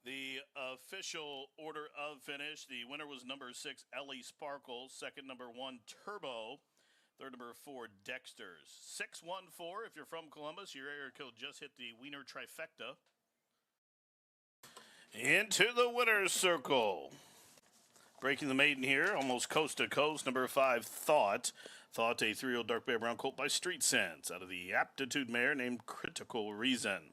The official order of finish, the winner was number 6, Ellie Sparkles. Second, number 1, Turbo. Third, number 4, Dexter's. 614, if you're from Columbus, your area code just hit the Wiener trifecta. Into the winner's circle. Breaking the maiden here, almost coast to coast, number 5, Thought. Thought, a 3-year-old dark bay brown colt by Street Sense out of the Aptitude mare named Critical Reason.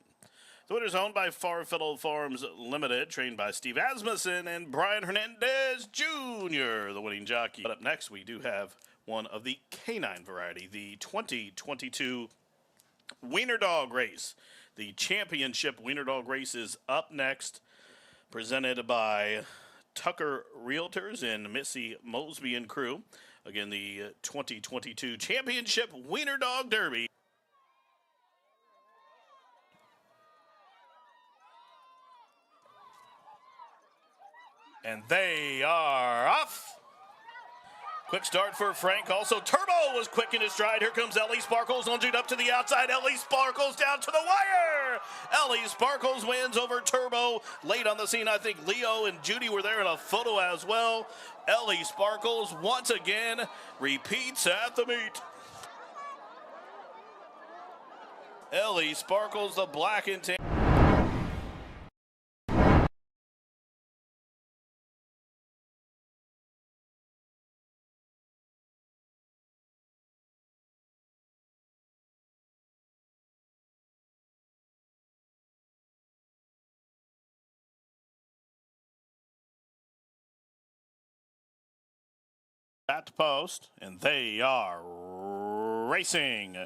The winner is owned by Farfellow Farms Limited, trained by Steve Asmussen and Brian Hernandez Jr., the winning jockey. But up next, we do have one of the canine variety, the 2022 Wiener Dog Race. The championship Wiener Dog Race is up next, presented by Tucker Realtors and Missy Mosby and crew. Again, the 2022 championship Wiener Dog Derby. And they are off. Quick start for Frank. Also, Turbo was quick in his stride. Here comes Ellie Sparkles, lunging up to the outside. Ellie Sparkles down to the wire. Ellie Sparkles wins over Turbo. Late on the scene, I think Leo and Judy were there in a photo as well. Ellie Sparkles once again repeats at the meet. Ellie Sparkles, the black and tan. At the post, and they are racing.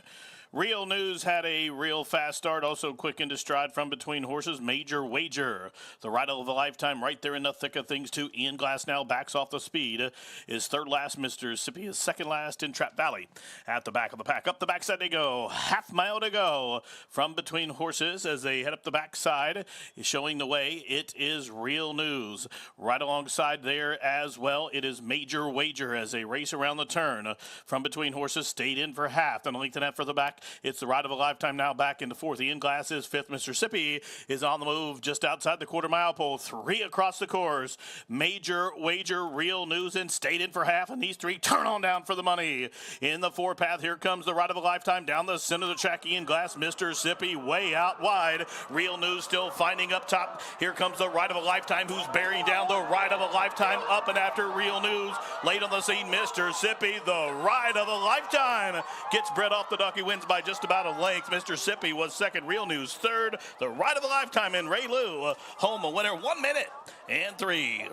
Real News had a real fast start, also quick into stride from between horses. Major Wager, the ride of a lifetime, right there in the thick of things too. Ian Glass now backs off the speed. Is third last. Mississippi is second last in Trap Valley. At the back of the pack, up the backside they go. Half mile to go from between horses as they head up the backside. Is showing the way. It is Real News. Right alongside there as well, it is Major Wager as they race around the turn. From between horses, stayed in for half, and a length and a half for the back. It's the ride of a lifetime now back into fourth. Ian Glass is fifth. Mississippi is on the move just outside the quarter-mile pole. 3 across the course. Major Wager, Real News, and stayed in for half, and these 3 turn on down for the money. In the 4 path, here comes the ride of a lifetime down the center of the track. Ian Glass, Mississippi way out wide. Real News still finding up top. Here comes the ride of a lifetime, who's bearing down the ride of a lifetime up and after Real News. Late on the scene, Mississippi, the ride of a lifetime, gets bred off the ducky, wins by just about a length. Mississippi was second, Real News third. The ride of a lifetime in Ray Lou, home a winner, 1 minute and 3.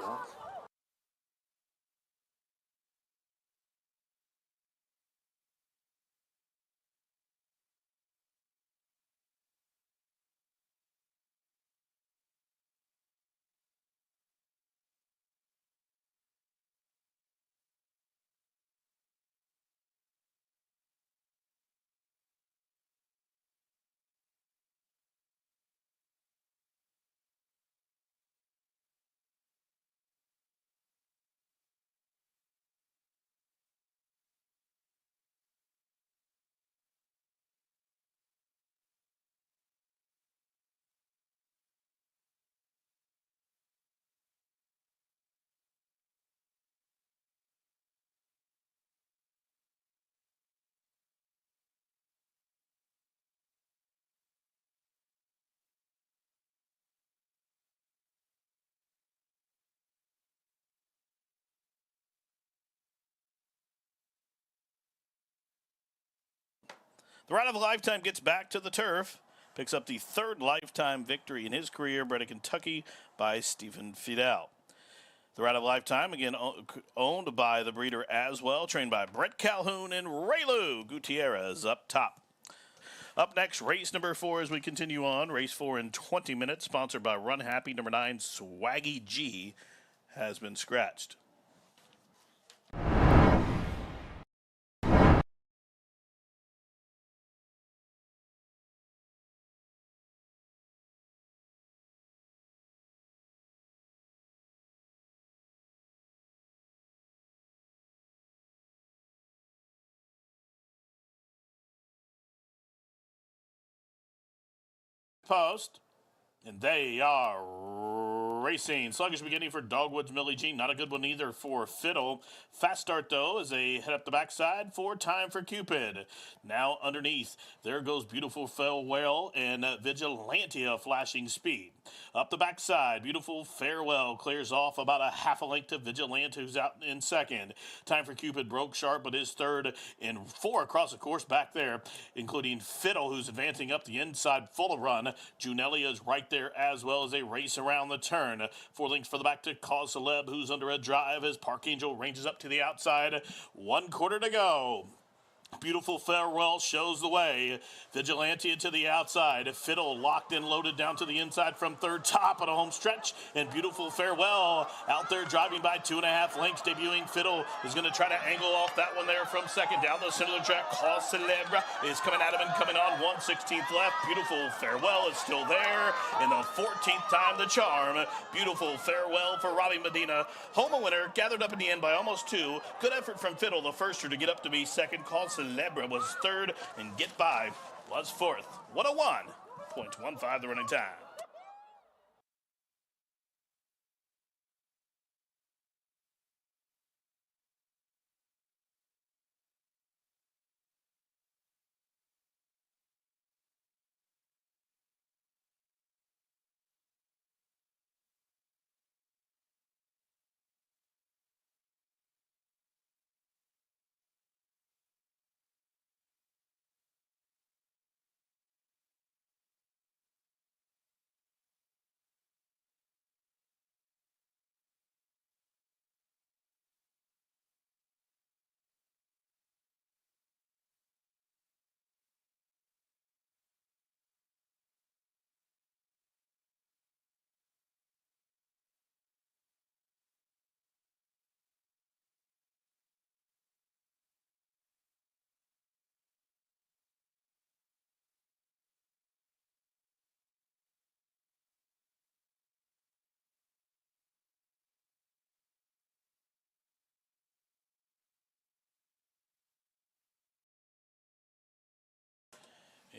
The ride of a lifetime gets back to the turf. Picks up the 3rd lifetime victory in his career, bred in Kentucky by Stephen Fidel. The ride of a lifetime, again, owned by the breeder as well, trained by Brett Calhoun and Raylu Gutierrez up top. Up next, race number 4 as we continue on. Race 4 in 20 minutes, sponsored by Run Happy. Number 9, Swaggy G, has been scratched. Post, and they are racing. Sluggish beginning for Dogwood's Millie Jean. Not a good one either for Fiddle. Fast start, though, as they head up the backside for Time for Cupid. Now underneath, there goes Beautiful Farewell and Vigilantia flashing speed. Up the backside, Beautiful Farewell clears off about a half a length to Vigilante, who's out in second. Time for Cupid broke sharp, but is third, and 4 across the course back there, including Fiddle, who's advancing up the inside full of run. Junelia is right there as well as they race around the turn. 4 lengths for the back to Cause Celeb, who's under a drive as Park Angel ranges up to the outside. 1/4 to go. Beautiful Farewell shows the way. Vigilante to the outside. Fiddle locked in, loaded down to the inside from third, top of the home stretch. And Beautiful Farewell out there driving by 2.5 lengths. Debuting Fiddle is going to try to angle off that one there from second. Down the center of the track, Cause Celebre is coming at him and coming on. 1/16 left. Beautiful Farewell is still there. In the 14th time, the charm. Beautiful Farewell for Robbie Medina. Home winner, gathered up in the end by almost 2. Good effort from Fiddle, the firster, to get up to be second. Cause Celebre was third, and Get By was fourth. 101.15 the running time.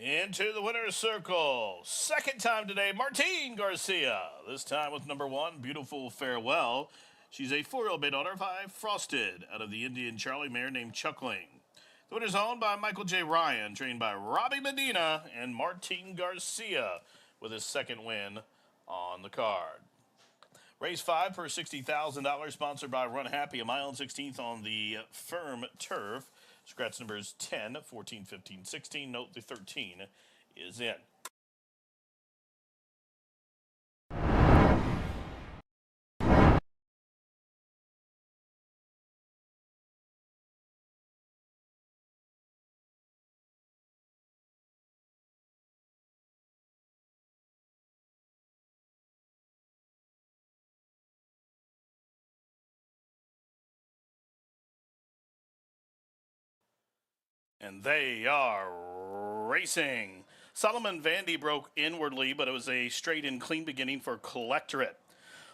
Into the winner's circle. Second time today, Martine Garcia. This time with number 1, Beautiful Farewell. She's a 4-year-old bay daughter of Frosted out of the Indian Charlie mare named Chuckling. The winner's owned by Michael J. Ryan, trained by Robbie Medina and Martine Garcia with his second win on the card. Race 5 for $60,000, sponsored by Run Happy, a mile and 16th on the firm turf. Scratch numbers 10, 14, 15, 16. Note the 13 is in. And they are racing. Solomon Vandy broke inwardly, but it was a straight and clean beginning for Collectorate.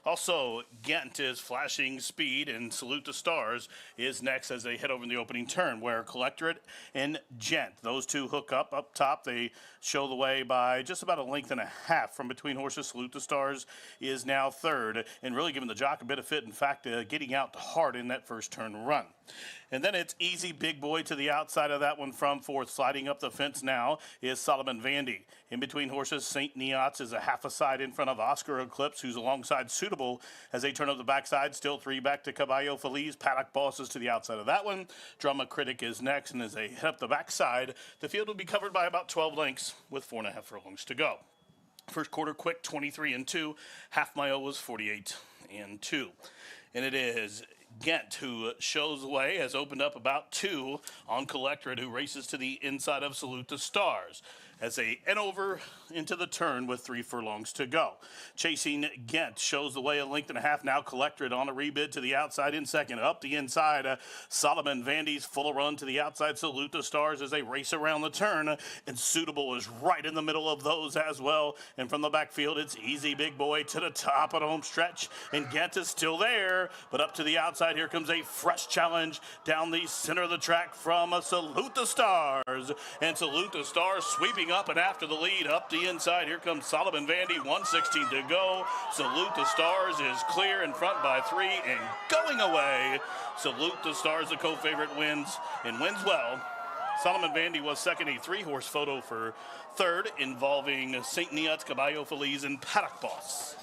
Also, Ghent is flashing speed, and Salute the Stars is next as they head over in the opening turn, where Collectorate and Gent, those two hook up top. They show the way by just about 1.5 lengths from between horses. Salute the Stars is now third, and really giving the jock a bit of fit. In fact, getting out hard in that first turn run. And then it's Easy Big Boy to the outside of that one from fourth. Sliding up the fence now is Solomon Vandy. In between horses, St. Neots is a half a side in front of Oscar Eclipse, who's alongside Suitable as they turn up the backside. Still 3 back to Caballo Feliz. Paddock Bosses to the outside of that one. Drama Critic is next, and as they head up the backside, the field will be covered by about 12 lengths with 4.5 furlongs to go. First quarter quick, 23-2. Half mile was 48-2. And it is Ghent, who shows the way, has opened up about 2 on Collectorate, who races to the inside of Salute the Stars as they end over into the turn with 3 furlongs to go. Chasing Ghent shows the way 1.5 lengths now. Collectorate on a rebid to the outside in second. Up the inside, Solomon Vandy's full of run to the outside. Salute the Stars as they race around the turn, and Suitable is right in the middle of those as well. And from the backfield, it's Easy Big Boy to the top of the home stretch, and Ghent is still there, but up to the outside, here comes a fresh challenge down the center of the track from Salute the Stars, and Salute the Stars sweeping speeding up and after the lead. Up the inside, here comes Solomon Vandy, 1:16 to go. Salute the Stars is clear in front by 3 and going away. Salute the Stars, the co-favorite, wins and wins well. Solomon Vandy was second, a 3-horse photo for third, involving St. Neots, Caballo Feliz, and Paddock Boss.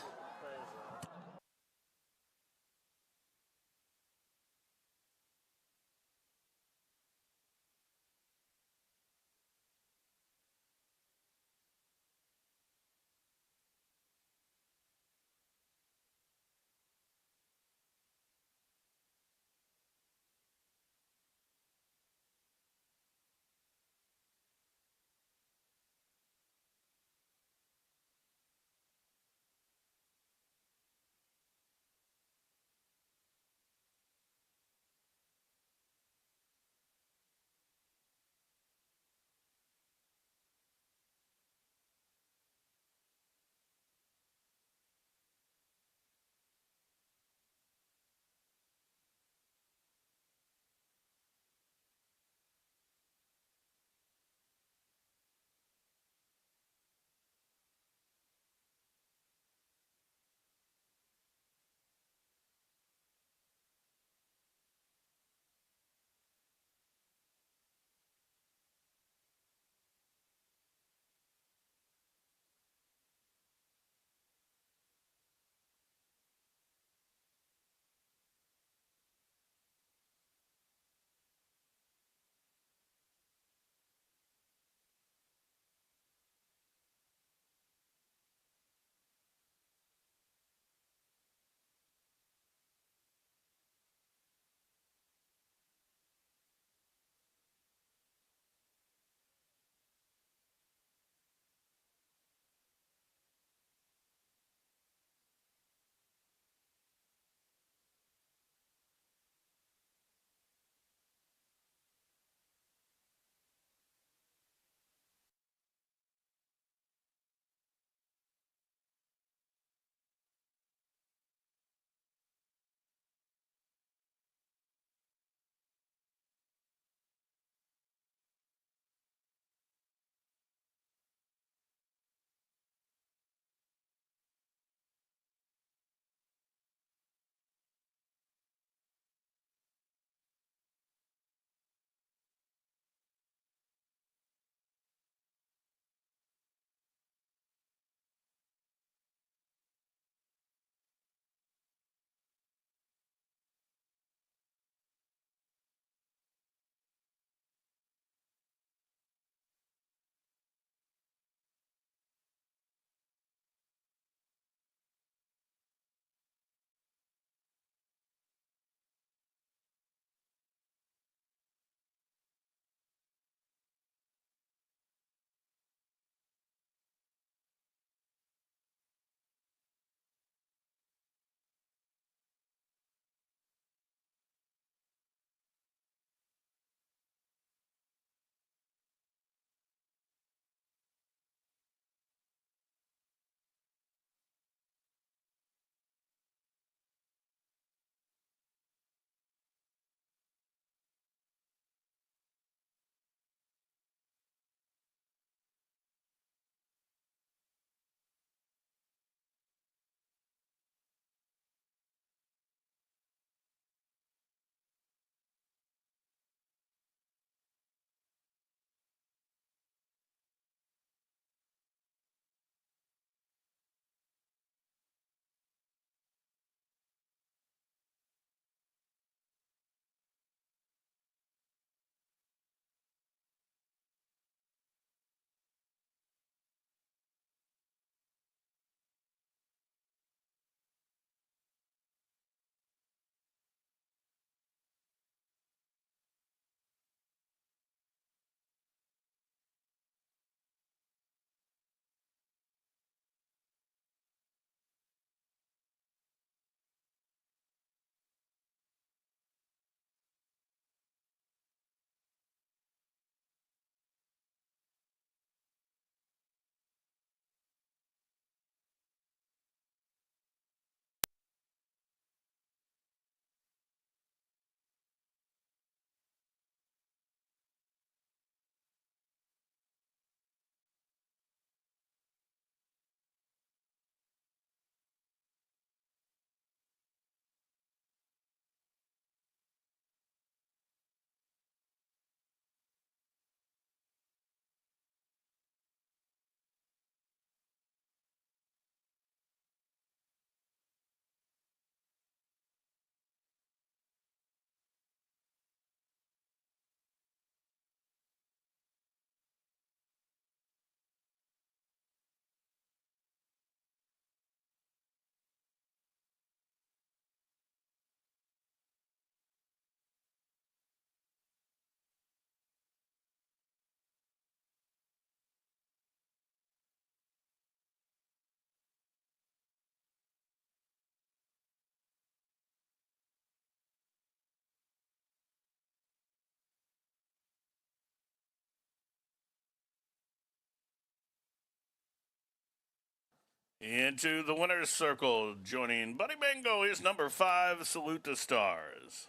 Into the winner's circle, joining Buddy Mango is number 5, Salute the Stars.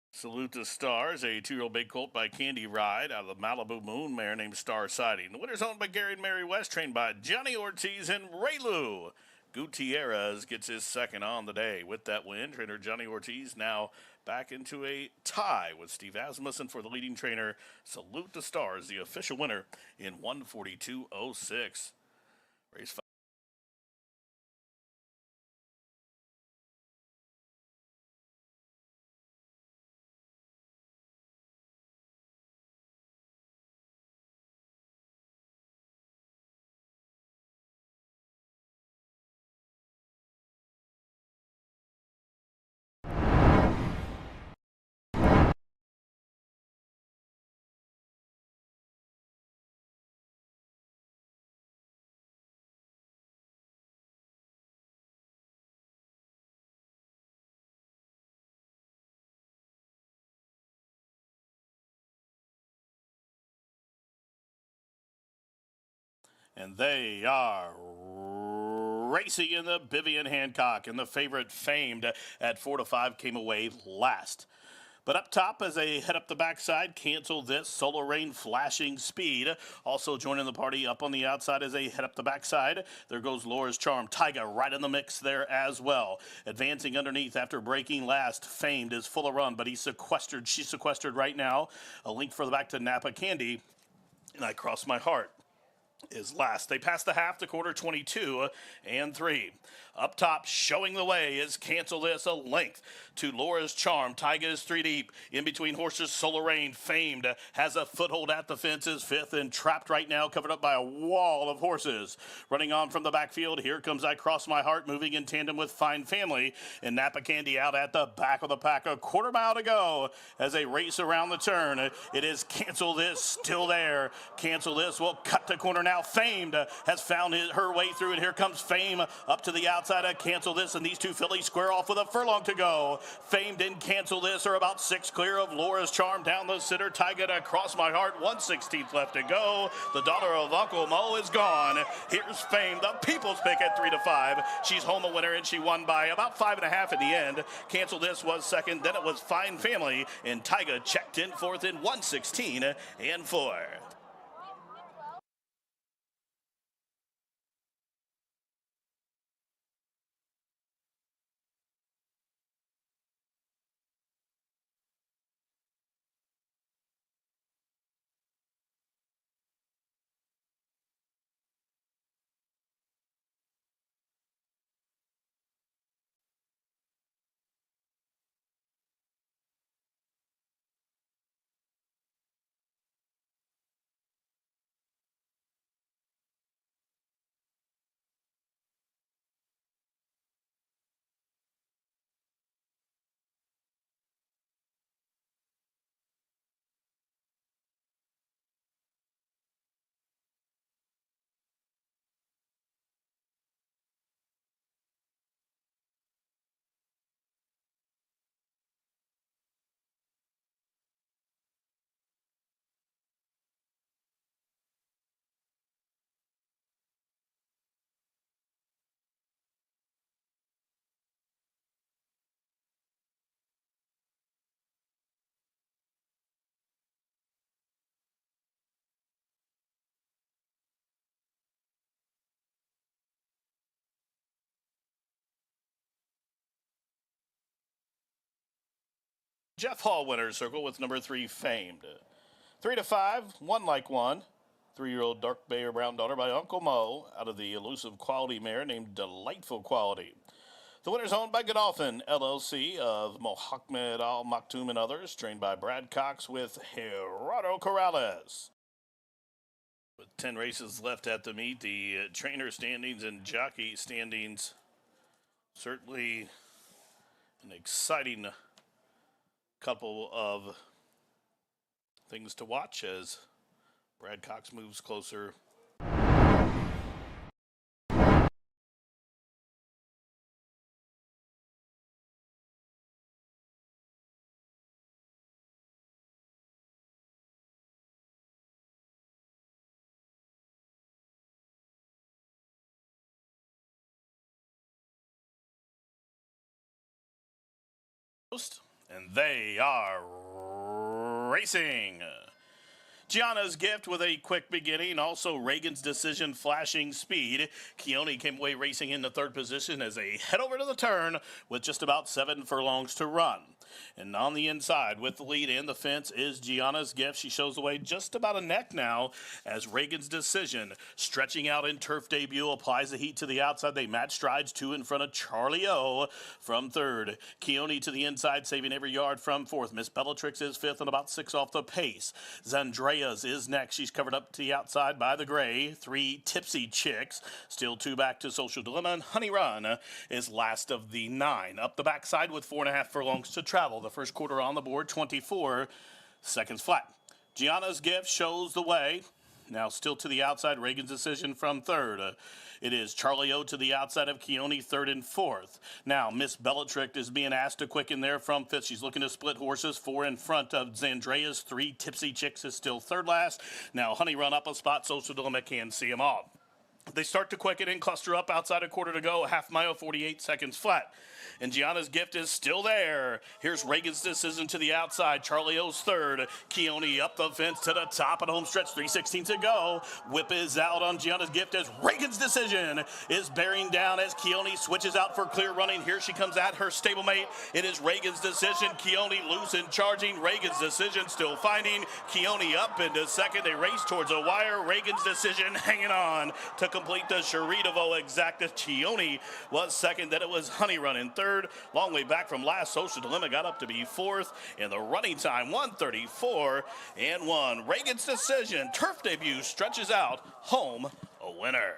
Salute the Stars, a 2-year-old big colt by Candy Ride out of the Malibu Moon mare named Star Sighting. The winner's owned by Gary and Mary West, trained by Johnny Ortiz and Raylu. Gutierrez gets his second on the day. With that win, trainer Johnny Ortiz now back into a tie with Steve Asmussen for the leading trainer. Salute the Stars, the official winner in 142.06. Race 5. And they are racing in the Vivian Hancock, and the favorite Famed at 4-5 came away last. But up top, as they head up the backside, Cancel This, Solar Rain, Flashing Speed. Also joining the party up on the outside as they head up the backside. There goes Laura's Charm. Tyga right in the mix there as well. Advancing underneath after breaking last. Famed is full of run, but he's sequestered. She's sequestered right now. A link for the back to Napa Candy. And I cross my heart is last. They pass the half to quarter 22 and 3. Up top, showing the way is Cancel This, a length to Laura's Charm. Tyga is 3 deep. In between horses, Solar Rain, Famed, has a foothold at the fences. 5th and trapped right now, covered up by a wall of horses. Running on from the backfield, here comes I Cross My Heart, moving in tandem with Fine Family. And Napa Candy out at the back of the pack. A quarter mile to go as they race around the turn. It is Cancel This still there. Cancel This will cut the corner now. Famed has found her way through, and here comes Fame up to the outside of Cancel This, and these two fillies square off with a furlong to go. Famed and Cancel This are about 6 clear of Laura's Charm down the center. Tyga to Cross My Heart, 1/16 left to go. The daughter of Uncle Mo is gone. Here's Fame, the people's pick at 3-5. She's home a winner, and she won by about 5.5 at the end. Cancel This was second, then it was Fine Family, and Tyga checked in fourth in 1/16 and 4. Jeff Hall winner's circle with number 3 Famed. 3-5, one like one. 3-year-old dark bay or brown daughter by Uncle Mo out of the elusive quality mare named Delightful Quality. The winner's owned by Godolphin LLC of Mohammed Al Maktoum and others, trained by Brad Cox with Gerardo Corrales. With 10 races left at the meet, the trainer standings and jockey standings certainly an exciting couple of things to watch as Brad Cox moves closer And they are racing. Gianna's Gift with a quick beginning. Also, Reagan's Decision flashing speed. Keone came away racing into third position as they head over to the turn with just about 7 furlongs to run. And on the inside with the lead and the fence is Gianna's Gift. She shows the way just about a neck now as Reagan's Decision stretching out in turf debut applies the heat to the outside. They match strides 2 in front of Charlie O from third. Keone to the inside saving every yard from fourth. Miss Bellatrix is fifth and about 6 off the pace. Zandrea's is next. She's covered up to the outside by the gray. 3 Tipsy Chicks. Still 2 back to Social Dilemma. And Honey Run is last of the 9. Up the backside with 4.5 furlongs to travel. The first quarter on the board, 24 seconds flat. Gianna's Gift shows the way. Now still to the outside, Reagan's Decision from third. It is Charlie O to the outside of Keone, third and fourth. Now Miss Bellatrix is being asked to quicken there from fifth. She's looking to split horses, 4 in front of Zandrea's. 3 Tipsy Chicks is still third last. Now Honey Run up a spot, Social Dilemma can see them all. They start to quicken and cluster up outside a quarter to go, half mile, 48 seconds flat. And Gianna's Gift is still there. Here's Reagan's Decision to the outside. Charlie O's third. Keone up the fence to the top of the home stretch. 3:16 to go. Whip is out on Gianna's Gift as Reagan's Decision is bearing down as Keone switches out for clear running. Here she comes at her stablemate. It is Reagan's Decision. Keone loose and charging. Reagan's Decision still finding. Keone up into second. They race towards a wire. Reagan's Decision hanging on to complete the Sharitovo exacta. Keone was second. Then it was Honey Run in third. Long way back from last. Social Dilemma got up to be fourth. And the running time, 1:34 and 1. Reagan's Decision, turf debut, stretches out home a winner.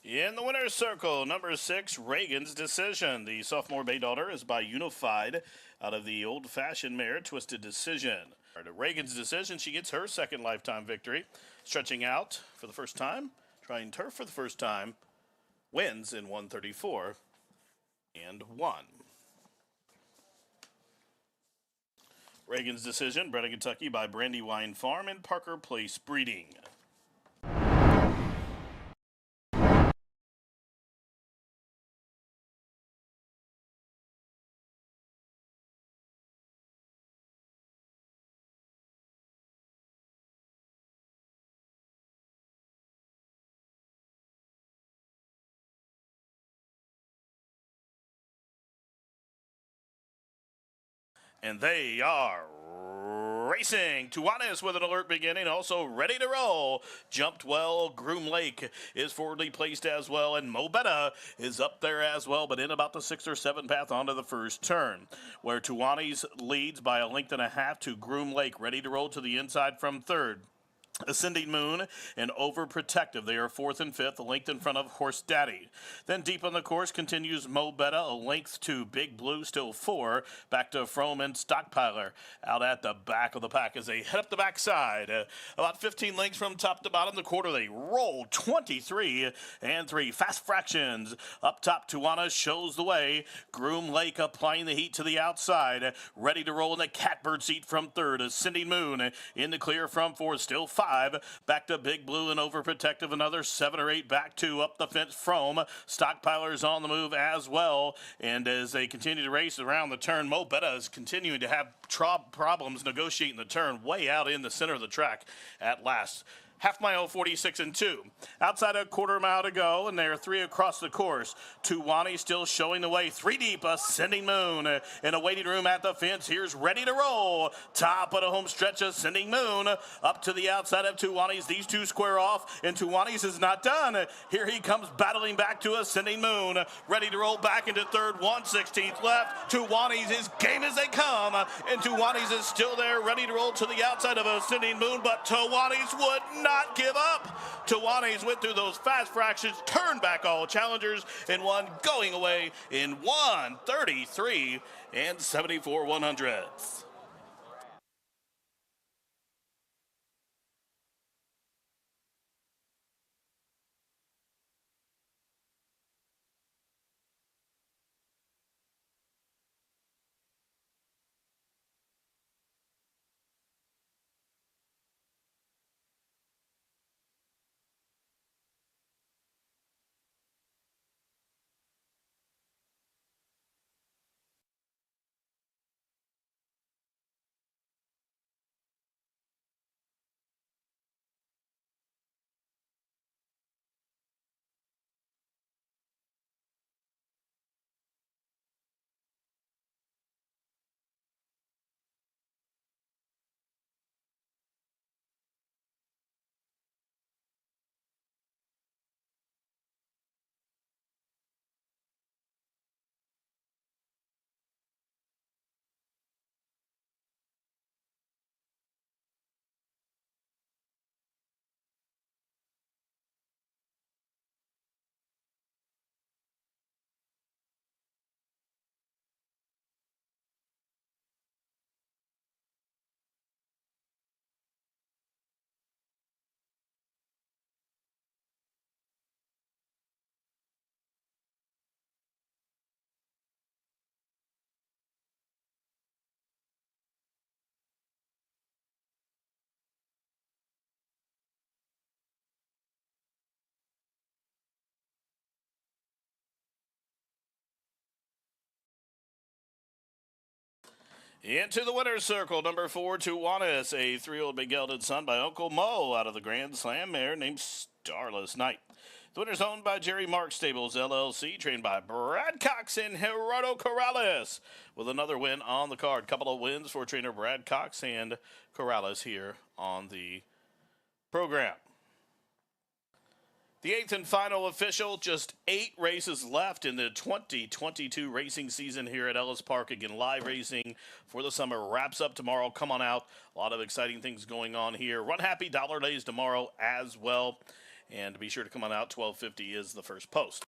In the winner's circle, number 6, Reagan's Decision. The sophomore bay daughter is by Unified out of the old-fashioned mare, Twisted Decision. Reagan's Decision, she gets her second lifetime victory. Stretching out for the first time, trying turf for the first time, wins in 1:34 and 1. Reagan's Decision, bred in Kentucky by Brandywine Farm and Parker Place Breeding. And they are racing. Tuanes with an alert beginning, also ready to roll. Jumped well. Groom Lake is forwardly placed as well, and Mobetta is up there as well, but in about the 6 or 7 path onto the first turn, where Tuanes leads by a length and a half to Groom Lake, ready to roll to the inside from third. Ascending Moon and Overprotective. They are fourth and fifth, a length in front of Horse Daddy. Then deep on the course continues Mo Betta, a length to Big Blue, still four. Back to Frome and Stockpiler out at the back of the pack as they head up the backside. About 15 lengths from top to bottom. The quarter they roll 23 and 3. Fast Fractions up top. Tuana shows the way. Groom Lake applying the heat to the outside. Ready to roll in the Catbird seat from third. Ascending Moon in the clear from fourth. Still five. Back to Big Blue and Overprotective. Another 7 or 8 back to up the fence. Frome. Stockpilers on the move as well. And as they continue to race around the turn, Mo Betta is continuing to have problems negotiating the turn way out in the center of the track at last. Half mile, 46 and 2. Outside a quarter mile to go, and there are 3 across the course. Tuwani still showing the way. 3 deep, Ascending Moon. In a waiting room at the fence, here's Ready to Roll. Top of the home stretch, Ascending Moon. Up to the outside of Tuwani's. These two square off, and Tuwani's is not done. Here he comes battling back to Ascending Moon. Ready to roll back into third, 1/16th left. Tuwani's is game as they come, and Tuwani's is still there, ready to roll to the outside of Ascending Moon, but Tuwani's would not give up. Tawanis went through those fast fractions, turned back all challengers, and won, going away in 1:33 and 74/100ths. Into the winner's circle, number 4, Tuwanis, a 3-year-old big gelded son by Uncle Mo out of the Grand Slam mare named Starless Night. The winner's owned by Jerry Mark Stables, LLC, trained by Brad Cox and Gerardo Corrales, with another win on the card. Couple of wins for trainer Brad Cox and Corrales here on the program. The 8th and final official, just 8 races left in the 2022 racing season here at Ellis Park. Again, live racing for the summer wraps up tomorrow. Come on out. A lot of exciting things going on here. Run Happy Dollar Days tomorrow as well. And be sure to come on out. 12:50 is the first post.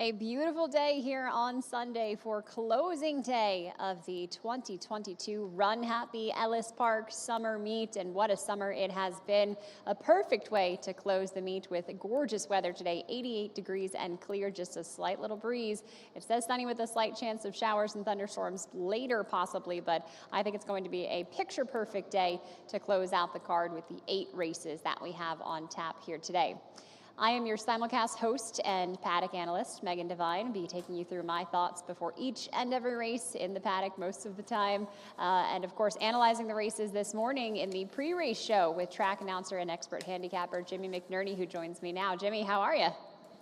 A beautiful day here on Sunday for closing day of the 2022 Run Happy Ellis Park Summer Meet. And what a summer it has been. A perfect way to close the meet with gorgeous weather today, 88 degrees and clear, just a slight little breeze. It says sunny with a slight chance of showers and thunderstorms later possibly, but I think it's going to be a picture perfect day to close out the card with the 8 races that we have on tap here today. I am your simulcast host and paddock analyst, Megan Devine, be taking you through my thoughts before each and every race in the paddock most of the time. And of course, analyzing the races this morning in the pre-race show with track announcer and expert handicapper Jimmy McNerney, who joins me now. Jimmy, how are you?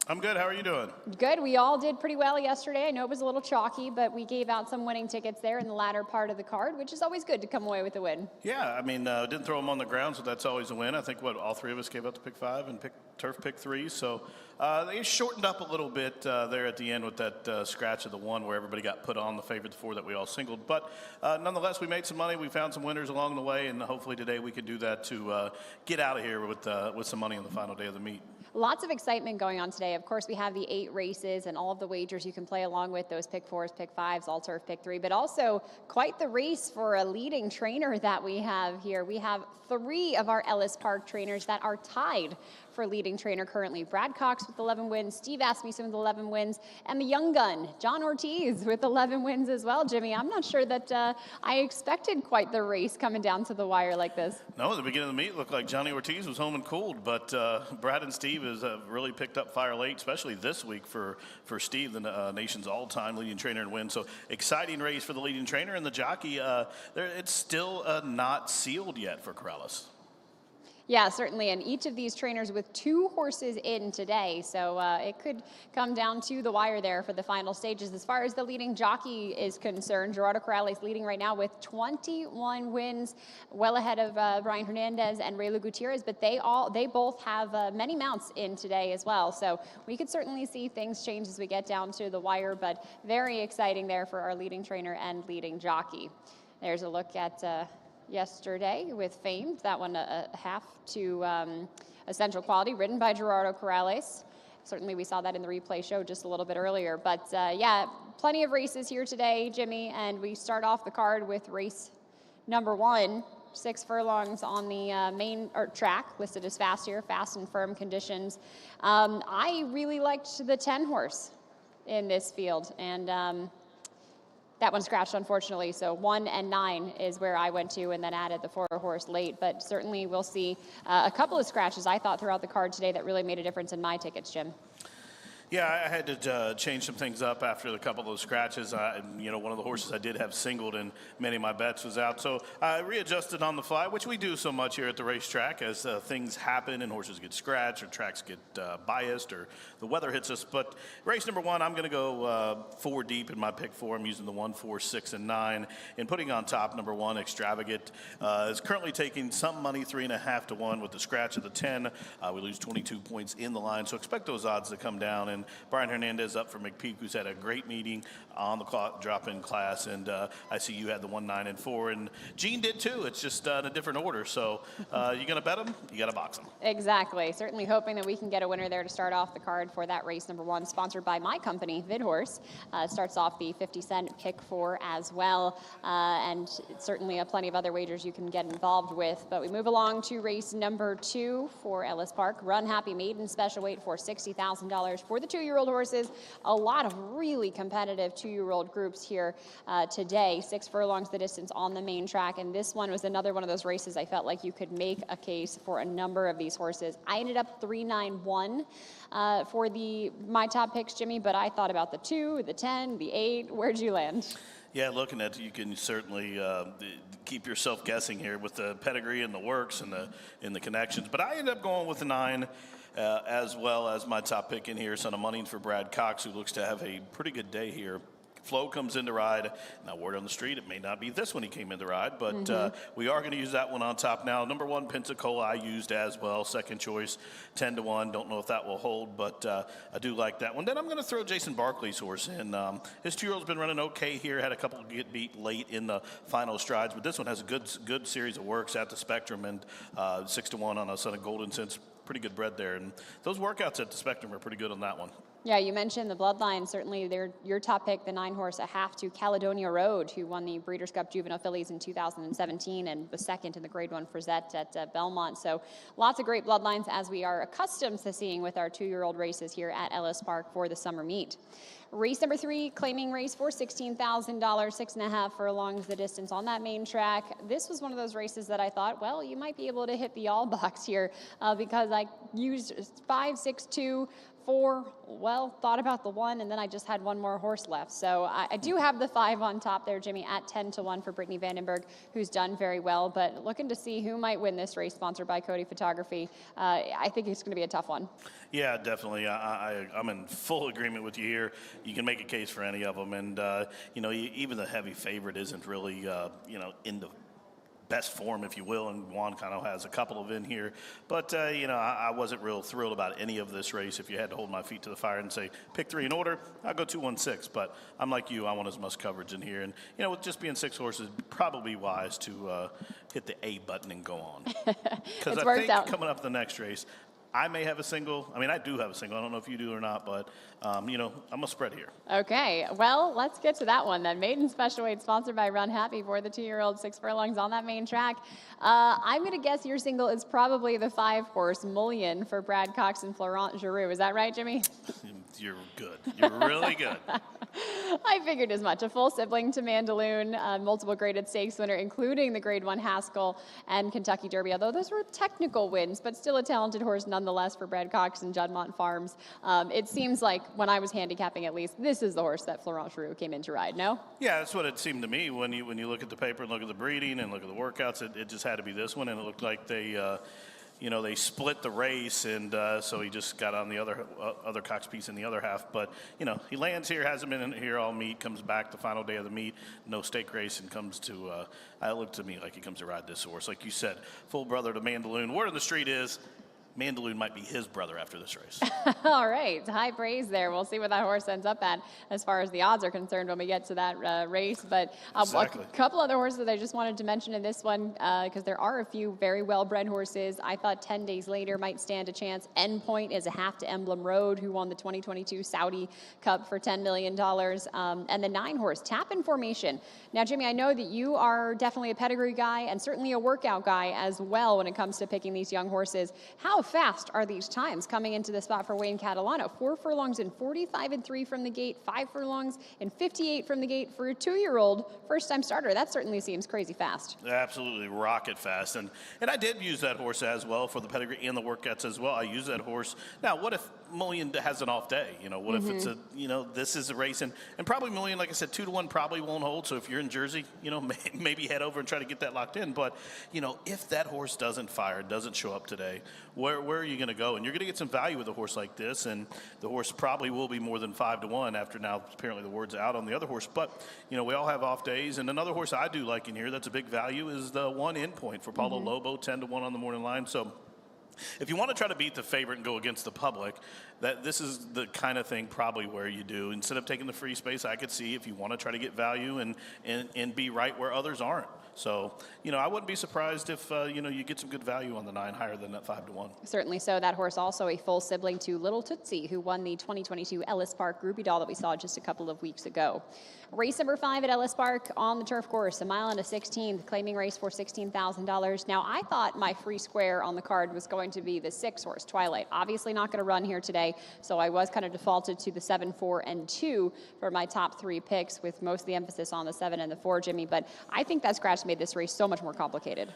I'm good. How are you doing? Good. We all did pretty well yesterday. I know it was a little chalky, but we gave out some winning tickets there in the latter part of the card, which is always good to come away with a win. Yeah, I mean, didn't throw them on the ground, so that's always a win. I think all 3 of us gave out the pick 5 and turf pick 3. So they shortened up a little bit there at the end with that scratch of the 1 where everybody got put on the favorite 4 that we all singled. But nonetheless, we made some money. We found some winners along the way, and hopefully today we can do that to get out of here with some money on the final day of the meet. Lots of excitement going on today. Of course, we have the 8 races and all of the wagers you can play along with, those pick 4s, pick 5s, all turf pick 3, but also quite the race for a leading trainer that we have here. We have 3 of our Ellis Park trainers that are tied for leading trainer currently. Brad Cox with 11 wins, Steve Asmussen with 11 wins, and the young gun, John Ortiz, with 11 wins as well. Jimmy, I'm not sure that I expected quite the race coming down to the wire like this. No, at the beginning of the meet, it looked like Johnny Ortiz was home and cooled, but Brad and Steve has really picked up fire late, especially this week for Steve, the nation's all-time leading trainer and win. So exciting race for the leading trainer and the jockey. It's still not sealed yet for Corrales. Yeah, certainly, and each of these trainers with 2 horses in today, so it could come down to the wire there for the final stages. As far as the leading jockey is concerned, Gerardo Corrales leading right now with 21 wins, well ahead of Brian Hernandez and Raylu Gutierrez, but they both have many mounts in today as well, so we could certainly see things change as we get down to the wire, but very exciting there for our leading trainer and leading jockey. There's a look at yesterday with Famed, that one a half to Essential Quality, ridden by Gerardo Corrales. Certainly we saw that in the replay show just a little bit earlier, but yeah, plenty of races here today, Jimmy, and we start off the card with race number 1, 6 furlongs on the main track, listed as fast here, fast and firm conditions. I really liked the 10 horse in this field, and that one scratched, unfortunately, so 1 and 9 is where I went to and then added the 4 horse late. But certainly we'll see a couple of scratches, I thought, throughout the card today that really made a difference in my tickets, Jim. Yeah, I had to change some things up after a couple of those scratches. One of the horses I did have singled in many of my bets was out. So I readjusted on the fly, which we do so much here at the racetrack as things happen and horses get scratched or tracks get biased or the weather hits us. But race number 1, I'm going to go 4 deep in my pick 4. I'm using the 1, 4, 6, and 9. And putting on top number 1, Extravagant, is currently taking some money, 3.5 to 1 with the scratch of the 10. We lose 22 points in the line. So expect those odds to come down. And Brian Hernandez up for McPeak, who's had a great meeting on the clock drop-in class, and I see you had the 1, 9, and 4, and Gene did too. It's just in a different order. So you're gonna bet them, you gotta box them. Exactly. Certainly hoping that we can get a winner there to start off the card for that race number 1, sponsored by my company, VidHorse. Starts off the 50-cent pick 4 as well, and certainly plenty of other wagers you can get involved with. But we move along to race number 2 for Ellis Park. Run Happy Maiden special weight for $60,000 for the 2-year-old horses. A lot of really competitive 2-year-old groups here today. 6 furlongs the distance on the main track, and this one was another one of those races I felt like you could make a case for a number of these horses. I ended up 3-9-1 for my top picks, Jimmy, but I thought about the 2, the 10, the 8. Where'd you land? Yeah, looking at it, you can certainly keep yourself guessing here with the pedigree and the works and the connections. But I ended up going with the 9. As well as my top pick in here, Son of Money for Brad Cox, who looks to have a pretty good day here. Flo comes in to ride. Now, word on the street, it may not be this one he came in to ride, but we are going to use that one on top now. Number 1, Pensacola, I used as well. Second choice, 10 to 1. Don't know if that will hold, but I do like that one. Then I'm going to throw Jason Barkley's horse in. His 2-year-old's been running okay here. Had a couple get beat late in the final strides, but this one has a good series of works at the Spectrum, and 6 to 1 on a Son of Golden Sense. Pretty good bread there, and those workouts at the Spectrum are pretty good on that one. Yeah, you mentioned the bloodline. Certainly, they're your top pick, the 9-horse, a half to Caledonia Road, who won the Breeders' Cup Juvenile Fillies in 2017 and was second in the Grade 1 Frisette at Belmont. So lots of great bloodlines, as we are accustomed to seeing with our 2-year-old races here at Ellis Park for the summer meet. Race number 3, claiming race for $16,000, 6.5 furlongs the distance on that main track. This was one of those races that I thought, well, you might be able to hit the all box here because I used 5, 6, 2, 4, well, thought about the 1, and then I just had one more horse left. So I do have the 5 on top there, Jimmy, at 10-1 for Brittany Vandenberg, who's done very well. But looking to see who might win this race, sponsored by Cody Photography. I think it's going to be a tough one. Yeah, definitely. I'm in full agreement with you here. You can make a case for any of them. And, even the heavy favorite isn't really, in the best form, if you will, and Juan kind of has a couple of in here. But, I wasn't real thrilled about any of this race. If you had to hold my feet to the fire and say, pick 3 in order, I'll go 2, 1, 6. But I'm like you, I want as much coverage in here. And, with just being 6 horses, probably wise to hit the A button and go on. Because I think coming up the next race, I may have a single. I mean, I do have a single. I don't know if you do or not, but, I'm a spread here. Okay, well, let's get to that one then. Maiden Special Weight, sponsored by Run Happy for the 2-year-old, 6 furlongs on that main track. I'm going to guess your single is probably the 5-horse Mullion for Brad Cox and Florent Giroux. Is that right, Jimmy? You're good. You're really good. I figured as much. A full sibling to Mandaloon, multiple graded stakes winner, including the Grade 1 Haskell and Kentucky Derby, although those were technical wins, but still a talented horse nonetheless for Brad Cox and Juddmonte Farms. It seems like, when I was handicapping at least, this is the horse that Florent Giroux came in to ride, no? Yeah, that's what it seemed to me. When you look at the paper and look at the breeding and look at the workouts, it just had to be this one, and it looked like they split the race, and so he just got on the other Cox piece in the other half. But, he lands here, hasn't been in here all meet, comes back the final day of the meet, no stake race, and comes to, it looked to me like he comes to ride this horse. Like you said, full brother to Mandaloon. Word on the street is Mandaloon might be his brother after this race. All right, high praise there. We'll see what that horse ends up at as far as the odds are concerned when we get to that race. But exactly. A couple other horses that I just wanted to mention in this one, because there are a few very well-bred horses. I thought 10 Days Later might stand a chance. Endpoint is a half to Emblem Road, who won the 2022 Saudi Cup for $10 million. And the 9-horse, Tap in Formation. Now, Jimmy, I know that you are definitely a pedigree guy and certainly a workout guy as well when it comes to picking these young horses. How fast are these times coming into the spot for Wayne Catalano? 4 furlongs in 45 and 3 from the gate, 5 furlongs in 58 from the gate for a 2-year-old first-time starter. That certainly seems crazy fast. Absolutely rocket fast. And I did use that horse as well for the pedigree and the workouts as well. I use that horse. Now, what if Mullion has an off day? What if it's this is a race, and probably Mullion, like I said, 2-1 probably won't hold. So if you're in Jersey, maybe head over and try to get that locked in. But, if that horse doesn't fire, doesn't show up today, where are you going to go? And you're going to get some value with a horse like this, and the horse probably will be more than 5-1 after now apparently the word's out on the other horse. But, we all have off days. And another horse I do like in here that's a big value is the 1 Endpoint for Paulo Lobo, 10-1 on the morning line. So if you want to try to beat the favorite and go against the public, this is the kind of thing probably where you do. Instead of taking the free space, I could see if you want to try to get value and be right where others aren't. So, I wouldn't be surprised if, you get some good value on the 9 higher than that 5-1. Certainly so. That horse also a full sibling to Little Tootsie, who won the 2022 Ellis Park Groupie Doll that we saw just a couple of weeks ago. Race number 5 at Ellis Park on the turf course, 1 mile and a 16th, claiming race for $16,000. Now, I thought my free square on the card was going to be the 6-horse Twilight. Obviously not going to run here today, so I was kind of defaulted to the 7, 4, and 2 for my top 3 picks, with most of the emphasis on the 7 and the 4, Jimmy. But I think that scratch made this race so much more complicated.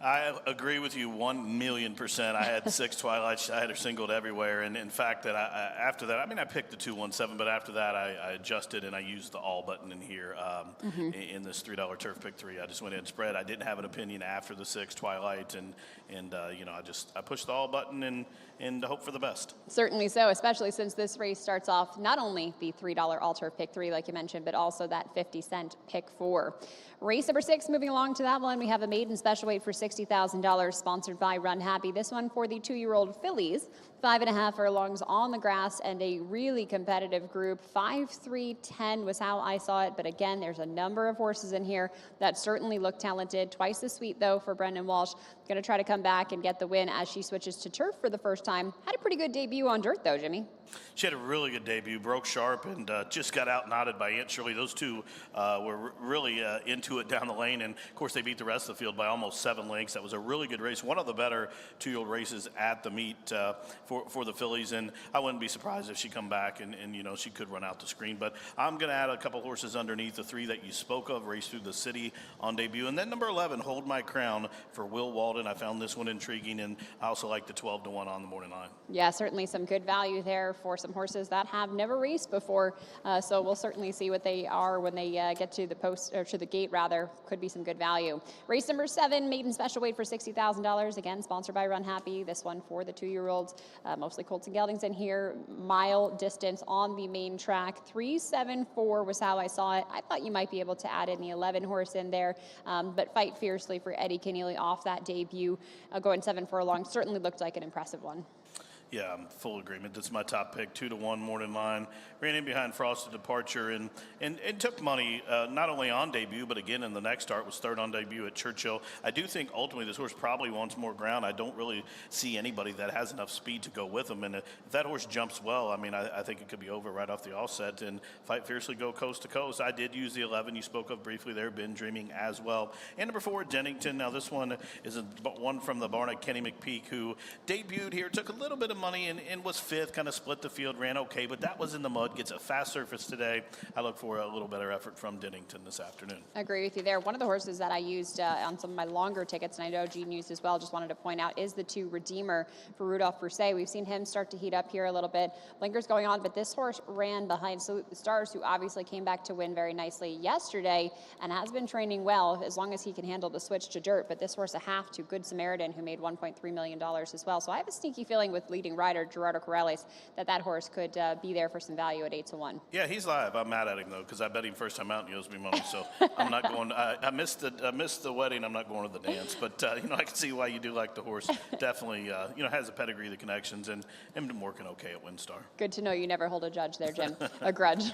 I agree with you 1,000,000%. I had 6 Twilights. I had her singled everywhere. And in fact, that after that, I picked the 2-1-7, but after that, I adjusted and I used the all button in here in this $3 turf pick 3. I just went in and spread. I didn't have an opinion after the 6 Twilight, and I pushed the all button and hope for the best. Certainly so, especially since this race starts off not only the $3 all turf pick 3, like you mentioned, but also that 50-cent pick 4. Race number 6, moving along to that one, we have a maiden special weight for $60,000, sponsored by Run Happy. This one for the 2-year-old fillies, 5.5 furlongs on the grass, and a really competitive group. 5, 3, 10 was how I saw it, but again, there's a number of horses in here that certainly look talented. Twice the sweet, though, for Brendan Walsh. Going to try to come back and get the win as she switches to turf for the first time. Had a pretty good debut on dirt, though, Jimmy. She had a really good debut, broke sharp, and just got out knotted by Aunt Shirley. Those two were really into it down the lane, and of course they beat the rest of the field by almost 7 lengths. That was a really good race, one of the better 2-year-old races at the meet for the fillies, and I wouldn't be surprised if she come back and she could run out the screen. But I'm going to add a couple horses underneath the 3 that you spoke of, Race Through the City on debut, and then number 11, Hold My Crown for Will Walden. I found this one intriguing, and I also like the 12-1 on the morning line. Yeah, certainly some good value there for some horses that have never raced before. So we'll certainly see what they are when they get to the post, or to the gate rather. Could be some good value. Race number 7, maiden special weight for $60,000. Again, sponsored by Run Happy. This one for the 2-year-olds, mostly colts and geldings in here. Mile distance on the main track. 374 was how I saw it. I thought you might be able to add in the 11 horse in there, but Fight Fiercely for Eddie Keneally off that debut, going 7 furlongs, certainly looked like an impressive one. Yeah, I'm full agreement. That's my top pick, 2-1 morning line. Ran in behind Frosted Departure and took money not only on debut, but again in the next start, was third on debut at Churchill. I do think ultimately this horse probably wants more ground. I don't really see anybody that has enough speed to go with him. And if that horse jumps well, I mean, I think it could be over right off the offset and Fight Fiercely go coast to coast. I did use the 11 you spoke of briefly there, Been Dreaming as well. And number 4, Dennington. Now this one is one from the barn at Kenny McPeak, who debuted here, took a little bit of money and was 5th, kind of split the field, ran okay, but that was in the mud. Gets a fast surface today. I look for a little better effort from Dennington this afternoon. I agree with you there. One of the horses that I used on some of my longer tickets, and I know Gene used as well, just wanted to point out, is the 2 Redeemer for Rudolph Broussais. We've seen him start to heat up here a little bit. Blinkers going on, but this horse ran behind Salute the Stars, who obviously came back to win very nicely yesterday and has been training well as long as he can handle the switch to dirt. But this horse a half to Good Samaritan, who made $1.3 million as well. So I have a sneaky feeling with leading rider Gerardo Corrales that horse could be there for some value at 8-1. Yeah, he's live. I'm mad at him though because I bet him first time out and he owes me money. So I'm not going. I missed the wedding. I'm not going to the dance. But I can see why you do like the horse. Definitely, has a pedigree, the connections, and been working okay at WinStar. Good to know you never hold a judge there, Jim. A grudge.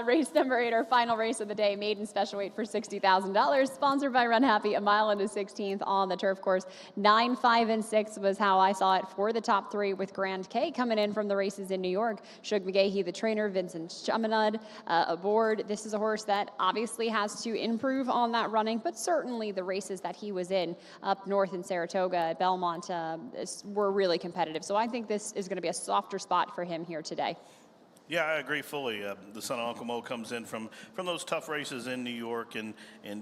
Race number 8, our final race of the day, maiden special weight for $60,000. Sponsored by Run Happy, a mile into 16th on the turf course. 9, 5, and 6 was how I saw it for the top 3, with Grand K coming in from the races in New York. Shug McGahee, the trainer, Vincent Chaminade aboard. This is a horse that obviously has to improve on that running, but certainly the races that he was in up north in Saratoga at Belmont were really competitive. So I think this is going to be a softer spot for him here today. Yeah, I agree fully. The son of Uncle Mo comes in from those tough races in New York, and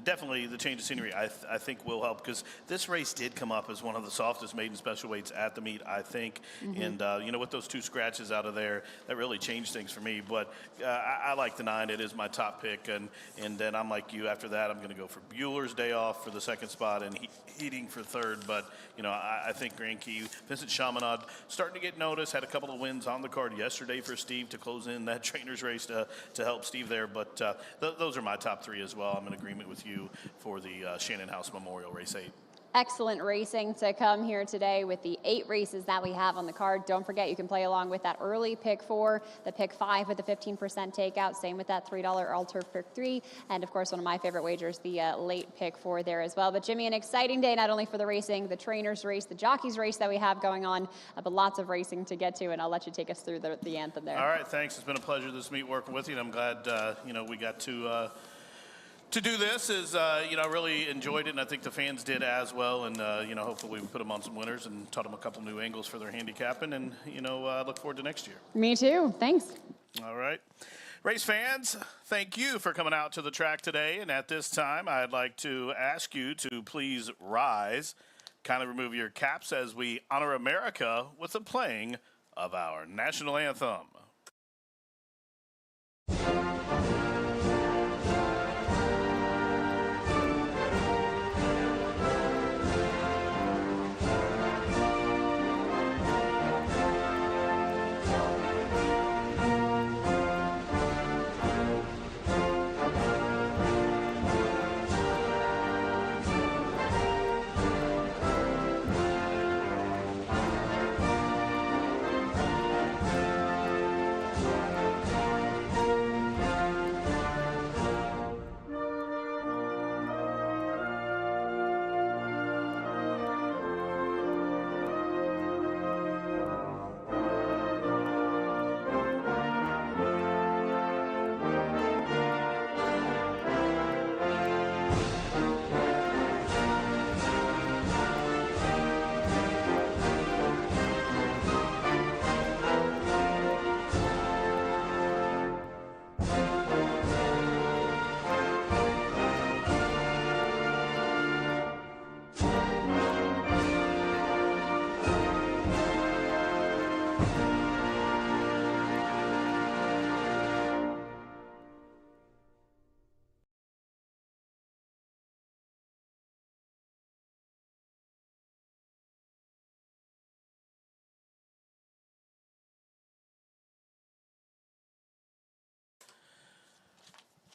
definitely the change of scenery I think will help, because this race did come up as one of the softest maiden special weights at the meet, I think. Mm-hmm. And with those 2 scratches out of there, that really changed things for me. But I like the 9. It is my top pick, and then I'm like you. After that, I'm going to go for Bueller's Day Off for the 2nd spot and Heating for 3rd. But I think Grand Key, Vincent Chaminade starting to get noticed. Had a couple of wins on the card yesterday for Steve to close in that trainer's race to help Steve there. But those are my top 3 as well. I'm in agreement with you for the Shannon House Memorial Race 8. Excellent racing to come here today with the 8 races that we have on the card. Don't forget, you can play along with that early pick 4, the pick 5 with the 15% takeout, same with that $3 Alter pick 3, and of course one of my favorite wagers, the late pick 4 there as well. But Jimmy, an exciting day not only for the racing, the trainers race, the jockeys race that we have going on, but lots of racing to get to, and I'll let you take us through the anthem there. All right, thanks. It's been a pleasure this meet working with you, and I'm glad we got to do this. I really enjoyed it, and I think the fans did as well. And, hopefully we put them on some winners and taught them a couple new angles for their handicapping. And, look forward to next year. Me too. Thanks. All right. Race fans, thank you for coming out to the track today. And at this time, I'd like to ask you to please rise, kindly remove your caps as we honor America with the playing of our national anthem.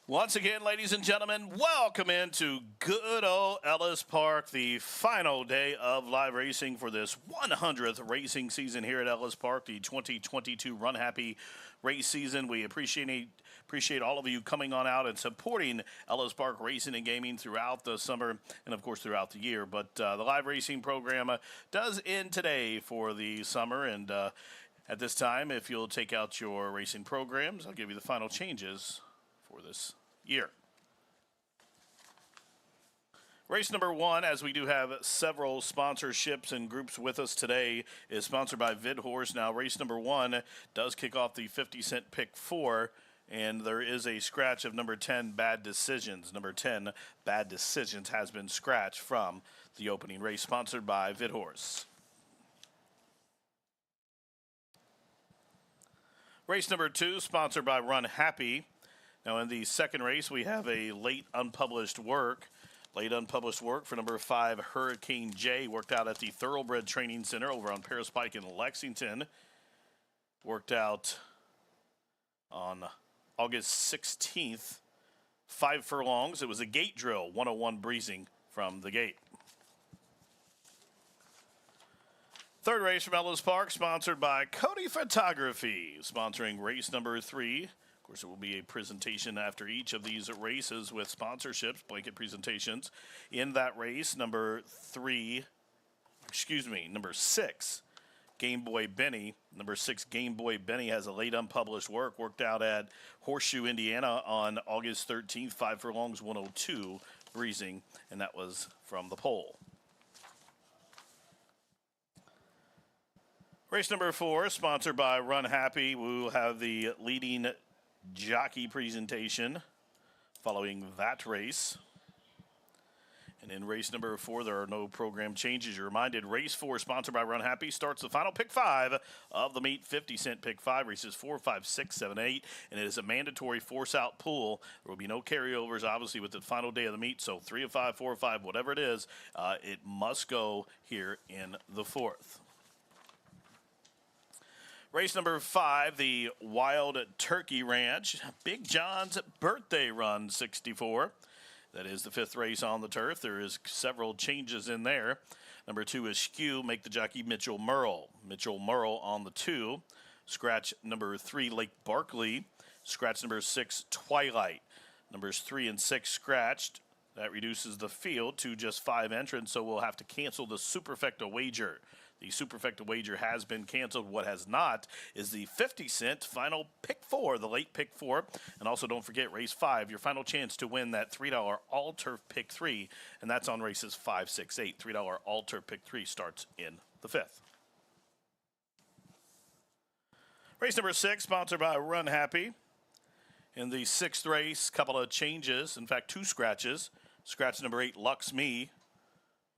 Once again, ladies and gentlemen, welcome into good old Ellis Park, the final day of live racing for this 100th racing season here at Ellis Park, the 2022 Run Happy race season. We appreciate all of you coming on out and supporting Ellis Park Racing and Gaming throughout the summer and, of course, throughout the year. But the live racing program does end today for the summer, and at this time, if you'll take out your racing programs, I'll give you the final changes for this year. Race number 1, as we do have several sponsorships and groups with us today, is sponsored by VidHorse. Now, race number 1 does kick off the 50-cent pick 4, and there is a scratch of number 10, Bad Decisions. Number 10, Bad Decisions, has been scratched from the opening race, sponsored by VidHorse. Race number 2, sponsored by Run Happy. Now, in the second race, we have a late unpublished work. Late unpublished work for number 5, Hurricane J, worked out at the Thoroughbred Training Center over on Paris Pike in Lexington. Worked out on August 16th, 5 furlongs. It was a gate drill, 101 breezing from the gate. Third race from Ellis Park, sponsored by Cody Photography, sponsoring race number 3. Of course, it will be a presentation after each of these races with sponsorships, blanket presentations. In that race, number 6, Game Boy Benny. Number 6, Game Boy Benny, has a late unpublished work, worked out at Horseshoe, Indiana on August 13th, 5 furlongs, 102 breezing, and that was from the pole. Race number 4, sponsored by Run Happy. We will have the leading jockey presentation following that race. And in race number 4, there are no program changes. You're reminded, race 4, sponsored by Run Happy, starts the final pick 5 of the meet, 50-cent pick 5, races 4, 5, 6, 7, 8, and it is a mandatory force-out pool. There will be no carryovers, obviously, with the final day of the meet, so 3 of 5, 4 of 5, whatever it is, it must go here in the 4th. Race number 5, the Wild Turkey Ranch, Big John's Birthday Run 64. That is the 5th race on the turf. There is several changes in there. Number 2 is Skew, make the jockey Mitchell Merle. Mitchell Merle on the 2. Scratch number 3, Lake Barkley. Scratch number 6, Twilight. Numbers 3 and 6 scratched. That reduces the field to just 5 entrants, so we'll have to cancel the Superfecta wager. The Superfecta wager has been canceled. What has not is the 50-cent final pick 4, the late pick 4. And also don't forget race 5, your final chance to win that $3 all-turf pick 3. And that's on races 5, 6, 8. $3 all-turf pick 3 starts in the 5th. Race number 6, sponsored by Run Happy. In the 6th race, couple of changes. In fact, 2 scratches. Scratch number 8, Lux Me.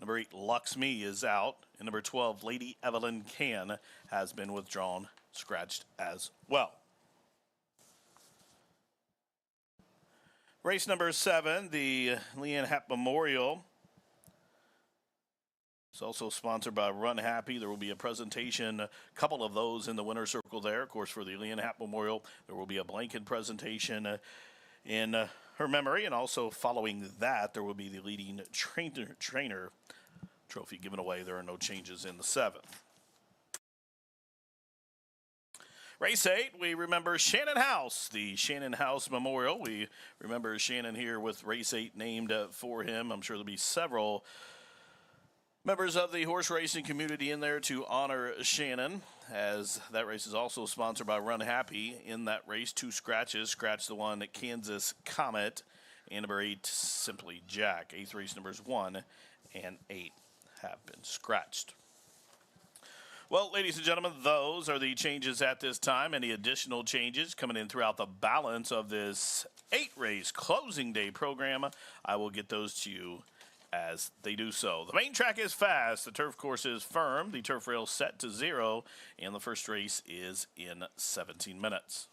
Number 8, Lux Me is out. And number 12, Lady Evelyn Can, has been withdrawn, scratched as well. Race number 7, the Leanne Happ Memorial. It's also sponsored by Run Happy. There will be a presentation, a couple of those in the winner's circle there. Of course, for the Leanne Happ Memorial, there will be a blanket presentation in her memory. And also following that, there will be the leading trainer trophy given away. There are no changes in the 7th. Race 8, we remember Shannon House, the Shannon House Memorial. We remember Shannon here with race 8 named for him. I'm sure there'll be several members of the horse racing community in there to honor Shannon, as that race is also sponsored by Run Happy. In that race, 2 scratches. Scratch the one at Kansas Comet, and number 8, Simply Jack. 8th race numbers 1 and 8 have been scratched. Well, ladies and gentlemen, those are the changes at this time. Any additional changes coming in throughout the balance of this 8-race closing day program, I will get those to you as they do so. The main track is fast. The turf course is firm. The turf rail set to 0, and the first race is in 17 minutes.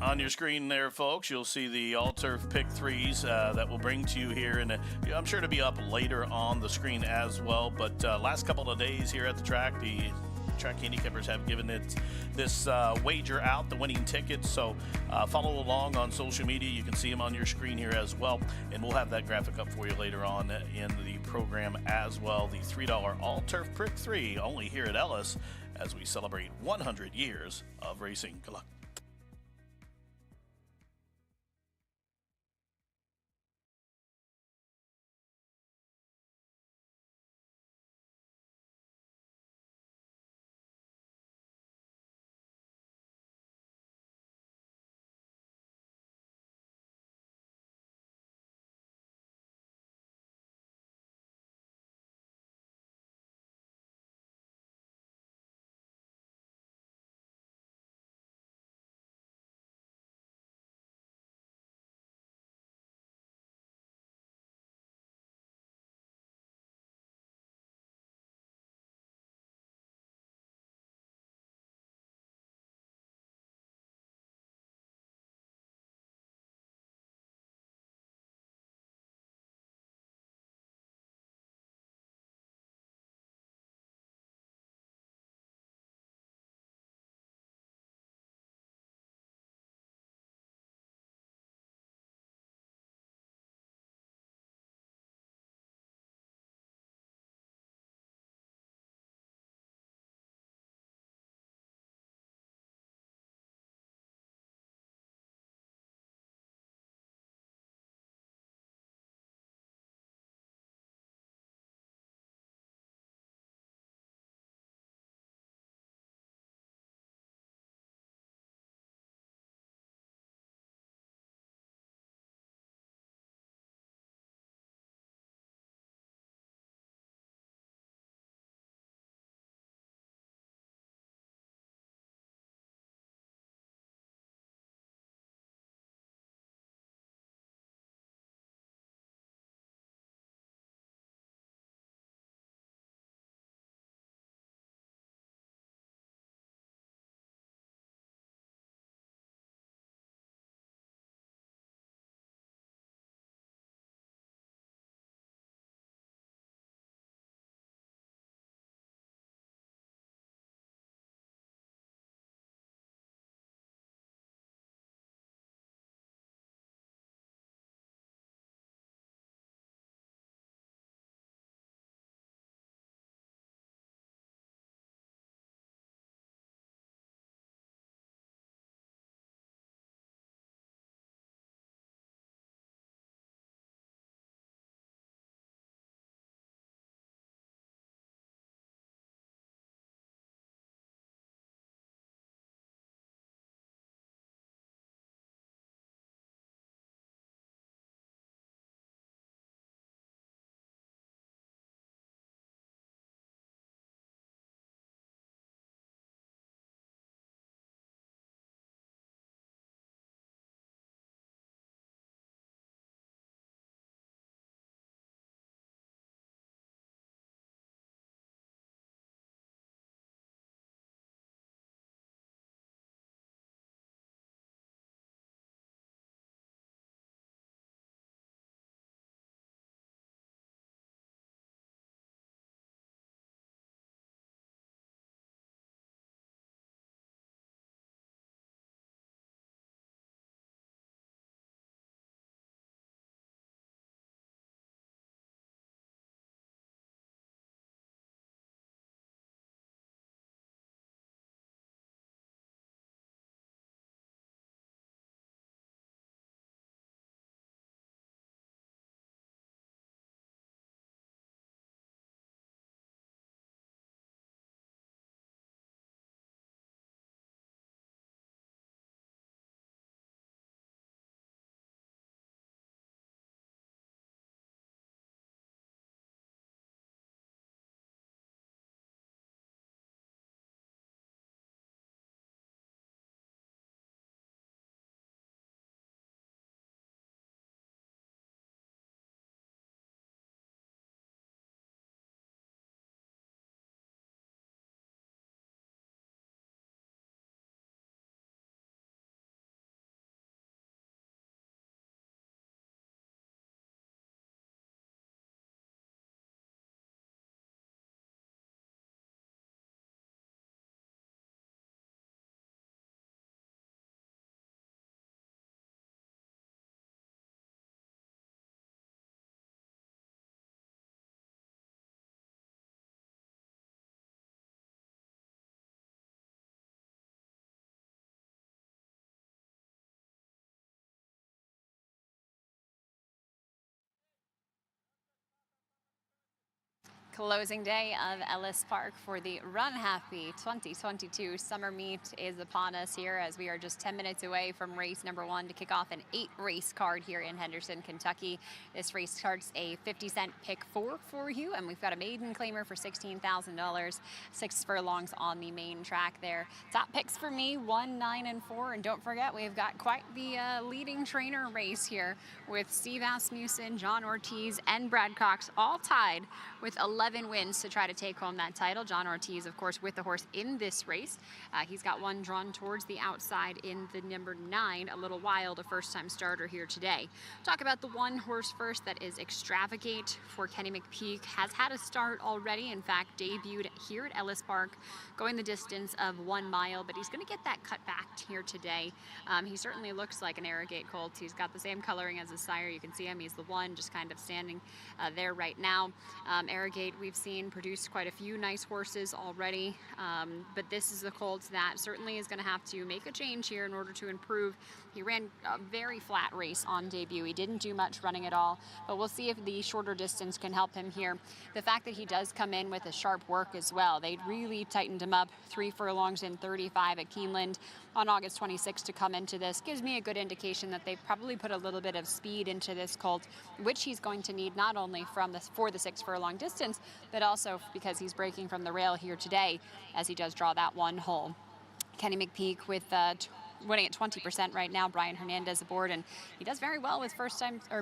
On your screen there, folks, you'll see the all-turf pick threes that we'll bring to you here. And I'm sure to be up later on the screen as well. But last couple of days here at the track handicappers have given it this wager out, the winning tickets. So follow along on social media. You can see them on your screen here as well. And we'll have that graphic up for you later on in the program as well. The $3 all-turf pick three only here at Ellis as we celebrate 100 years of racing. Good luck. Closing day of Ellis Park for the Run Happy 2022 Summer Meet is upon us here, as we are just 10 minutes away from race number 1 to kick off an 8-race card here in Henderson, Kentucky. This race starts a 50-cent pick 4 for you, and we've got a maiden claimer for $16,000, 6 furlongs on the main track there. Top picks for me, 1, 9, and 4, and don't forget we've got quite the leading trainer race here with Steve Asmussen, John Ortiz, and Brad Cox all tied with 11 wins to try to take home that title. John Ortiz, of course, with the horse in this race. He's got one drawn towards the outside in the number 9, A Little Wild, a first-time starter here today. Talk about the one horse first, that is Extravagate for Kenny McPeak. Has had a start already, in fact, debuted here at Ellis Park, going the distance of 1 mile, but he's going to get that cut back here today. He certainly looks like an Arrogate colt. He's got the same coloring as his sire. You can see him. He's the one just kind of standing there right now. Arrogate, we've seen produce quite a few nice horses already, but this is a colt that certainly is going to have to make a change here in order to improve. He ran a very flat race on debut. He didn't do much running at all, but we'll see if the shorter distance can help him here. The fact that he does come in with a sharp work as well. They really tightened him up, 3 furlongs in 35 at Keeneland on August 26th to come into this gives me a good indication that they've probably put a little bit of speed into this colt, which he's going to need not only for the 6 furlong distance, but also because he's breaking from the rail here today as he does draw that one hole. Kenny McPeak with winning at 20% right now. Brian Hernandez aboard, and he does very well with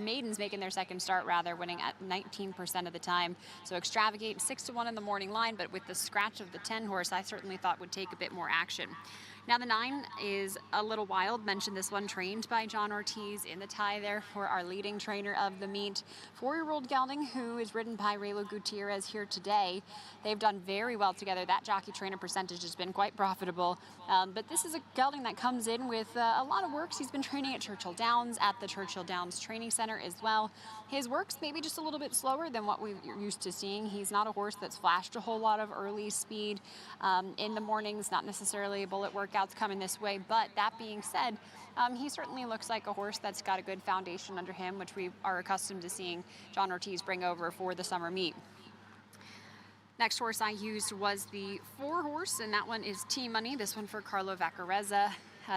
maidens making their second start, winning at 19% of the time. So Extravagate 6-1 in the morning line, but with the scratch of the 10 horse, I certainly thought would take a bit more action. Now the 9 is A Little Wild. Mentioned this one, trained by John Ortiz in the tie there for our leading trainer of the meet. 4-year-old gelding who is ridden by Raylo Gutierrez here today. They've done very well together. That jockey trainer percentage has been quite profitable. But this is a gelding that comes in with a lot of works. He's been training at Churchill Downs, at the Churchill Downs Training Center as well. His works maybe just a little bit slower than what we're used to seeing. He's not a horse that's flashed a whole lot of early speed in the mornings, not necessarily a bullet workouts coming this way. But that being said, he certainly looks like a horse that's got a good foundation under him, which we are accustomed to seeing John Ortiz bring over for the summer meet. Next horse I used was the 4 horse, and that one is T-Money. This one for Carlo Vaccarezza.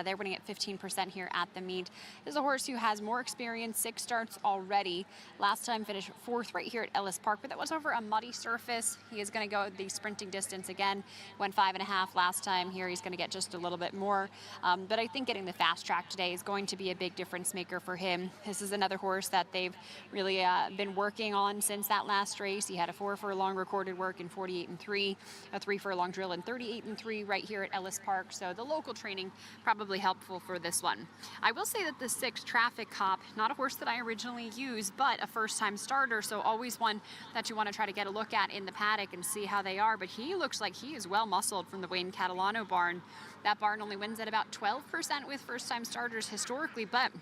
They're winning at 15% here at the meet. This is a horse who has more experience, 6 starts already. Last time finished 4th right here at Ellis Park, but that was over a muddy surface. He is going to go the sprinting distance again. Went 5.5 last time. Here he's going to get just a little bit more. But I think getting the fast track today is going to be a big difference maker for him. This is another horse that they've really been working on since that last race. He had a 4 furlong recorded work in 48-3, a 3 furlong drill in 38-3 right here at Ellis Park. So the local training probably helpful for this one. I will say that the 6 Traffic Cop, not a horse that I originally used, but a first-time starter, so always one that you want to try to get a look at in the paddock and see how they are. But he looks like he is well muscled from the Wayne Catalano barn. That barn only wins at about 12% with first-time starters historically, but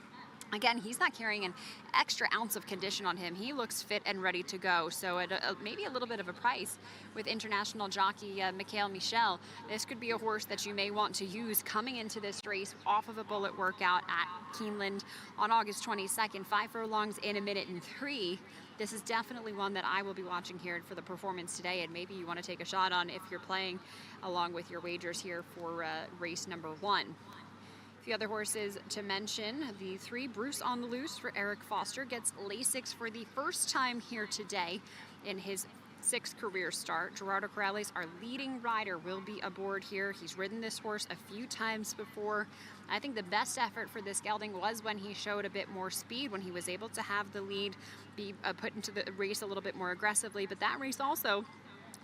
again, he's not carrying an extra ounce of condition on him. He looks fit and ready to go. So at maybe a little bit of a price with international jockey Mikhail Michel, this could be a horse that you may want to use coming into this race off of a bullet workout at Keeneland on August 22nd. 5 furlongs in 1:03. This is definitely one that I will be watching here for the performance today, and maybe you want to take a shot on if you're playing along with your wagers here for race number 1. The other horses to mention, the 3 Bruce on the Loose for Eric Foster gets Lasix for the first time here today in his 6th career start. Gerardo Corrales, our leading rider, will be aboard here. He's ridden this horse a few times before. I think the best effort for this gelding was when he showed a bit more speed, when he was able to have the lead, be put into the race a little bit more aggressively. But that race also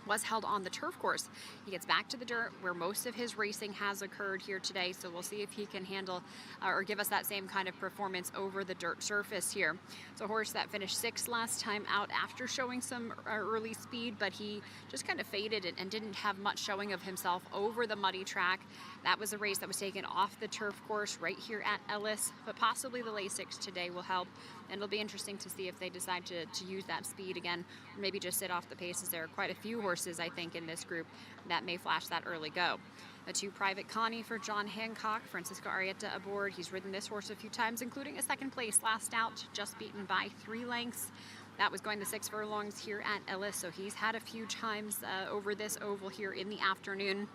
was held on the turf course. He gets back to the dirt where most of his racing has occurred here today, so we'll see if he can handle or give us that same kind of performance over the dirt surface here. It's a horse that finished 6th last time out after showing some early speed, but he just kind of faded and didn't have much showing of himself over the muddy track. That was a race that was taken off the turf course right here at Ellis, but possibly the Lasix today will help, and it'll be interesting to see if they decide to use that speed again, or maybe just sit off the paces. There are quite a few horses, I think, in this group that may flash that early go. The 2 Private Connie for John Hancock, Francisco Arieta aboard. He's ridden this horse a few times, including a 2nd place last out, just beaten by 3 lengths. That was going the 6 furlongs here at Ellis, so he's had a few times over this oval here in the afternoon.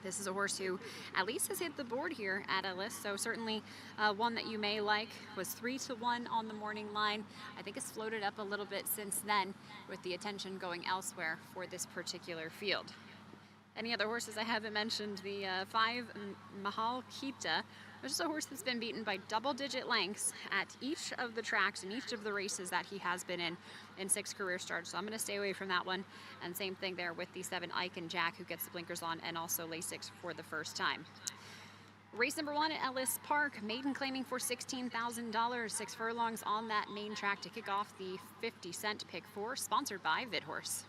This is a horse who at least has hit the board here at Ellis, so certainly one that you may like. Was 3-1 on the morning line. I think it's floated up a little bit since then, with the attention going elsewhere for this particular field. Any other horses I haven't mentioned? The 5 Mahal Kita, which is a horse that's been beaten by double-digit lengths at each of the tracks and each of the races that he has been in 6 career starts. So I'm going to stay away from that one. And same thing there with the 7 Ike and Jack, who gets the blinkers on and also Lasix for the first time. Race number 1 at Ellis Park, maiden claiming for $16,000, 6 furlongs on that main track to kick off the 50-cent pick 4, sponsored by Vidhorse.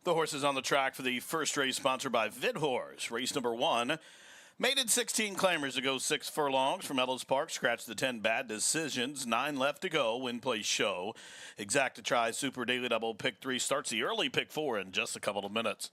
The horses on the track for the first race, sponsored by Vidhorse. Race number 1. Mated 16 claimers to go 6 furlongs from Ellis Park. Scratch the 10 bad decisions. 9 left to go. Win, place, show. Exacta Try Super Daily Double Pick 3 starts the early Pick 4 in just a couple of minutes.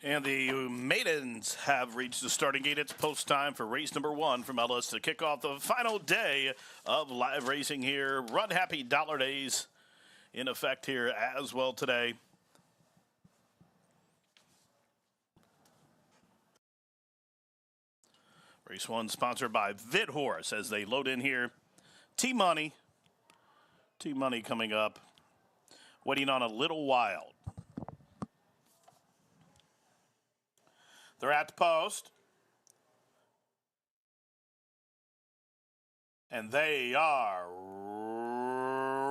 And the maidens have reached the starting gate. It's post time for race number 1 from Ellis to kick off the final day of live racing here. Run Happy Dollar Days in effect here as well today. Race 1 sponsored by VidHorse as they load in here. T-Money. T-Money coming up. Waiting on a little wild. They're at the post. And they are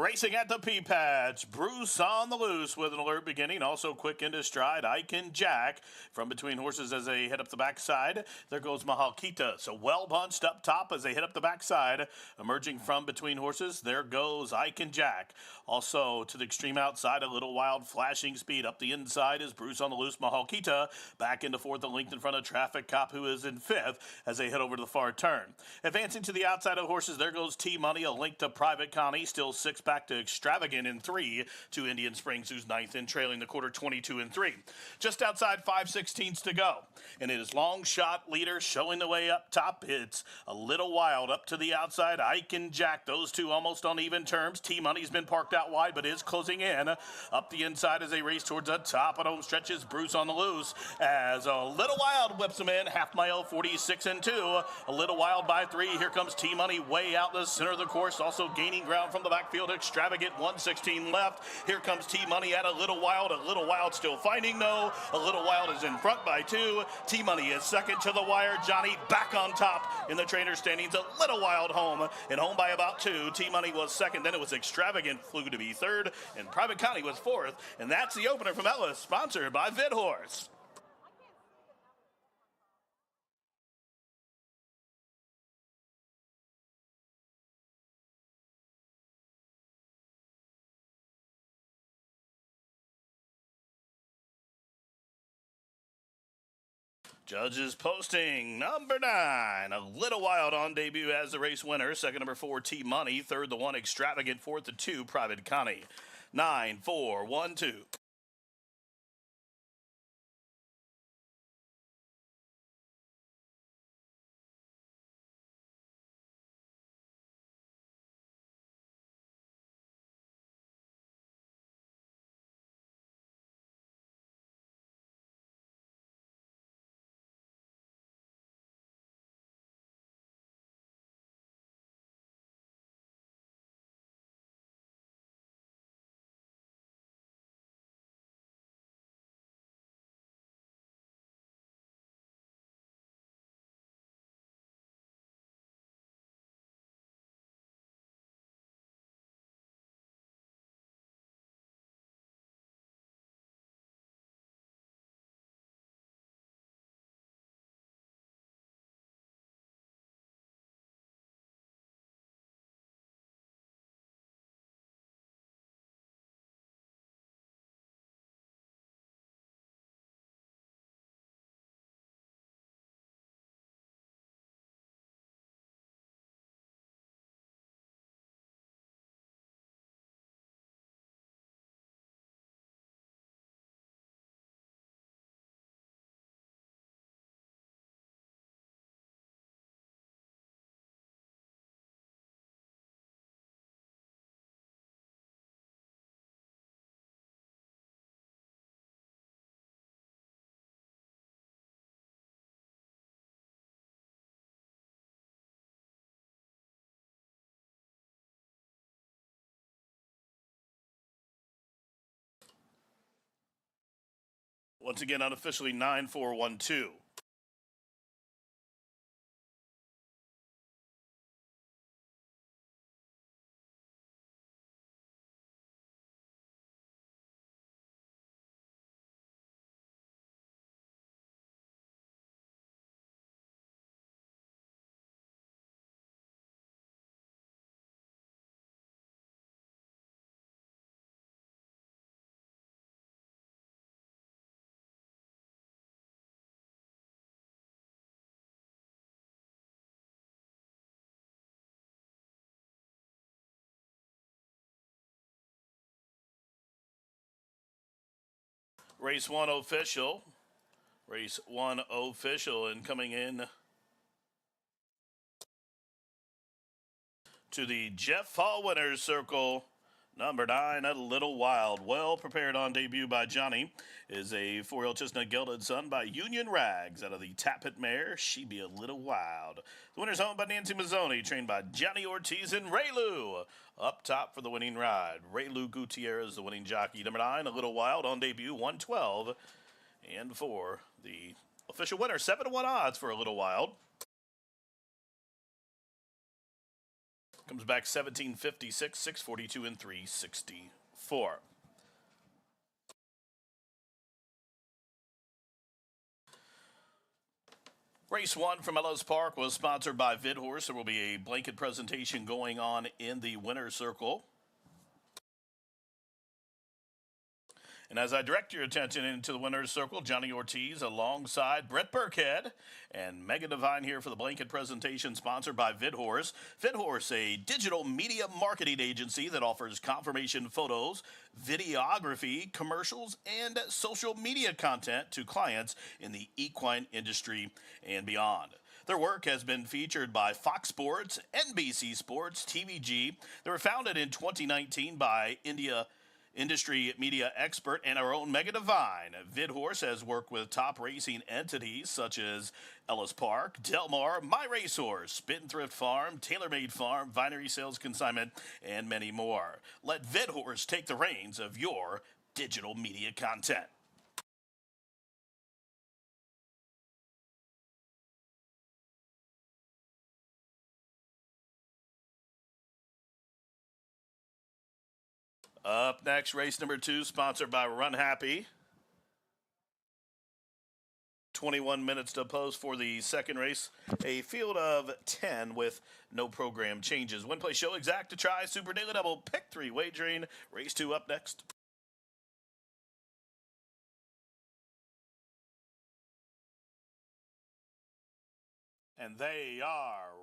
racing at the P-Patch. Bruce on the loose with an alert beginning. Also quick into stride. Ike and Jack from between horses as they head up the backside. There goes Mahalkita. So well bunched up top as they head up the backside. Emerging from between horses. There goes Ike and Jack. Also to the extreme outside, a little wild flashing speed. Up the inside is Bruce on the loose. Mahalkita back into fourth and length in front of Traffic Cop, who is in fifth as they head over to the far turn. Advancing to the outside of horses, there goes T-Money, a link to Private Connie, still 6 back to Extravagant in 3 to Indian Springs, who's ninth in, trailing the quarter 22 and 3. Just outside 5/16 to go. And it is Long Shot leader showing the way up top. It's a little wild up to the outside. Ike and Jack, those two almost on even terms. T-Money's been parked out wide, but is closing in. Up the inside as they race towards the top. And home stretches Bruce on the loose as a little wild whips him in. Half mile, 46 and 2. A little wild by 3. Here comes T-Money way out the center of the course. Also gaining ground from the backfield. Extravagant, 116 left. Here comes T-Money at a little wild. A little wild still finding no. A little wild is in front by 2. T-Money is second to the wire. Johnny back on top in the trainer standings. A little wild home and home by about 2. T-Money was second. Then it was Extravagant flew to be third. And Private Connie was fourth. And that's the opener from Ellis, sponsored by VidHorse. Judges posting number 9, a little wild on debut as the race winner. Second, number 4, T-Money. Third, the 1, Extravagant. Fourth, the 2, Private Connie. 9, 4, 1, 2. Once again, unofficially 9, 4, 1, 2. Race 1 official. Race 1 official, and coming in to the Jeff Hall winner's circle, number 9, A Little Wild. Well prepared on debut by Johnny is a 4-year-old chestnut gelded son by Union Rags out of the Tappet mare, She Be a Little Wild. The winner's owned by Nancy Mazzoni, trained by Johnny Ortiz and Raylu. Up top for the winning ride, Raylu Gutierrez, the winning jockey. Number 9, A Little Wild on debut, 112. And for the official winner, 7-1 odds for A Little Wild. Comes back 1756, 642, and 364. Race 1 from Ellis Park was sponsored by Vidhorse. There will be a blanket presentation going on in the winner's circle. And as I direct your attention into the winner's circle, Johnny Ortiz alongside Brett Burkhead and Megan Devine here for the blanket presentation sponsored by Vidhorse. Vidhorse, a digital media marketing agency that offers confirmation photos, videography, commercials, and social media content to clients in the equine industry and beyond. Their work has been featured by Fox Sports, NBC Sports, TVG. They were founded in 2019 by industry media expert and our own Megan Devine. Vidhorse has worked with top racing entities such as Ellis Park, Del Mar, My Racehorse, Spendthrift Farm, TaylorMade Farm, Vinery Sales Consignment, and many more. Let Vidhorse take the reins of your digital media content. Up next, race number 2, sponsored by Run Happy. 21 minutes to post for the second race. A field of 10 with no program changes. Win, play, show, exact to try. Super Daily Double, pick 3 wagering. Race 2 up next. And they are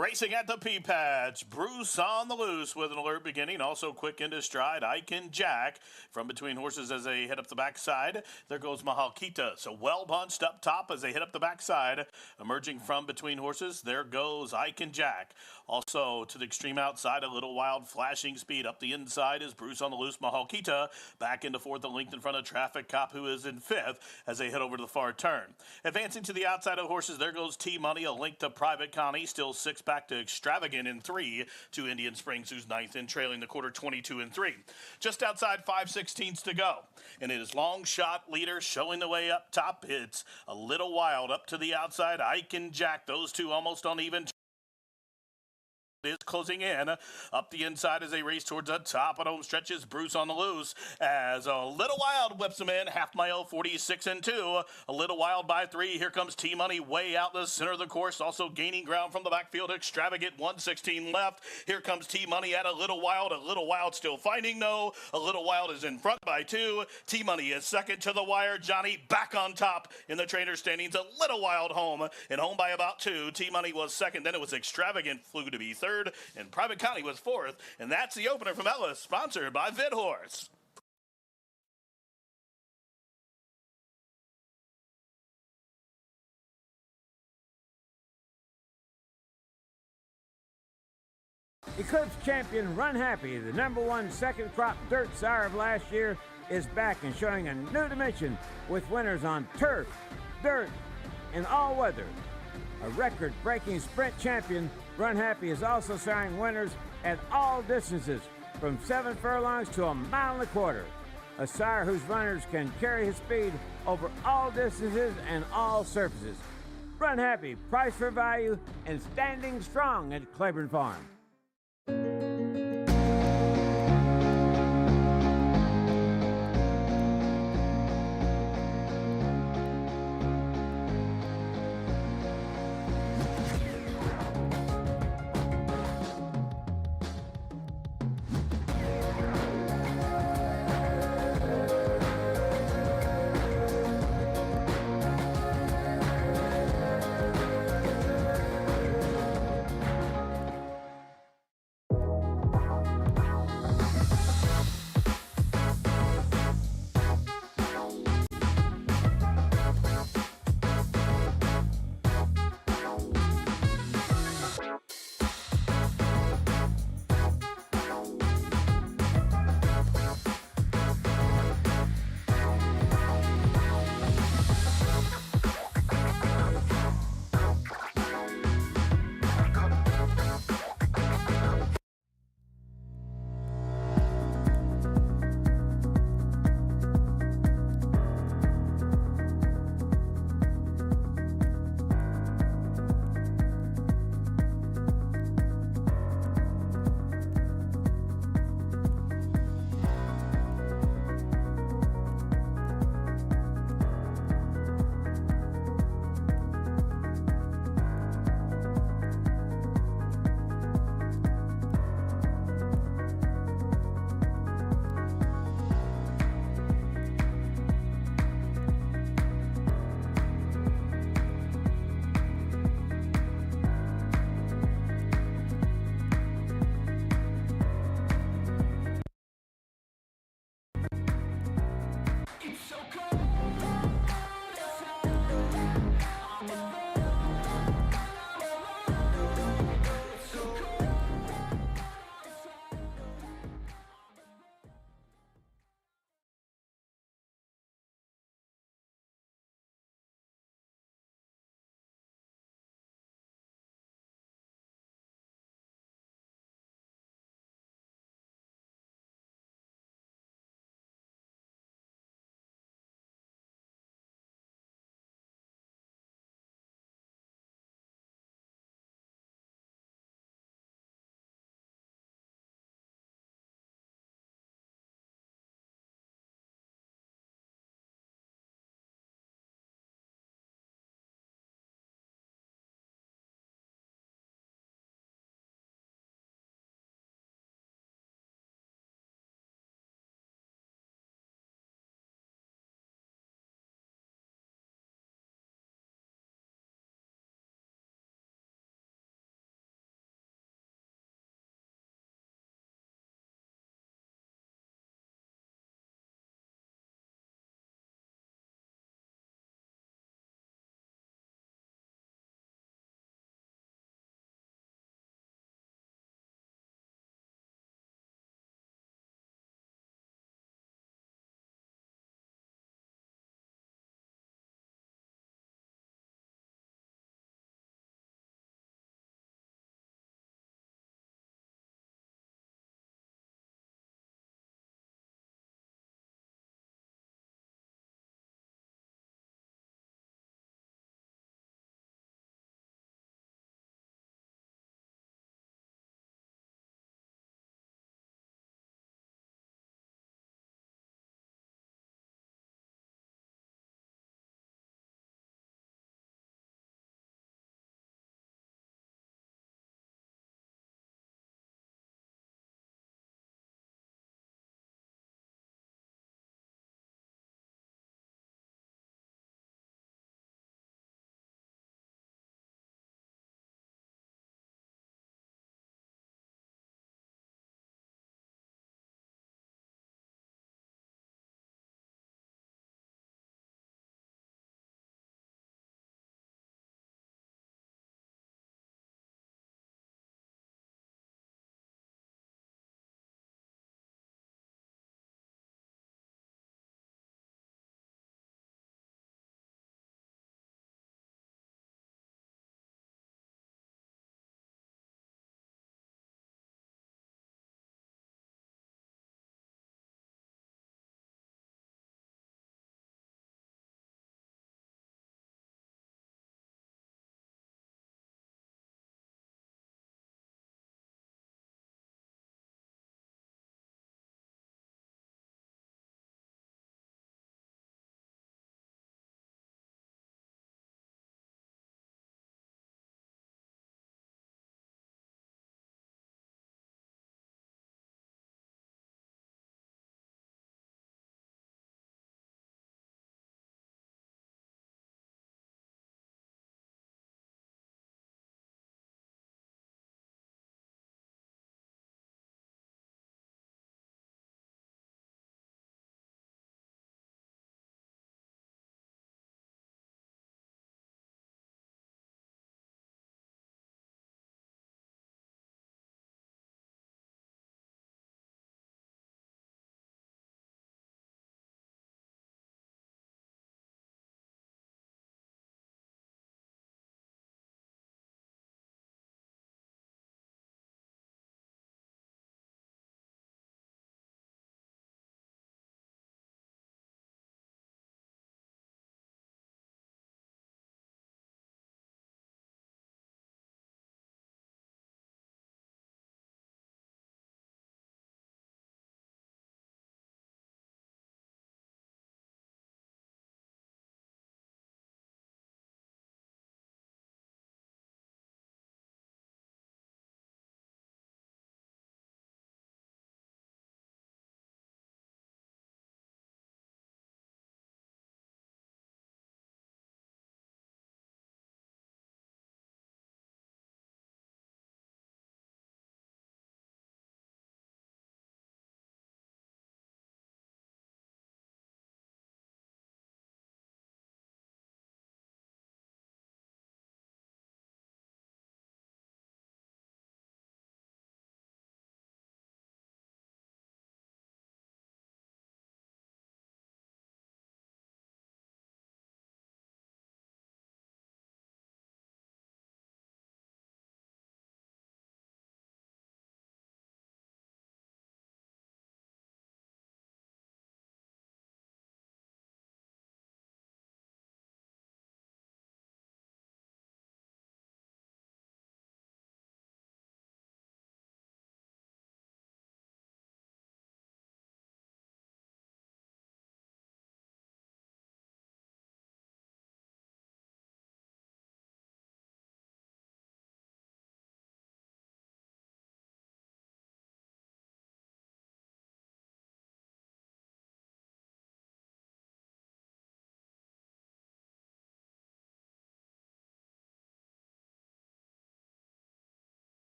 racing at the P-Patch. Bruce on the loose with an alert beginning. Also quick into stride. Ike and Jack from between horses as they head up the backside. There goes Mahalkita. So well bunched up top as they head up the backside. Emerging from between horses. There goes Ike and Jack. Also to the extreme outside, A Little Wild, flashing speed. Up the inside is Bruce on the loose. Mahalkita back into 4th and length in front of Traffic Cop, who is in 5th as they head over to the far turn. Advancing to the outside of horses, there goes T-Money, a link to Private Connie. Still 6 back to Extravagant in 3 to Indian Springs, who's 9th in, trailing the quarter 22 and 3. Just outside 5/16 to go. And it is Long Shot leader showing the way up top. It's A Little Wild up to the outside. Ike and Jack, those two almost on even. Is closing in up the inside as they race towards the top. At home stretches Bruce on the loose as A Little Wild whips him in. Half mile, 46 and 2. A Little Wild by 3. Here comes T-Money way out the center of the course. Also gaining ground from the backfield. Extravagant 116 left. Here comes T-Money at A Little Wild. A Little Wild still finding no. A Little Wild is in front by 2. T-Money is second to the wire. Johnny back on top in the trainer's standings. A Little Wild home and home by about 2. T-Money was second. Then it was Extravagant flew to be third. And Private Connie was 4th. And that's the opener from Ellis, sponsored by Vidhorse. Eclipse champion Run Happy, the #1 second crop dirt sire of last year, is back and showing a new dimension with winners on turf, dirt, and all weather. A record-breaking sprint champion, Run Happy is also siring winners at all distances, from 7 furlongs to 1.25 miles. A sire whose runners can carry his speed over all distances and all surfaces. Run Happy, price for value, and standing strong at Claiborne Farm.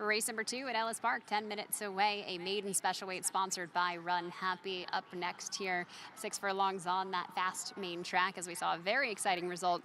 Race number 2 at Ellis Park, 10 minutes away. A maiden special weight sponsored by Run Happy. Up next here, 6 furlongs on that fast main track, as we saw a very exciting result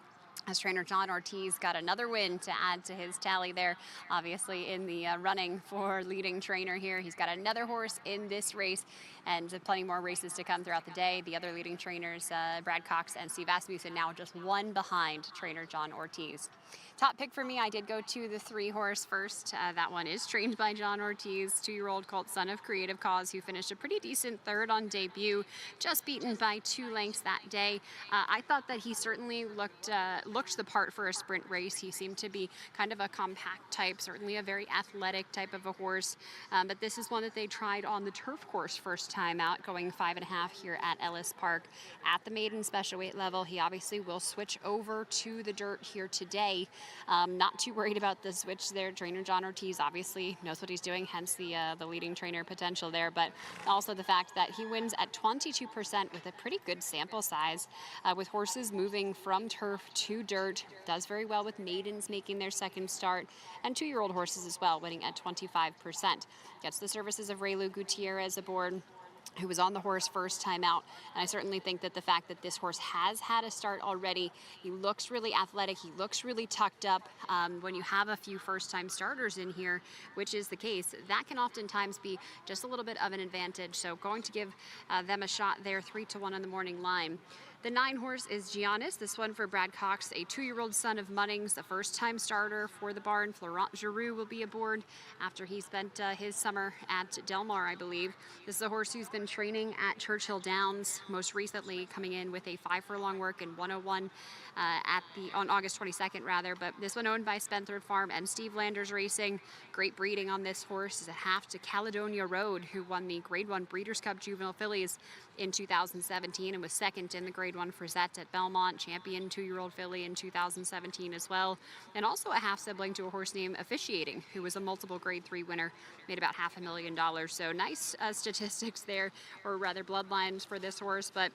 as trainer John Ortiz got another win to add to his tally there, obviously in the running for leading trainer here. He's got another horse in this race and plenty more races to come throughout the day. The other leading trainers, Brad Cox and Steve Asmussen, now just one behind trainer John Ortiz. Top pick for me, I did go to the 3-horse first. That one is trained by John Ortiz, 2-year-old colt Son of Creative Cause, who finished a pretty decent third on debut, just beaten by 2 lengths that day. I thought that he certainly looked the part for a sprint race. He seemed to be kind of a compact type, certainly a very athletic type of a horse. But this is one that they tried on the turf course first time out, going 5.5 here at Ellis Park. At the maiden special weight level, he obviously will switch over to the dirt here today. Not too worried about the switch there. Trainer John Ortiz obviously knows what he's doing, hence the leading trainer potential there, but also the fact that he wins at 22% with a pretty good sample size, with horses moving from turf to dirt. Does very well with maidens making their second start, and 2-year-old horses as well, winning at 25%. Gets the services of Raylu Gutierrez aboard, who was on the horse first time out. And I certainly think that the fact that this horse has had a start already, he looks really athletic, he looks really tucked up. When you have a few first-time starters in here, which is the case, that can oftentimes be just a little bit of an advantage. So going to give them a shot there, 3-1 on the morning line. The 9-horse is Giannis, this one for Brad Cox, a 2-year-old son of Munnings, the first-time starter for the barn. Florent Giroux will be aboard after he spent his summer at Del Mar, I believe. This is a horse who's been training at Churchill Downs, most recently coming in with a 5-furlong work in 101 on August 22nd, rather. But this one owned by Spenthorpe Farm and Steve Landers Racing. Great breeding on this horse is a half to Caledonia Road, who won the Grade 1 Breeders' Cup Juvenile Fillies in 2017 and was second in the Grade 1 Frisette at Belmont, champion 2-year-old filly in 2017 as well, and also a half-sibling to a horse named Officiating, who was a multiple Grade 3 winner, made about $500,000. So nice statistics there, or rather bloodlines for this horse, but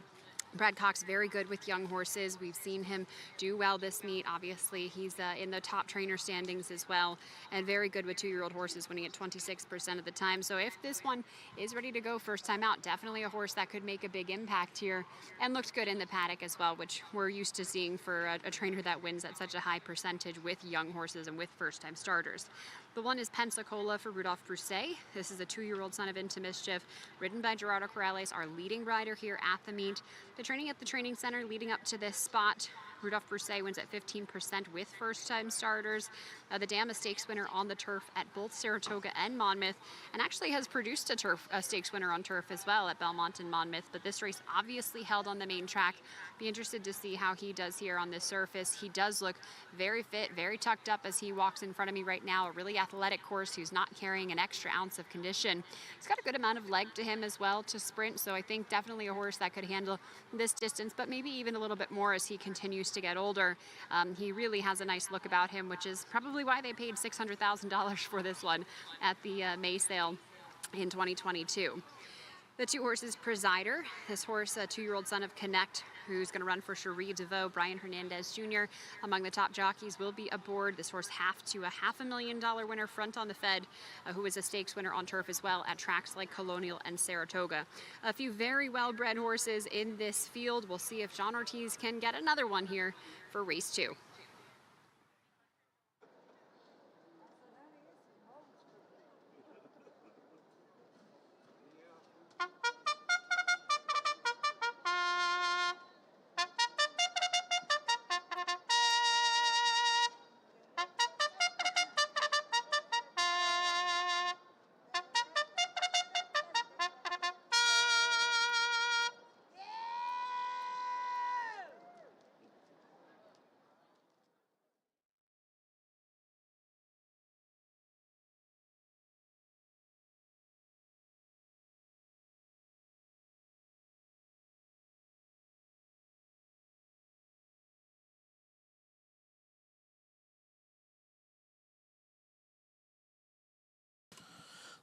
Brad Cox, very good with young horses. We've seen him do well this meet. Obviously, he's in the top trainer standings as well, and very good with 2-year-old horses, winning at 26% of the time. So if this one is ready to go first time out, definitely a horse that could make a big impact here, and looks good in the paddock as well, which we're used to seeing for a trainer that wins at such a high percentage with young horses and with first-time starters. The one is Pensacola for Rudolph Brousset. This is a 2-year-old son of Into Mischief, ridden by Gerardo Corrales, our leading rider here at the meet. The training at the training center leading up to this spot, Rudolph Brousset wins at 15% with first-time starters. The Dama Stakes winner on the turf at both Saratoga and Monmouth, and actually has produced a stakes winner on turf as well at Belmont and Monmouth, but this race obviously held on the main track. Be interested to see how he does here on this surface. He does look very fit, very tucked up as he walks in front of me right now. A really athletic horse who's not carrying an extra ounce of condition. He's got a good amount of leg to him as well to sprint, so I think definitely a horse that could handle this distance, but maybe even a little bit more as he continues to get older. He really has a nice look about him, which is probably why they paid $600,000 for this one at the May sale in 2022. The 2 horses, Presider, this horse, a 2-year-old son of Connect, who's going to run for Cherie DeVoe. Brian Hernandez Jr. among the top jockeys will be aboard. This horse half to a $500,000 winner front on the Fed, who is a stakes winner on turf as well at tracks like Colonial and Saratoga. A few very well-bred horses in this field. We'll see if John Ortiz can get another one here for race 2.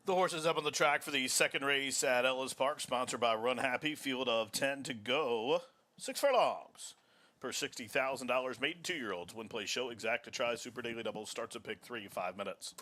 The horses up on the track for the second race at Ellis Park, sponsored by Run Happy. Field of 10 to go. 6 furlongs per $60,000. Maiden 2-year-olds. Win, play, show, exacta, try, super daily doubles. Starts at pick 3, 5 minutes.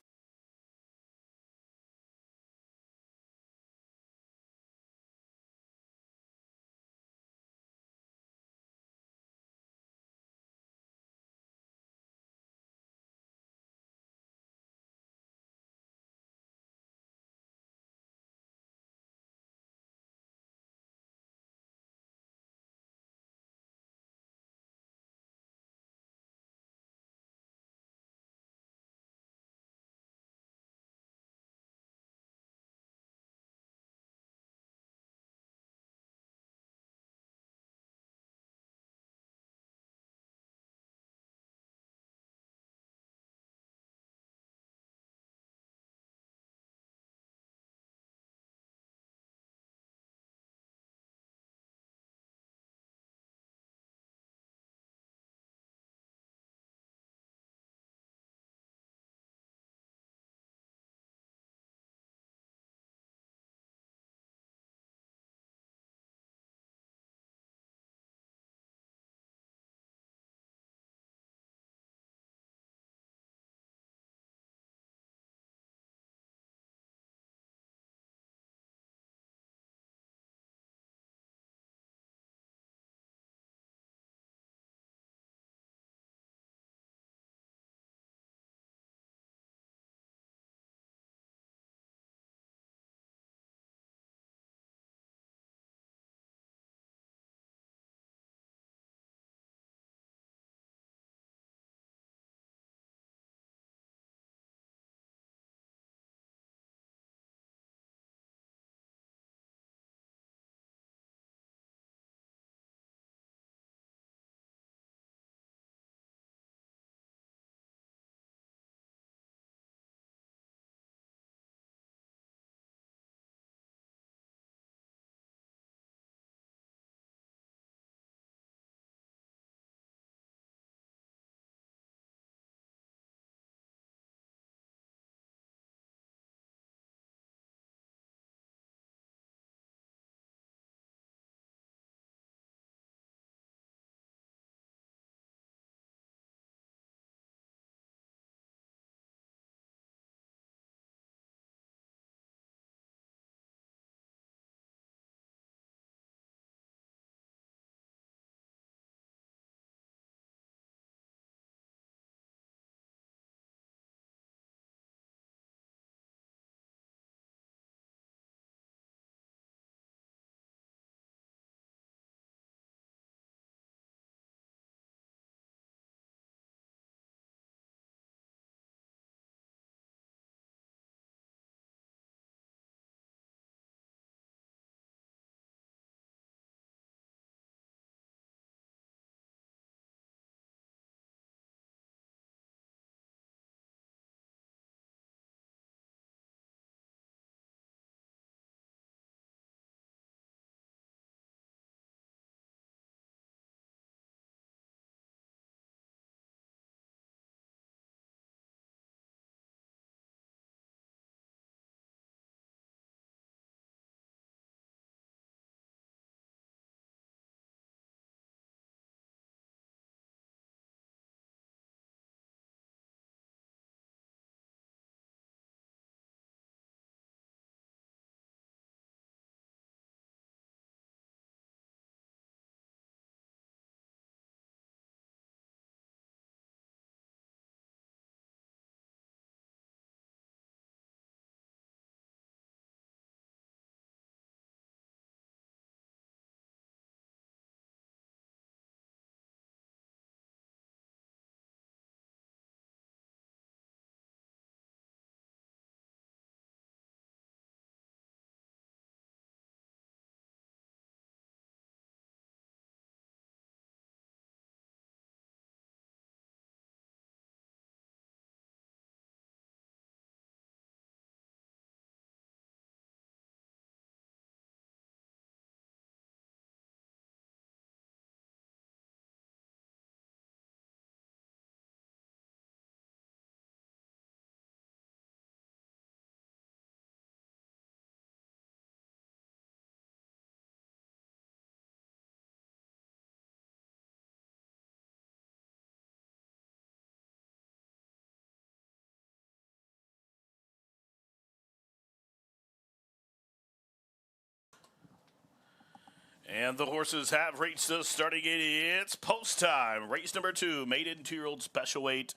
And the horses have reached the starting gate. It's post time. Race number 2, maiden 2-year-old special weight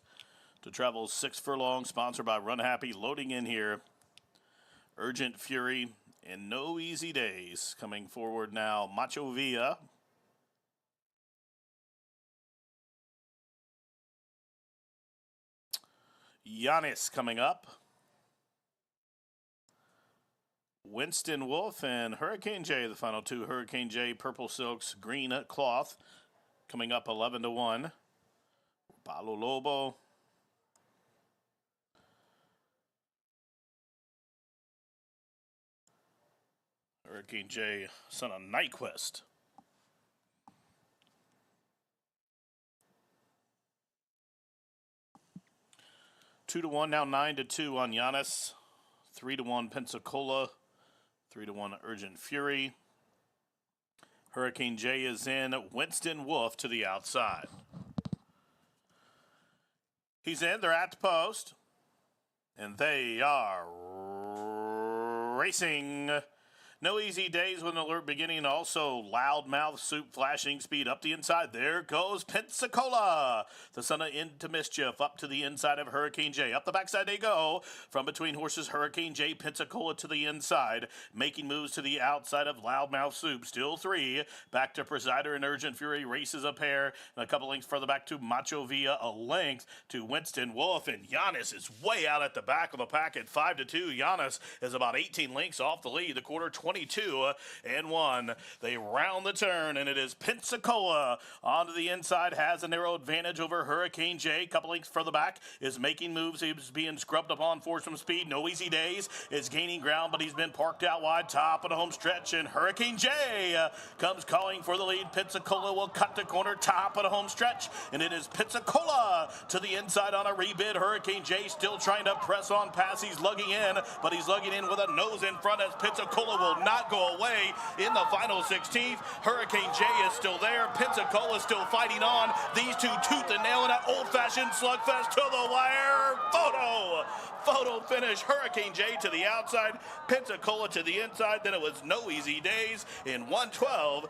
to travel 6 furlongs, sponsored by Run Happy. Loading in here, Urgent Fury and No Easy Days. Coming forward now, Macho Villa. Giannis coming up. Winston Wolf and Hurricane J, the final 2. Hurricane J, purple silks, green cloth, coming up 11-1. Palo Lobo. Hurricane J, son of Nyquist. Two to 1, now 9-2 on Giannis. 3-1 Pensacola. 3-1 Urgent Fury. Hurricane J is in. Winston Wolf to the outside. He's in. They're at the post. And they are racing. No Easy Days with an alert beginning. Also, Loudmouth, Soup, flashing speed up the inside. There goes Pensacola. The son of Into Mischief up to the inside of Hurricane J. Up the backside they go. From between horses, Hurricane J, Pensacola to the inside. Making moves to the outside of Loudmouth, Soup. Still 3. Back to Presider and Urgent Fury. Races a pair. And a couple lengths further back to Macho Villa. A length to Winston Wolf. And Giannis is way out at the back of the pack at 5-2. Giannis is about 18 lengths off the lead. The quarter 22-1. They round the turn, and it is Pensacola onto the inside, has a narrow advantage over Hurricane J. Couple lengths further back, is making moves. He's being scrubbed upon for some speed. No Easy Days is gaining ground, but he's been parked out wide, top of the home stretch, and Hurricane J comes calling for the lead. Pensacola will cut the corner, top of the home stretch, and it is Pensacola to the inside on a rebid. Hurricane J still trying to press on past. He's lugging in, but he's lugging in with a nose in front as Pensacola will not go away in the final 16th. Hurricane J is still there. Pensacola is still fighting on. These two tooth and nail in an old-fashioned slugfest to the wire. Photo finish. Hurricane J to the outside, Pensacola to the inside. Then it was No Easy Days in 112-1.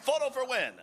Photo for win.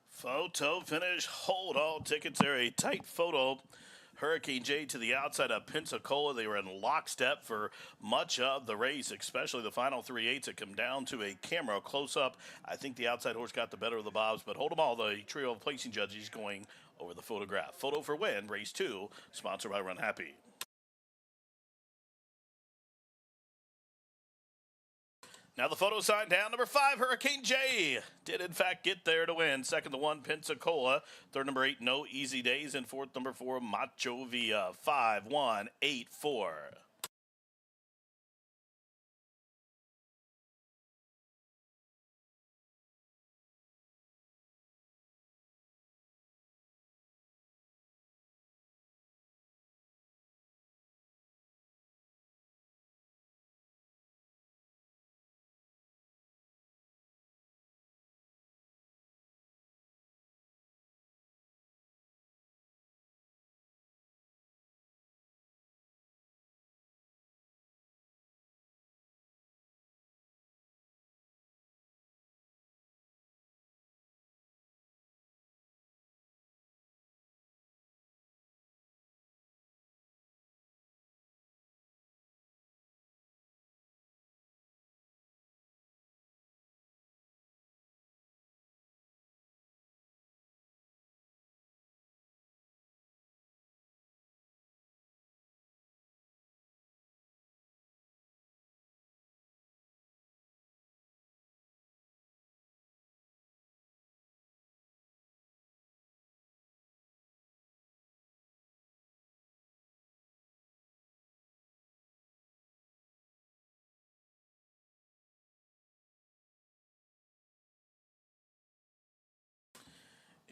Photo finish. Hold all tickets. They're a tight photo. Hurricane J to the outside of Pensacola. They were in lockstep for much of the race, especially the final 3/8 that come down to a camera close up. I think the outside horse got the better of the Bobs, but hold them all. The trio of placing judges going over the photograph. Photo for win, race 2, sponsored by Run Happy. Now the photo sign down. Number 5, Hurricane J did in fact get there to win. Second to 1, Pensacola. Third, number 8, No Easy Days. And fourth, number 4, Macho Villa. 5-1-8-4.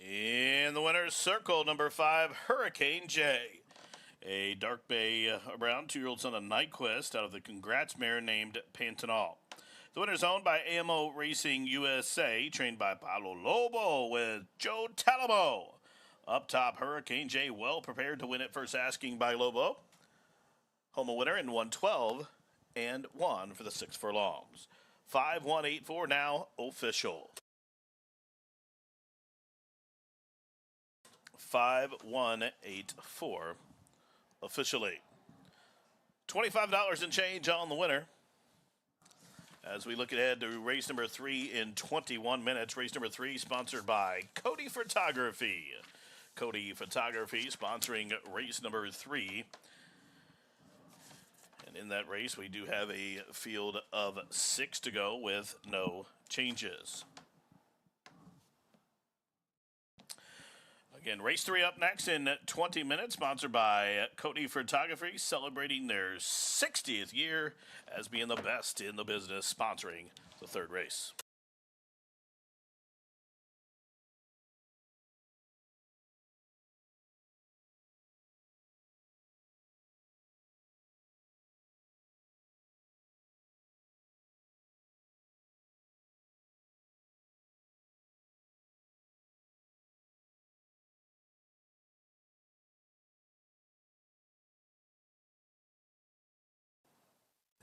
In the winner's circle, number 5, Hurricane J. A dark bay brown 2-year-old son of Nyquist out of the Congrats mare named Pantanal. The winner is owned by AMO Racing USA, trained by Pablo Lobo with Joe Talamo. Up top, Hurricane J, well prepared to win it, first asking by Lobo. Home a winner in 112 and 1 for the 6 furlongs. 5-1-8-4 now official. 5-1-8-4 officially. $25 and change on the winner. As we look ahead to race number 3 in 21 minutes. Race number 3 sponsored by Cody Photography. Cody Photography sponsoring race number 3. And in that race, we do have a field of 6 to go with no changes. Again, race 3 up next in 20 minutes, sponsored by Cody Photography, celebrating their 60th year as being the best in the business, sponsoring the 3rd race.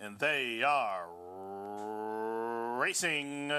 And they are racing.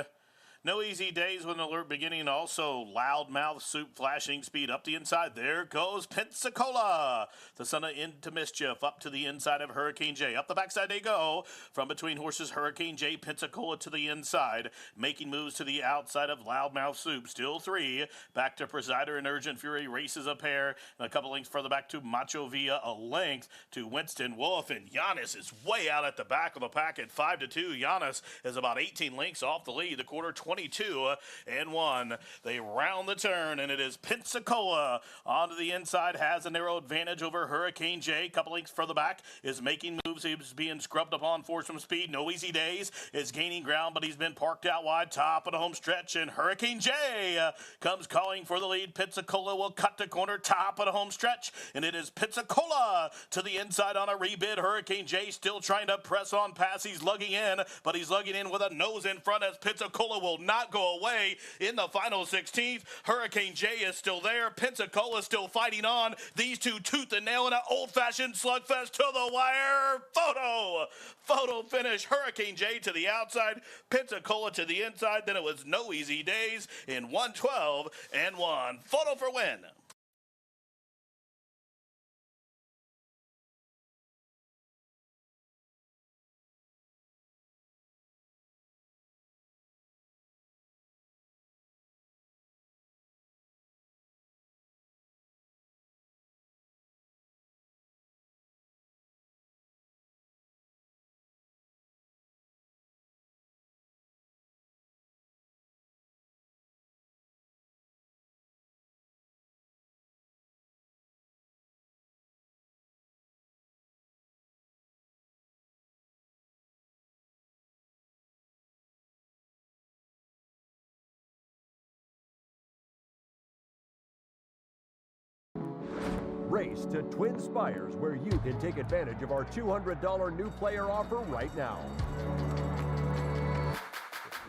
No easy days with an alert beginning. Also, loudmouth soup flashing speed up the inside. There goes Pensacola. The son of Into Mischief up to the inside of Hurricane J. Up the backside they go. From between horses, Hurricane J, Pensacola to the inside. Making moves to the outside of loudmouth soup. Still 3. Back to Presider and Urgent Fury. Races a pair. And a couple lengths further back to Macho Villa. A length to Winston Wolf. And Giannis is way out at the back of the pack at 5-2. Giannis is about 18 lengths off the lead. The quarter 22 and 1. They round the turn, and it is Pensacola onto the inside, has a narrow advantage over Hurricane J. Couple lengths further back, is making moves. He's being scrubbed upon for some speed. No easy days, is gaining ground, but he's been parked out wide, top of the home stretch, and Hurricane J comes calling for the lead. Pensacola will cut the corner, top of the home stretch, and it is Pensacola to the inside on a rebid. Hurricane J still trying to press on past. He's lugging in, but he's lugging in with a nose in front as Pensacola will not go away in the final 16th. Hurricane J is still there. Pensacola still fighting on. These two tooth and nail in an old-fashioned slugfest to the wire. Photo finish. Hurricane J to the outside, Pensacola to the inside. Then it was no easy days in 112 and 1. Photo for win. Race to Twin Spires, where you can take advantage of our $200 new player offer right now.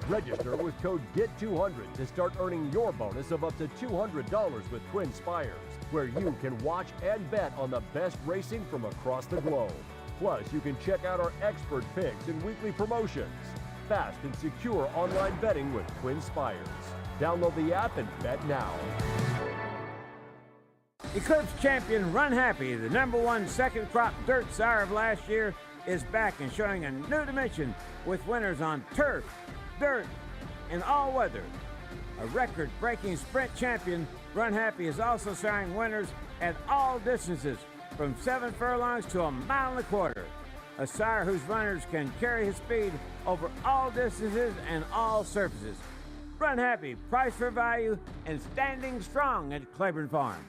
Register with code GET200 to start earning your bonus of up to $200 with Twin Spires, where you can watch and bet on the best racing from across the globe. Plus, you can check out our expert picks and weekly promotions. Fast and secure online betting with Twin Spires. Download the app and bet now. Eclipse champion Run Happy, the #1 second crop dirt sire of last year, is back and showing a new dimension with winners on turf, dirt, and all weather. A record-breaking sprint champion, Run Happy is also siring winners at all distances from 7 furlongs to 1.25 miles. A sire whose runners can carry his speed over all distances and all surfaces. Run Happy, price for value, and standing strong at Claiborne Farm.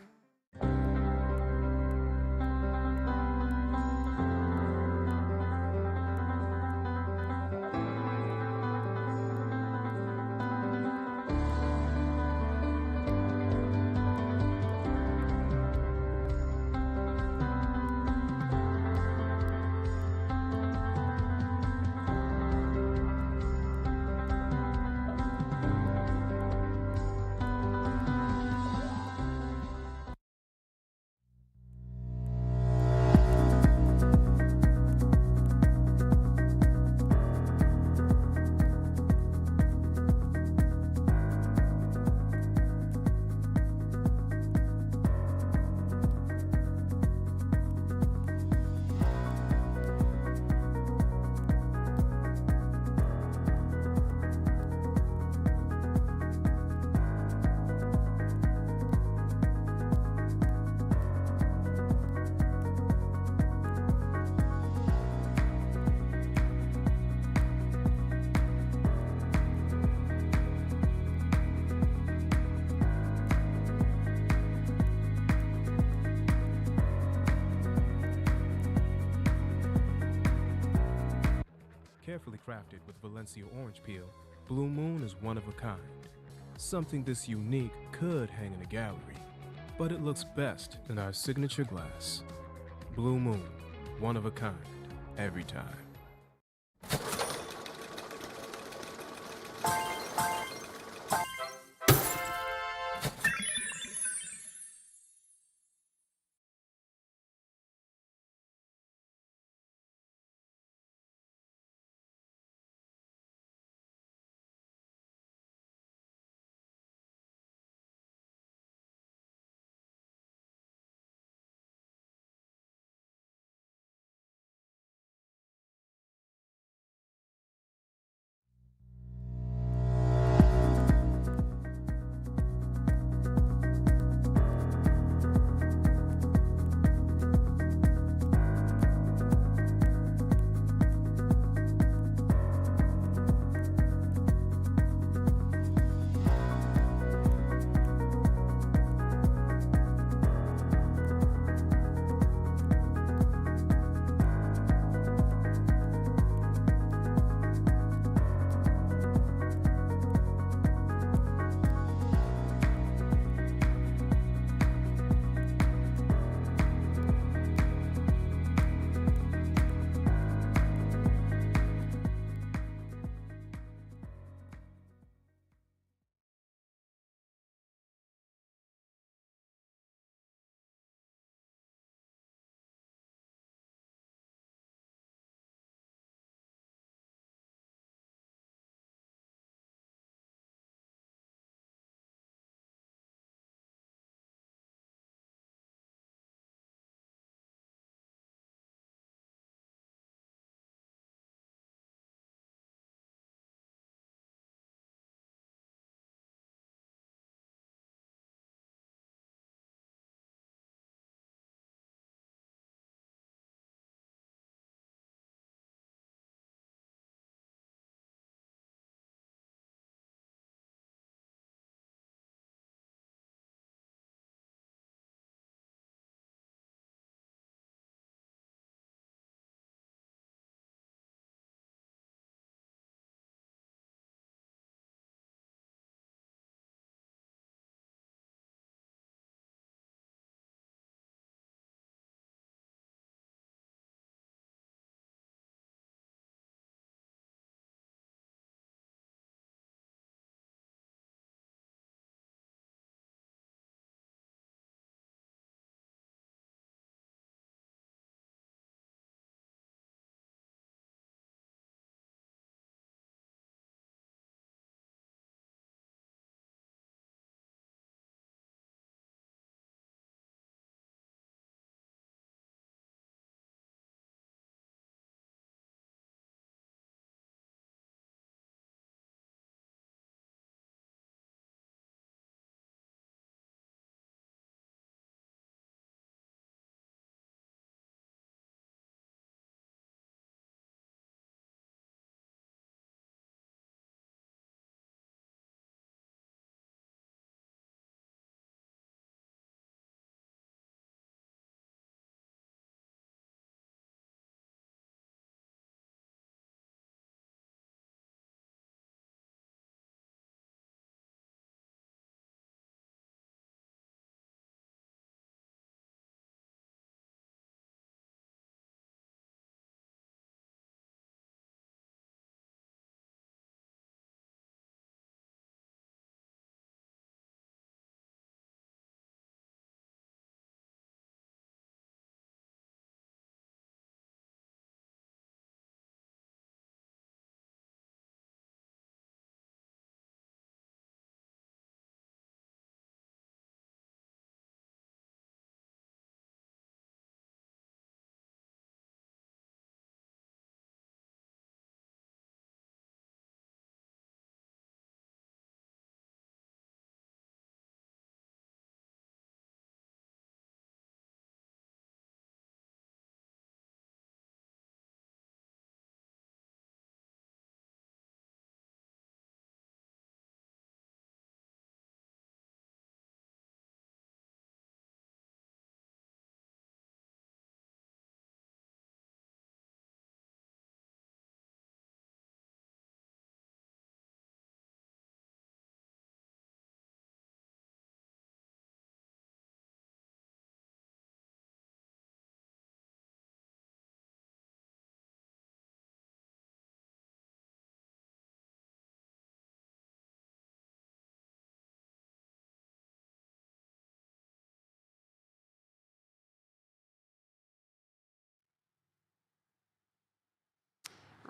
crafted with Valencia orange peel, Blue Moon is one of a kind. Something this unique could hang in a gallery, but it looks best in our signature glass. Blue Moon, one of a kind, every time.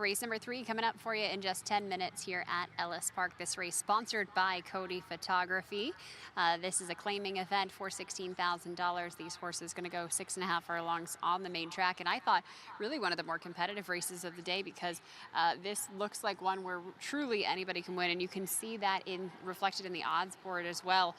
Race number 3 coming up for you in just 10 minutes here at Ellis Park. This race sponsored by Cody Photography. This is a claiming event for $16,000. These horses going to go 6.5 furlongs on the main track. And I thought really one of the more competitive races of the day, because this looks like one where truly anybody can win. And you can see that reflected in the odds board as well.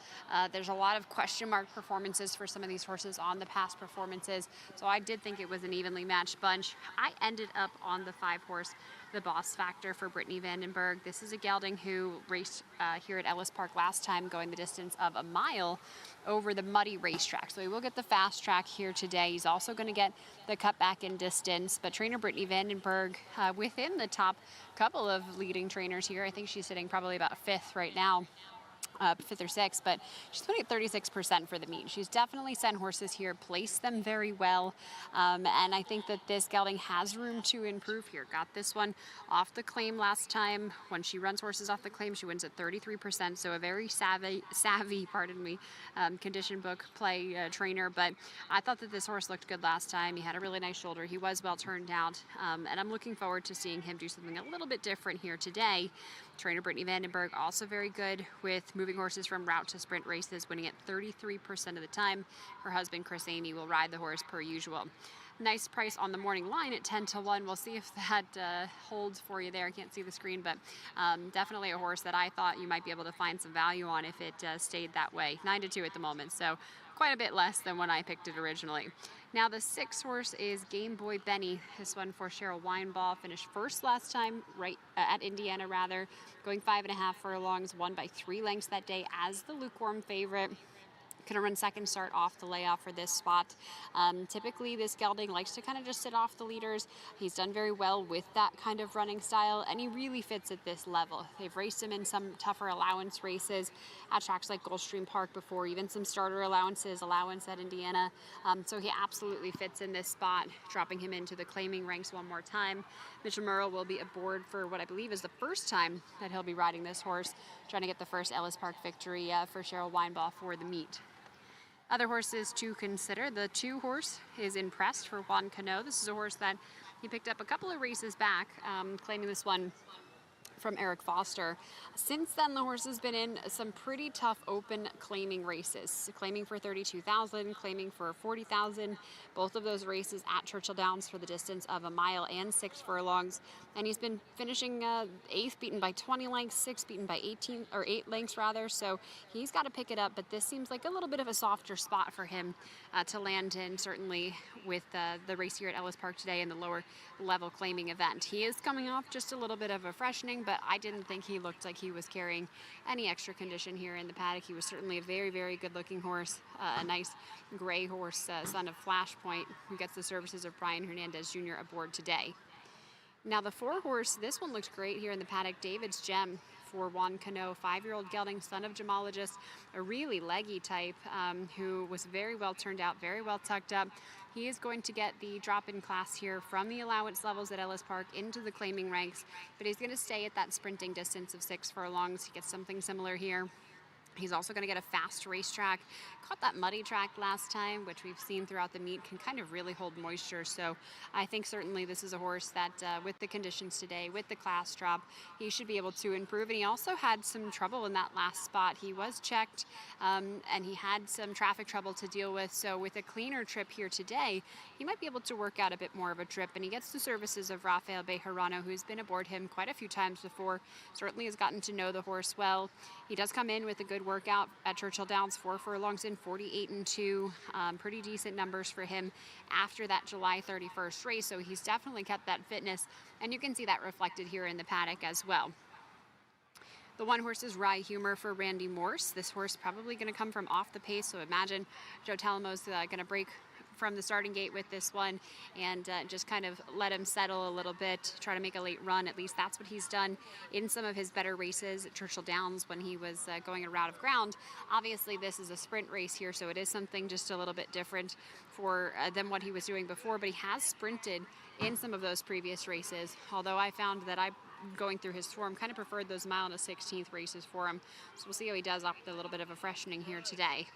There's a lot of question mark performances for some of these horses on the past performances. So I did think it was an evenly matched bunch. I ended up on the 5-horse, the Boss Factor for Brittany Vandenberg. This is a gelding who raced here at Ellis Park last time, going the distance of a mile over the muddy racetrack. So he will get the fast track here today. He's also going to get the cut back in distance. But trainer Brittany Vandenberg within the top couple of leading trainers here. I think she's sitting probably about 5th right now. 5th or 6th, but she's putting at 36% for the meet. She's definitely sent horses here, placed them very well, and I think that this gelding has room to improve here. Got this one off the claim last time. When she runs horses off the claim, she wins at 33%, so a very savvy, condition book play trainer, but I thought that this horse looked good last time. He had a really nice shoulder. He was well turned out, and I'm looking forward to seeing him do something a little bit different here today. Trainer Brittany Vandenberg also very good with moving horses from route to sprint races, winning at 33% of the time. Her husband Chris Amy will ride the horse per usual. Nice price on the morning line at 10-1. We'll see if that holds for you there. I can't see the screen, but definitely a horse that I thought you might be able to find some value on if it stayed that way. 9-2 at the moment, so quite a bit less than when I picked it originally. Now the 6-horse is Game Boy Benny. This one for Cheryl Weinball, finished first last time, right at Indiana rather, going 5.5 furlongs, won by 3 lengths that day as the lukewarm favorite. Going to run second start off the layoff for this spot. Typically this gelding likes to kind of just sit off the leaders. He's done very well with that kind of running style, and he really fits at this level. They've raced him in some tougher allowance races at tracks like Gulfstream Park before, even some starter allowance at Indiana. So he absolutely fits in this spot, dropping him into the claiming ranks one more time. Mitchell Murrow will be aboard for what I believe is the first time that he'll be riding this horse, trying to get the first Ellis Park victory for Cheryl Weinball for the meet. Other horses to consider. The 2-horse is Impressed for Juan Cano. This is a horse that he picked up a couple of races back, claiming this one from Eric Foster. Since then, the horse has been in some pretty tough open claiming races, claiming for 32,000, claiming for 40,000. Both of those races at Churchill Downs for the distance of a mile and 6 furlongs. And he's been finishing 8th, beaten by 20 lengths, 6th, beaten by 8 lengths rather. So he's got to pick it up, but this seems like a little bit of a softer spot for him to land in, certainly with the race here at Ellis Park today in the lower level claiming event. He is coming off just a little bit of a freshening, but I didn't think he looked like he was carrying any extra condition here in the paddock. He was certainly a very, very good looking horse, a nice gray horse, son of Flashpoint, who gets the services of Brian Hernandez Jr. aboard today. Now the 4-horse, this one looks great here in the paddock. David's Gem for Juan Cano, 5-year-old gelding, son of gemologist, a really leggy type who was very well turned out, very well tucked up. He is going to get the drop-in class here from the allowance levels at Ellis Park into the claiming ranks, but he's going to stay at that sprinting distance of 6 furlongs. He gets something similar here. He's also going to get a fast racetrack. Caught that muddy track last time, which we've seen throughout the meet, can kind of really hold moisture. So I think certainly this is a horse that with the conditions today, with the class drop, he should be able to improve. And he also had some trouble in that last spot. He was checked and he had some traffic trouble to deal with. So with a cleaner trip here today, he might be able to work out a bit more of a trip. And he gets the services of Rafael Bejarano, who's been aboard him quite a few times before, certainly has gotten to know the horse well. He does come in with a good workout at Churchill Downs, 4 furlongs in 48-2, pretty decent numbers for him after that July 31st race. So he's definitely kept that fitness, and you can see that reflected here in the paddock as well. The 1-horse is Rye Humor for Randy Morse. This horse probably going to come from off the pace, so imagine Joe Talamo's going to break from the starting gate with this one and just kind of let him settle a little bit, try to make a late run. At least that's what he's done in some of his better races at Churchill Downs when he was going a route of ground. Obviously this is a sprint race here, so it is something just a little bit different for than what he was doing before, but he has sprinted in some of those previous races, although I found that going through his form, kind of preferred those mile and a 16th races for him. So we'll see how he does after a little bit of a freshening here today.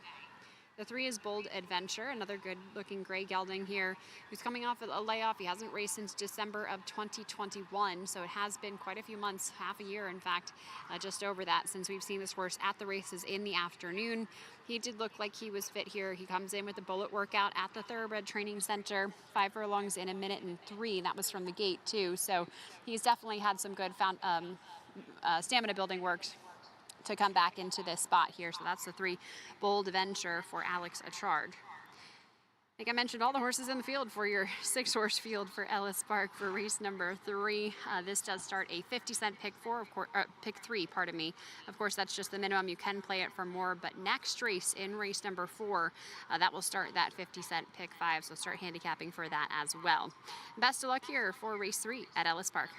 The 3 is Bold Adventure, another good-looking gray gelding here, who's coming off a layoff. He hasn't raced since December of 2021, so it has been quite a few months, half a year, in fact, just over that, since we've seen this horse at the races in the afternoon. He did look like he was fit here. He comes in with a bullet workout at the Thoroughbred Training Center, 5 furlongs in 1:03. That was from the gate, too, so he's definitely had some good stamina building work to come back into this spot here. So that's the 3 Bold Adventure for Alex Achard. Like I mentioned, all the horses in the field for your 6-horse field for Ellis Park for race number 3. This does start a 50-cent pick 3, pardon me. Of course, that's just the minimum. You can play it for more, but next race in race number 4, that will start that 50-cent pick 5. So start handicapping for that as well. Best of luck here for race 3 at Ellis Park.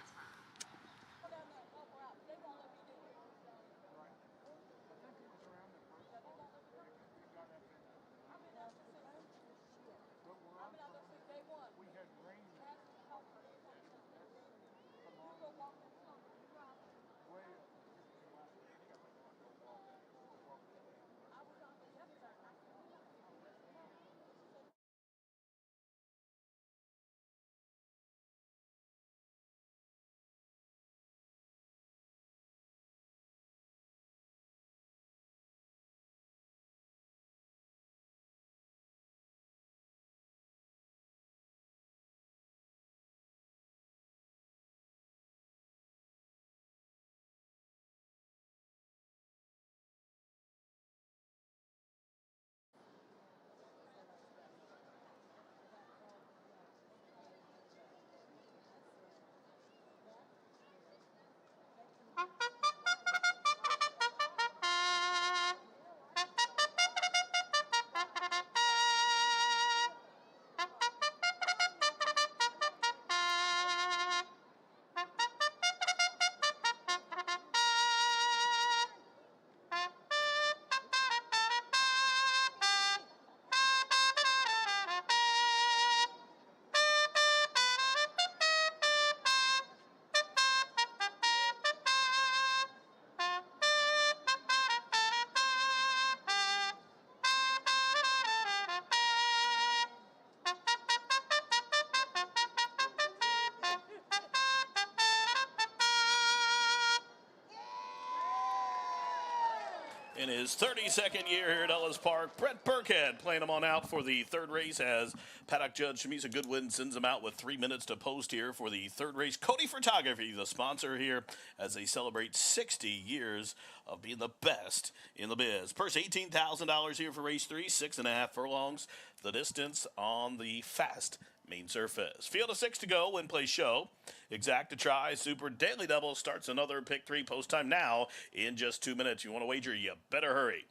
In his 32nd year here at Ellis Park, Brett Burkhead playing him on out for the 3rd race as paddock judge Shamisa Goodwin sends him out with 3 minutes to post here for the 3rd race. Cody Photography, the sponsor here, as they celebrate 60 years of being the best in the biz. Purse $18,000 here for race 3, 6.5 furlongs. The distance on the fast main surface. Field of 6 to go, win, play, show. Exact to try, super daily double starts another pick 3 post time now in just 2 minutes. You want to wager, you better hurry.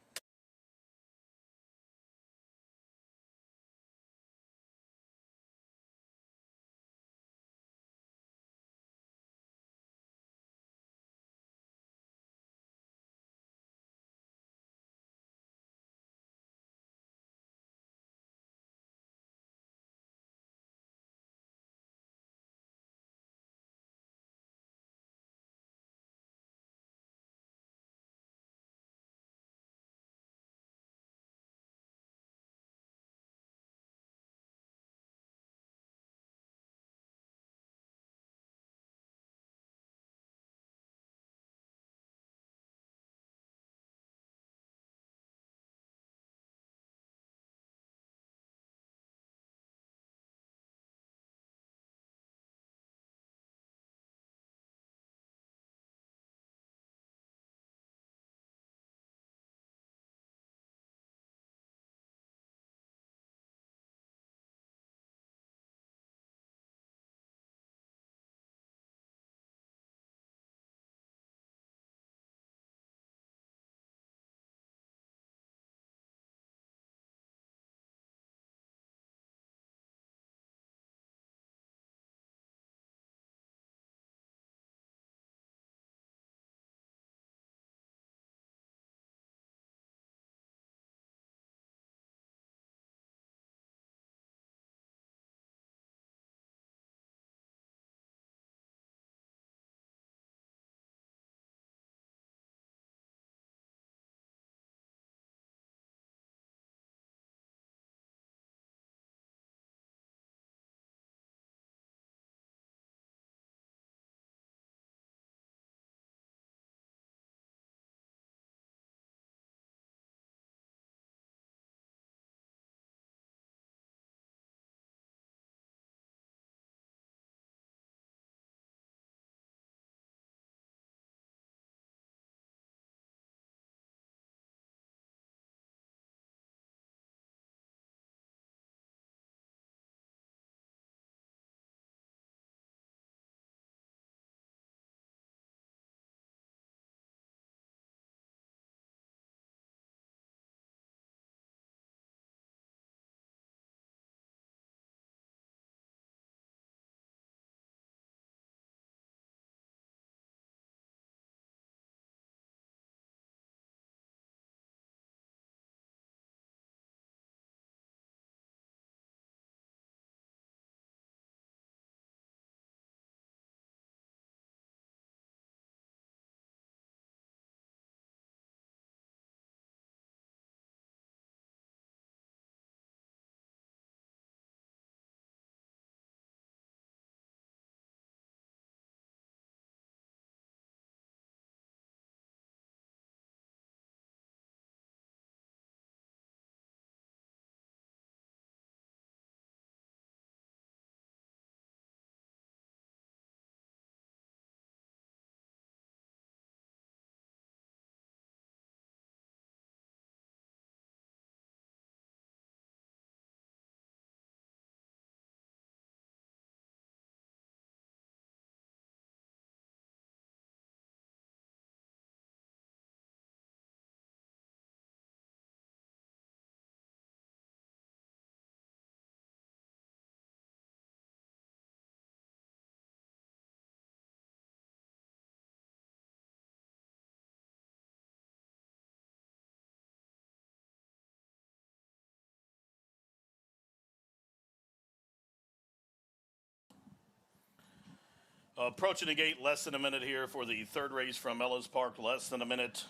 Approaching the gate, less than a minute here for the third race from Ellis Park. Less than a minute.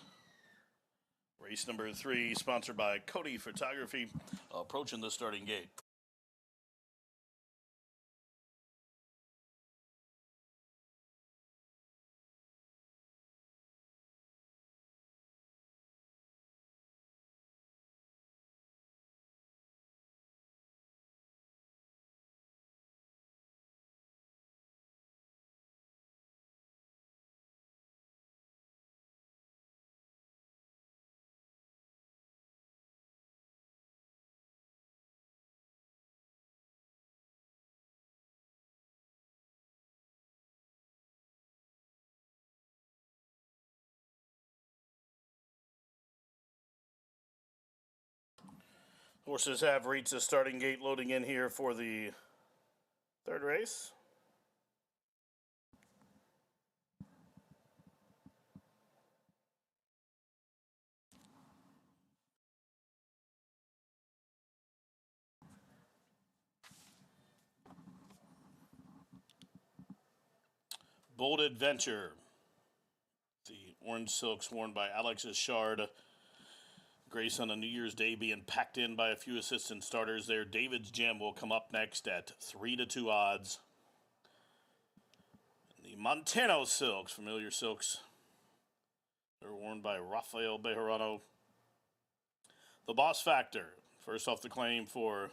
Race number 3, sponsored by Cody Photography. Approaching the starting gate. Horses have reached the starting gate, loading in here for the third race. Bold Adventure. The orange silks worn by Alexis Shard. Grace on a New Year's Day being packed in by a few assistant starters there. David's Gem will come up next at 3-2 odds. The Montano silks, familiar silks. They're worn by Rafael Bejarano. The Boss Factor, first off the claim for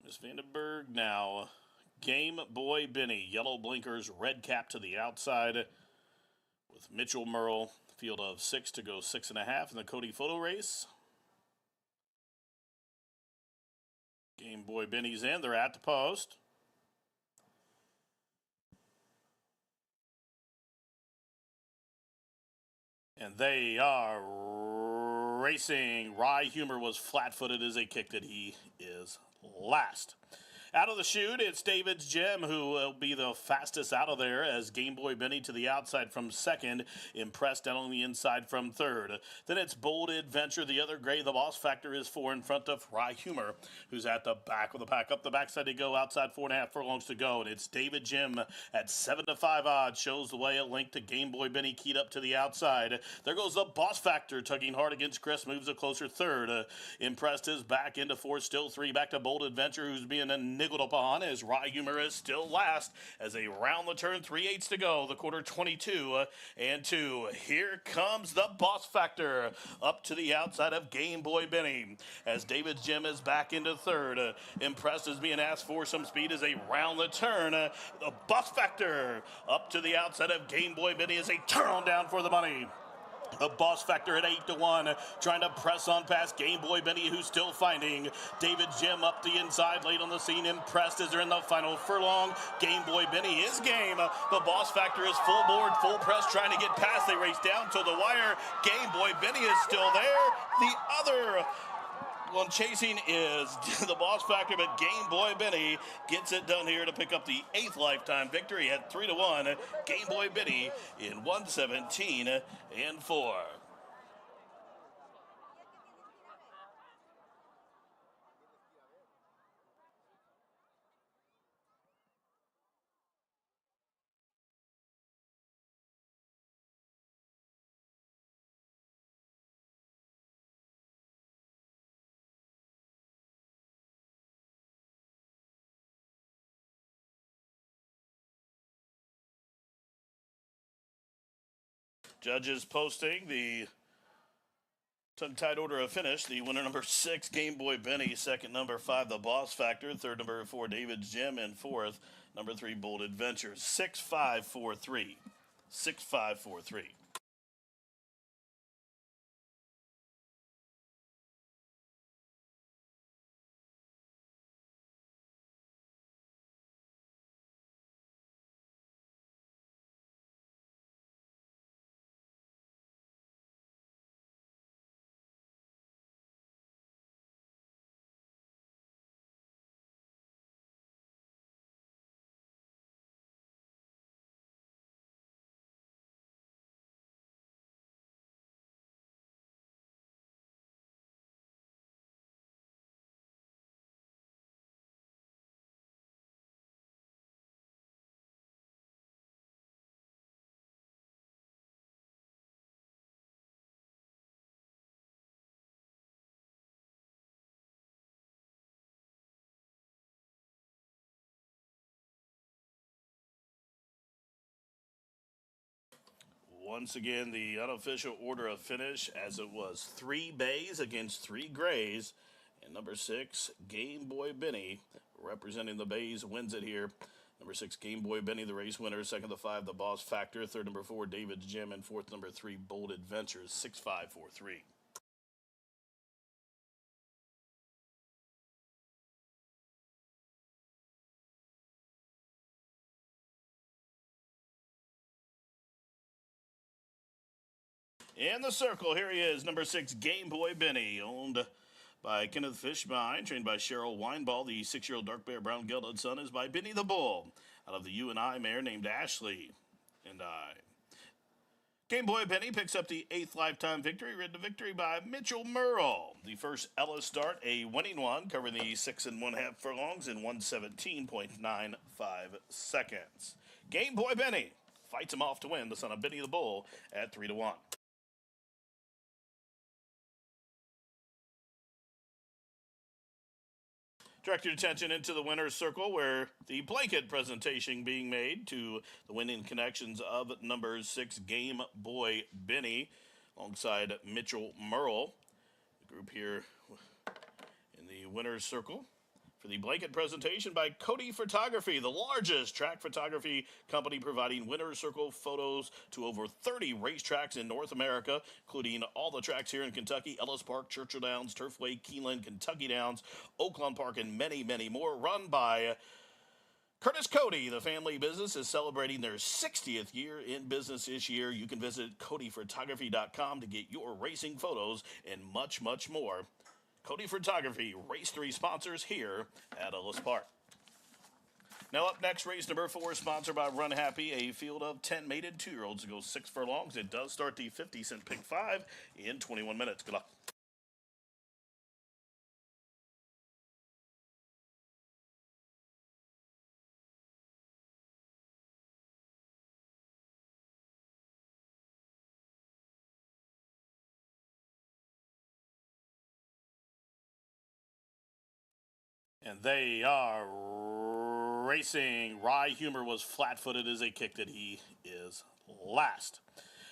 Miss Vandenberg. Now, Game Boy Benny, yellow blinkers, red cap to the outside with Mitchell Merle. Field of 6 to go 6.5 in the Cody photo race. Game Boy Benny's in. They're at the post. And they are racing. Rye Humor was flat-footed as they kicked it. He is last. Out of the chute, it's David's Gem who will be the fastest out of there as Game Boy Benny to the outside from second, Impressed down on the inside from third. Then it's Bold Adventure, the other gray. The Boss Factor is 4 in front of Rye Humor, who's at the back of the pack. Up the backside to go, outside 4.5 furlongs to go. And it's David Gem at 7-5 odds, shows the way. A link to Game Boy Benny keyed up to the outside. There goes the Boss Factor, tugging hard against Chris, moves a closer third. Impressed is back into 4, still 3, back to Bold Adventure, who's being niggled upon as Rye Humor is still last as they round the turn, 3/8 to go, the quarter 22-2. Here comes the Boss Factor up to the outside of Game Boy Benny as David Gem is back into third. Impressed is being asked for some speed as they round the turn. The Boss Factor up to the outside of Game Boy Benny as they turn on down for the money. The Boss Factor at 8-1, trying to press on past Game Boy Benny, who's still finding David Gem up the inside, late on the scene. Impressed as they're in the final furlong. Game Boy Benny is game. The Boss Factor is full board, full press, trying to get past. They race down to the wire. Game Boy Benny is still there. The other one chasing is the Boss Factor, but Game Boy Benny gets it done here to pick up the 8th lifetime victory at 3-1. Game Boy Benny in 1:17.4. Judges posting the tongue-tied order of finish. The winner number 6, Game Boy Benny. Second, number 5, the Boss Factor. Third, number 4, David's Gem. And fourth, number 3, Bold Adventure. 6-5-4-3. 6-5-4-3. Once again, the unofficial order of finish as it was 3 bays against 3 grays. And number 6, Game Boy Benny, representing the bays, wins it here. Number 6, Game Boy Benny, the race winner. Second, the 5, the Boss Factor. Third, number 4, David's Gym. And fourth, number 3, Bold Adventures, 6-5-4-3. In the circle, here he is, number 6, Game Boy Benny, owned by Kenneth Fishbein, trained by Cheryl Weinball. The 6-year-old dark bear brown gelded son is by Benny the Bull, out of the U&I mare named Ashley and I. Game Boy Benny picks up the 8th lifetime victory, ridden to victory by Mitchell Merle. The first Ellis start, a winning one, covering the 6 1/2 furlongs in 1:17.95 seconds. Game Boy Benny fights him off to win, the son of Benny the Bull, at 3-1. Direct your attention into the winner's circle, where the blanket presentation being made to the winning connections of number 6, Game Boy Benny, alongside Mitchell Merle. The group here in the winner's circle for the blanket presentation by Cody Photography, the largest track photography company providing winner's circle photos to over 30 racetracks in North America, including all the tracks here in Kentucky: Ellis Park, Churchill Downs, Turfway, Keeneland, Kentucky Downs, Oaklawn Park, and many, many more. Run by Curtis Cody. The family business is celebrating their 60th year in business this year. You can visit CodyPhotography.com to get your racing photos and much, much more. Cody Photography, race 3 sponsors here at Ellis Park. Now up next, race number 4, sponsored by Run Happy, a field of 10 mated 2-year-olds to go 6 furlongs. It does start the 50-cent pick 5 in 21 minutes. Good luck. And they are racing. Rye Humor was flat-footed as they kicked it. He is last.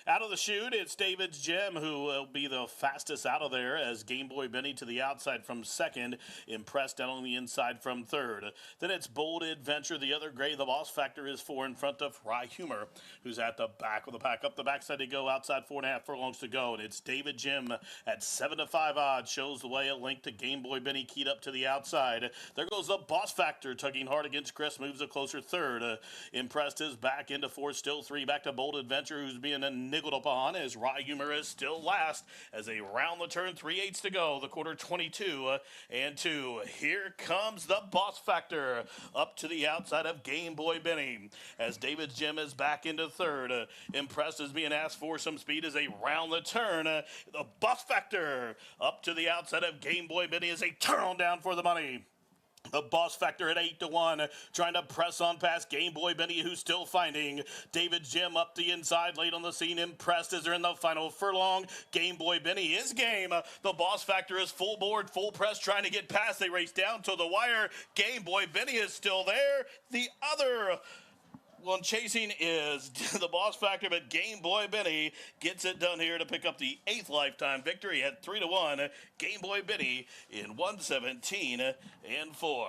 Out of the chute, it's David's Gym, who will be the fastest out of there, as Game Boy Benny to the outside from second, impressed down on the inside from third. Then it's Bold Adventure, the other gray. The Boss Factor is 4 in front of Rye Humor, who's at the back of the pack. Up the backside they go, outside 4.5 furlongs to go. And it's David Jim at 7-5 odds, shows the way. A link to Game Boy Benny, keyed up to the outside. There goes the Boss Factor, tugging hard against Chris, moves a closer third. Impressed is back into 4, still 3, back to Bold Adventure, who's being niggled upon, as Rye Humor is still last as they round the turn. 3/8 to go, the quarter 22 and 2. Here comes the Boss Factor up to the outside of Game Boy Benny, as David's Gym is back into third. Impressed is being asked for some speed as they round the turn. The Boss Factor up to the outside of Game Boy Benny as they turn on down for the money. The Boss Factor at 8-1, trying to press on past Game Boy Benny, who's still finding David Jim up the inside, late on the scene. Impressed as they're in the final furlong. Game Boy Benny is game. The Boss Factor is full board, full press, trying to get past. They race down to the wire. Game Boy Benny is still there. The other one chasing is the Boss Factor, but Game Boy Benny gets it done here to pick up the 8th lifetime victory at 3-1. Game Boy Benny in 1:17 and 4.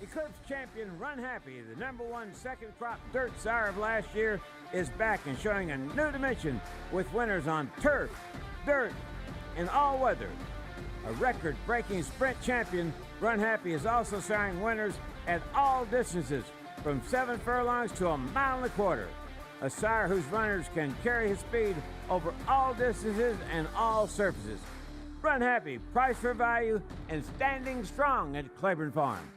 Eclipse champion Run Happy, the #1 second crop dirt sire of last year, is back and showing a new dimension with winners on turf, dirt, and all weather. A record-breaking sprint champion, Run Happy is also siring winners at all distances, from 7 furlongs to 1.25 miles. A sire whose runners can carry his speed over all distances and all surfaces. Run Happy, price for value, and standing strong at Claiborne Farm.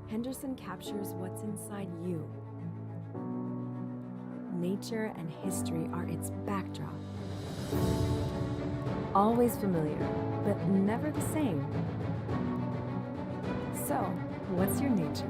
Henderson captures what's inside you. Nature and history are its backdrop. Always familiar, but never the same. So, what's your nature?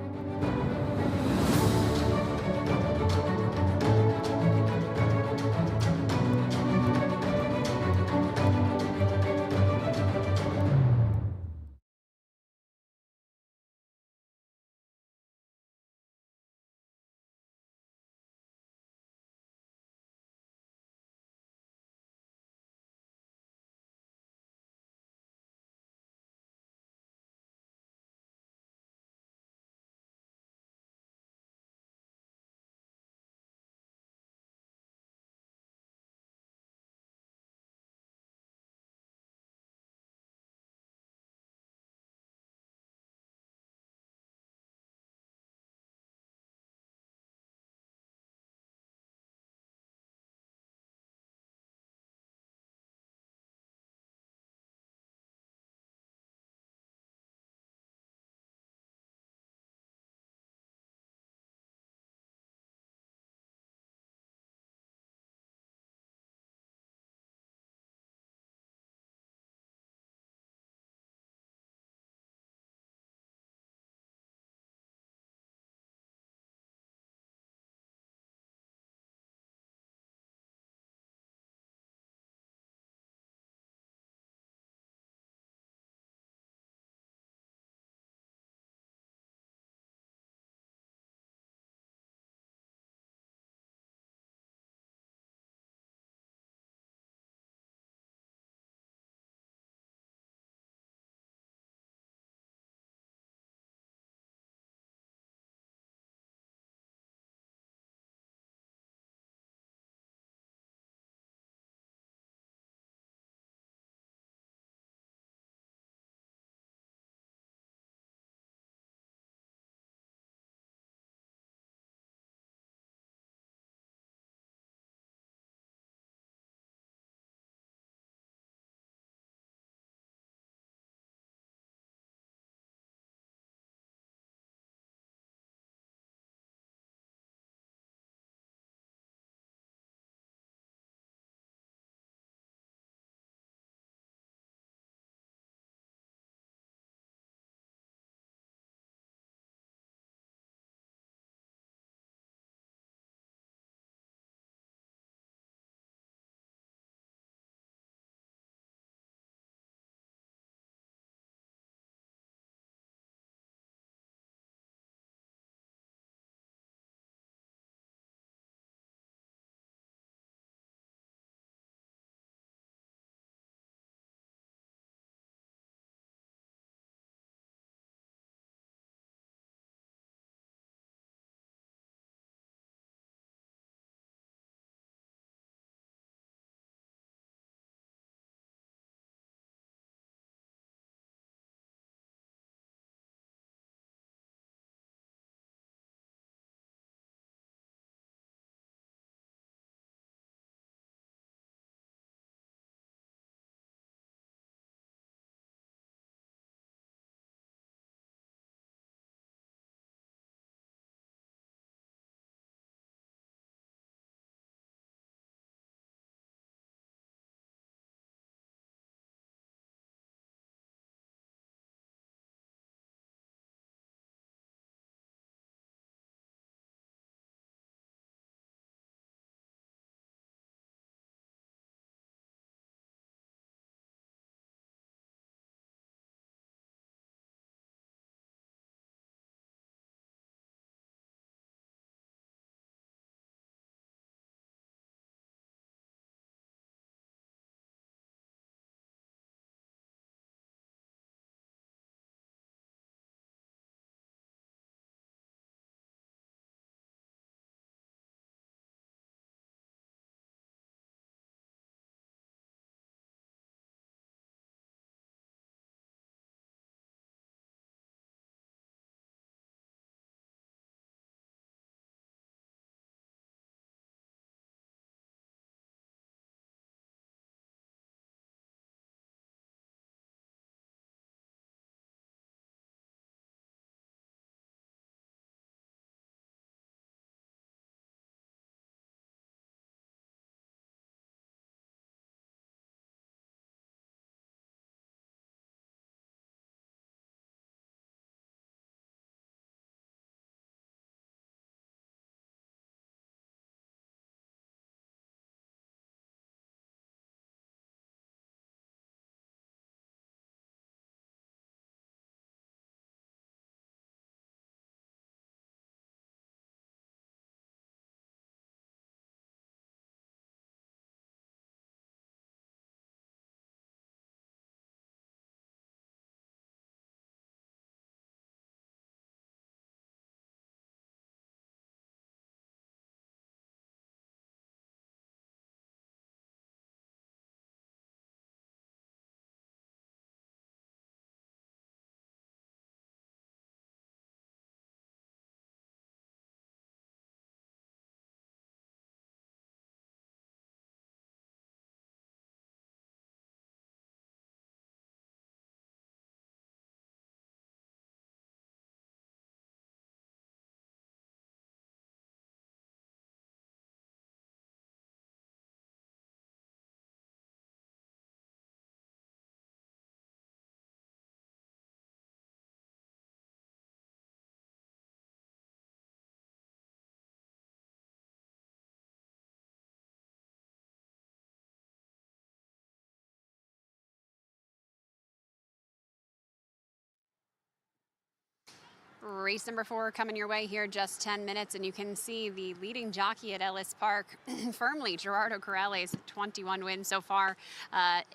Race number 4 coming your way here, just 10 minutes, and you can see the leading jockey at Ellis Park firmly, Gerardo Corrales, 21 wins so far,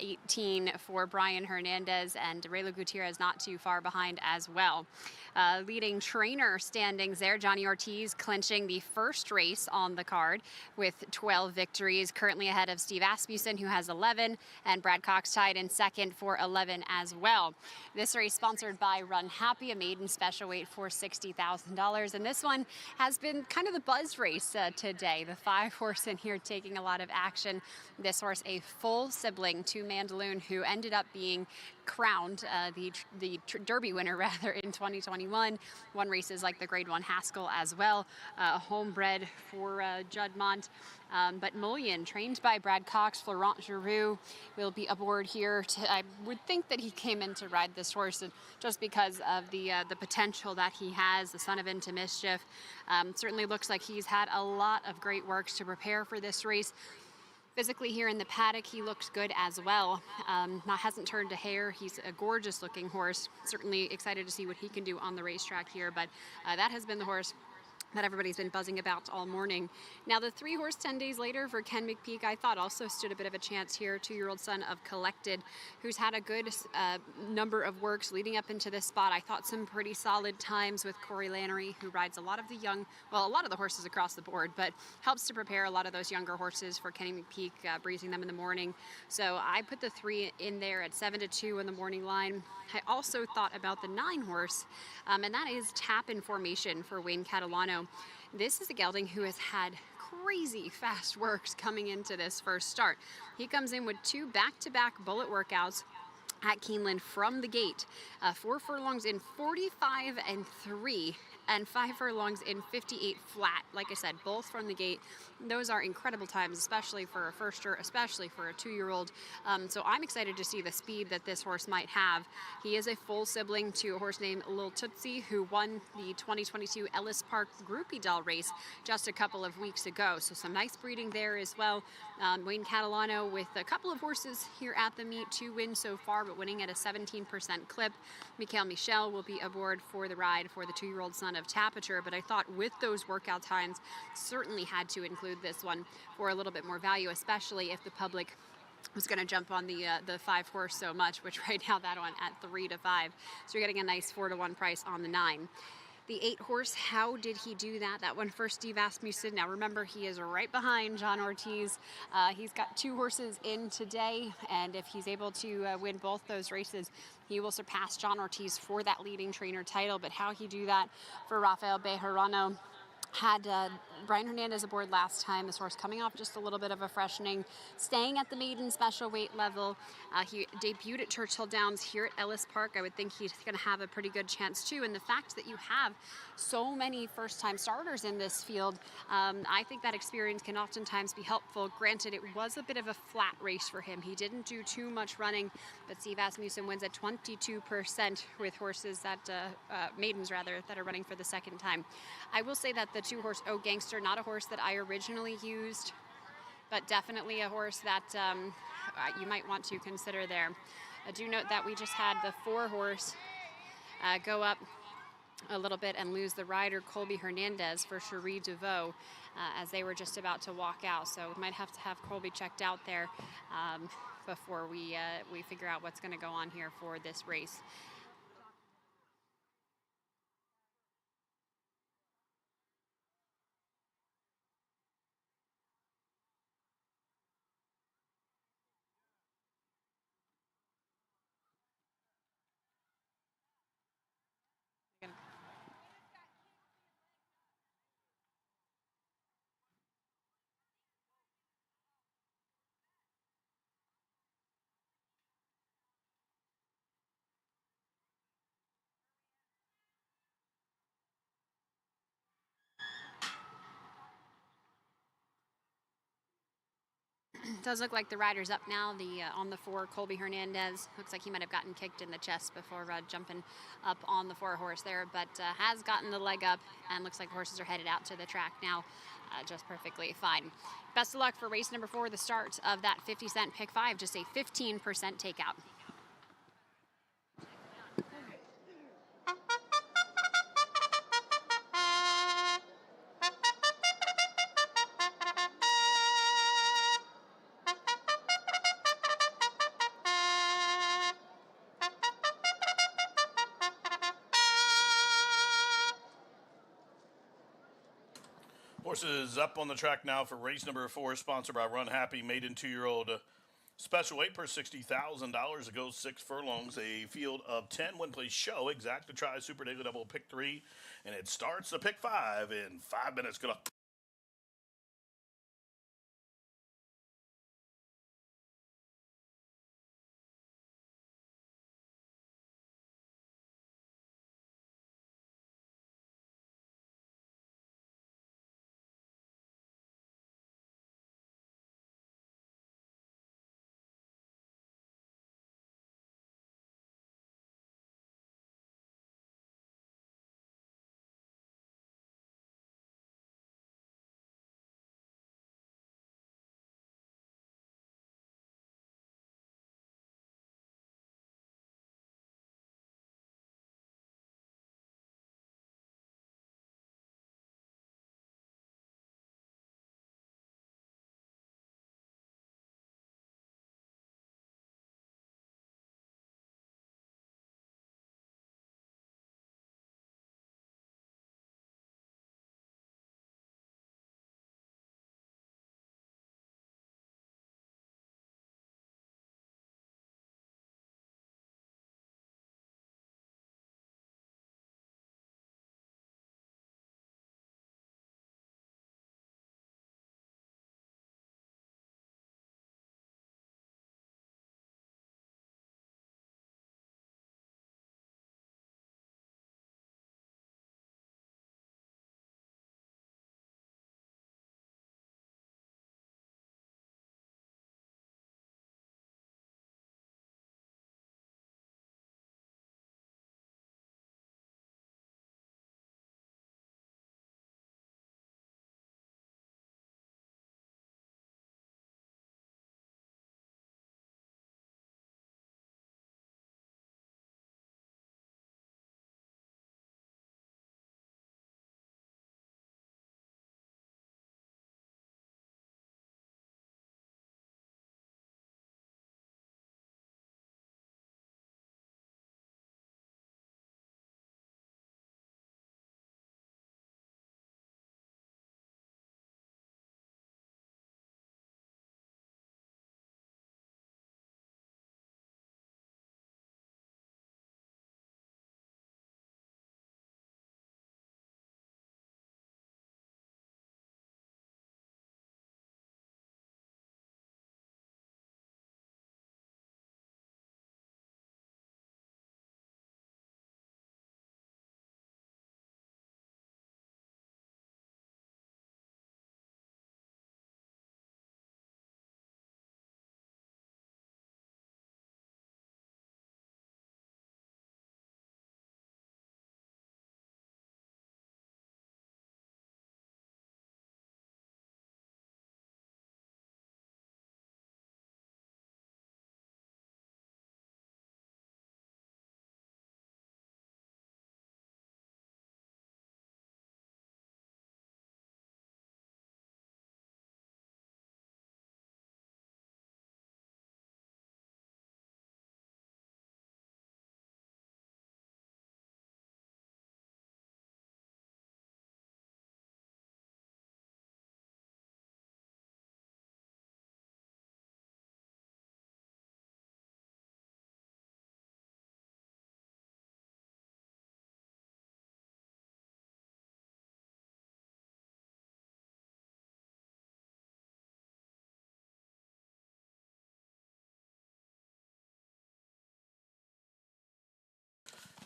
18 for Brian Hernandez, and Raylo Gutierrez not too far behind as well. Leading trainer standings there, Johnny Ortiz clinching the first race on the card with 12 victories, currently ahead of Steve Asmussen, who has 11, and Brad Cox tied in second for 11 as well. This race sponsored by Run Happy, a maiden special weight for $60,000, and this one has been kind of the buzz race today. The 5-horse in here taking a lot of action. This horse, a full sibling to Mandaloon, who ended up being crowned the Derby winner rather in 2021. Won races like the Grade 1 Haskell as well, homebred for Juddmonte. But Mullion, trained by Brad Cox, Florent Giroux, will be aboard here. I would think that he came in to ride this horse just because of the potential that he has, the son of Into Mischief. Certainly looks like he's had a lot of great works to prepare for this race. Physically here in the paddock, he looks good as well. Hasn't turned a hair. He's a gorgeous looking horse. Certainly excited to see what he can do on the racetrack here, but that has been the horse that everybody's been buzzing about all morning. Now, the 3-horse 10 days later for Ken McPeak, I thought also stood a bit of a chance here. 2-year-old son of Collected, who's had a good number of works leading up into this spot. I thought some pretty solid times with Corey Lannery, who rides a lot of the young, well, a lot of the horses across the board, but helps to prepare a lot of those younger horses for Kenny McPeak, breezing them in the morning. So I put the 3 in there at 7-2 in the morning line. I also thought about the 9-horse, and that is Tap in Formation for Wayne Catalano. This is a gelding who has had crazy fast works coming into this first start. He comes in with 2 back-to-back bullet workouts at Keeneland from the gate. 4 furlongs in 45 and 3, and 5 furlongs in 58 flat. Like I said, both from the gate. Those are incredible times, especially for a firster, especially for a 2-year-old. So I'm excited to see the speed that this horse might have. He is a full sibling to a horse named Lil Tootsie, who won the 2022 Ellis Park Groupie Doll race just a couple of weeks ago. So some nice breeding there as well. Wayne Catalano with a couple of horses here at the meet, 2 wins so far, but winning at a 17% clip. Mikhail Michel will be aboard for the ride for the 2-year-old son of Tapiture, but I thought with those workout times, certainly had to include this one for a little bit more value, especially if the public was going to jump on the 5-horse so much, which right now that one at 3-5. So you're getting a nice 4-1 price on the 9. The 8-horse, how did he do that? That one for Steve Asmussen. Now remember, he is right behind John Ortiz. He's got 2 horses in today, and if he's able to win both those races, he will surpass John Ortiz for that leading trainer title. But how he do that for Rafael Bejarano? Had Brian Hernandez aboard last time. This horse coming off just a little bit of a freshening, staying at the maiden special weight level. He debuted at Churchill Downs here at Ellis Park. I would think he's going to have a pretty good chance too. And the fact that you have so many first-time starters in this field, I think that experience can oftentimes be helpful. Granted, it was a bit of a flat race for him. He didn't do too much running, but Steve Asmussen wins at 22% with horses that, maidens rather, that are running for the second time. I will say that the 2-horse O Gangster, not a horse that I originally used, but definitely a horse that you might want to consider there. I do note that we just had the 4-horse go up a little bit and lose the rider Colby Hernandez for Cherie DeVoe as they were just about to walk out. So we might have to have Colby checked out there before we figure out what's going to go on here for this race. Does look like the rider's up now. On the 4, Colby Hernandez. Looks like he might have gotten kicked in the chest before jumping up on the 4-horse there, but has gotten the leg up, and looks like horses are headed out to the track now just perfectly fine. Best of luck for race number 4, the start of that 50-cent pick 5, just a 15% takeout. Horses up on the track now for race number 4, sponsored by Run Happy, maiden 2-year-old special weight per $60,000. It goes 6 furlongs, a field of 10. One place show, exact to try, super daily double, pick 3, and it starts the pick 5 in 5 minutes. Good luck.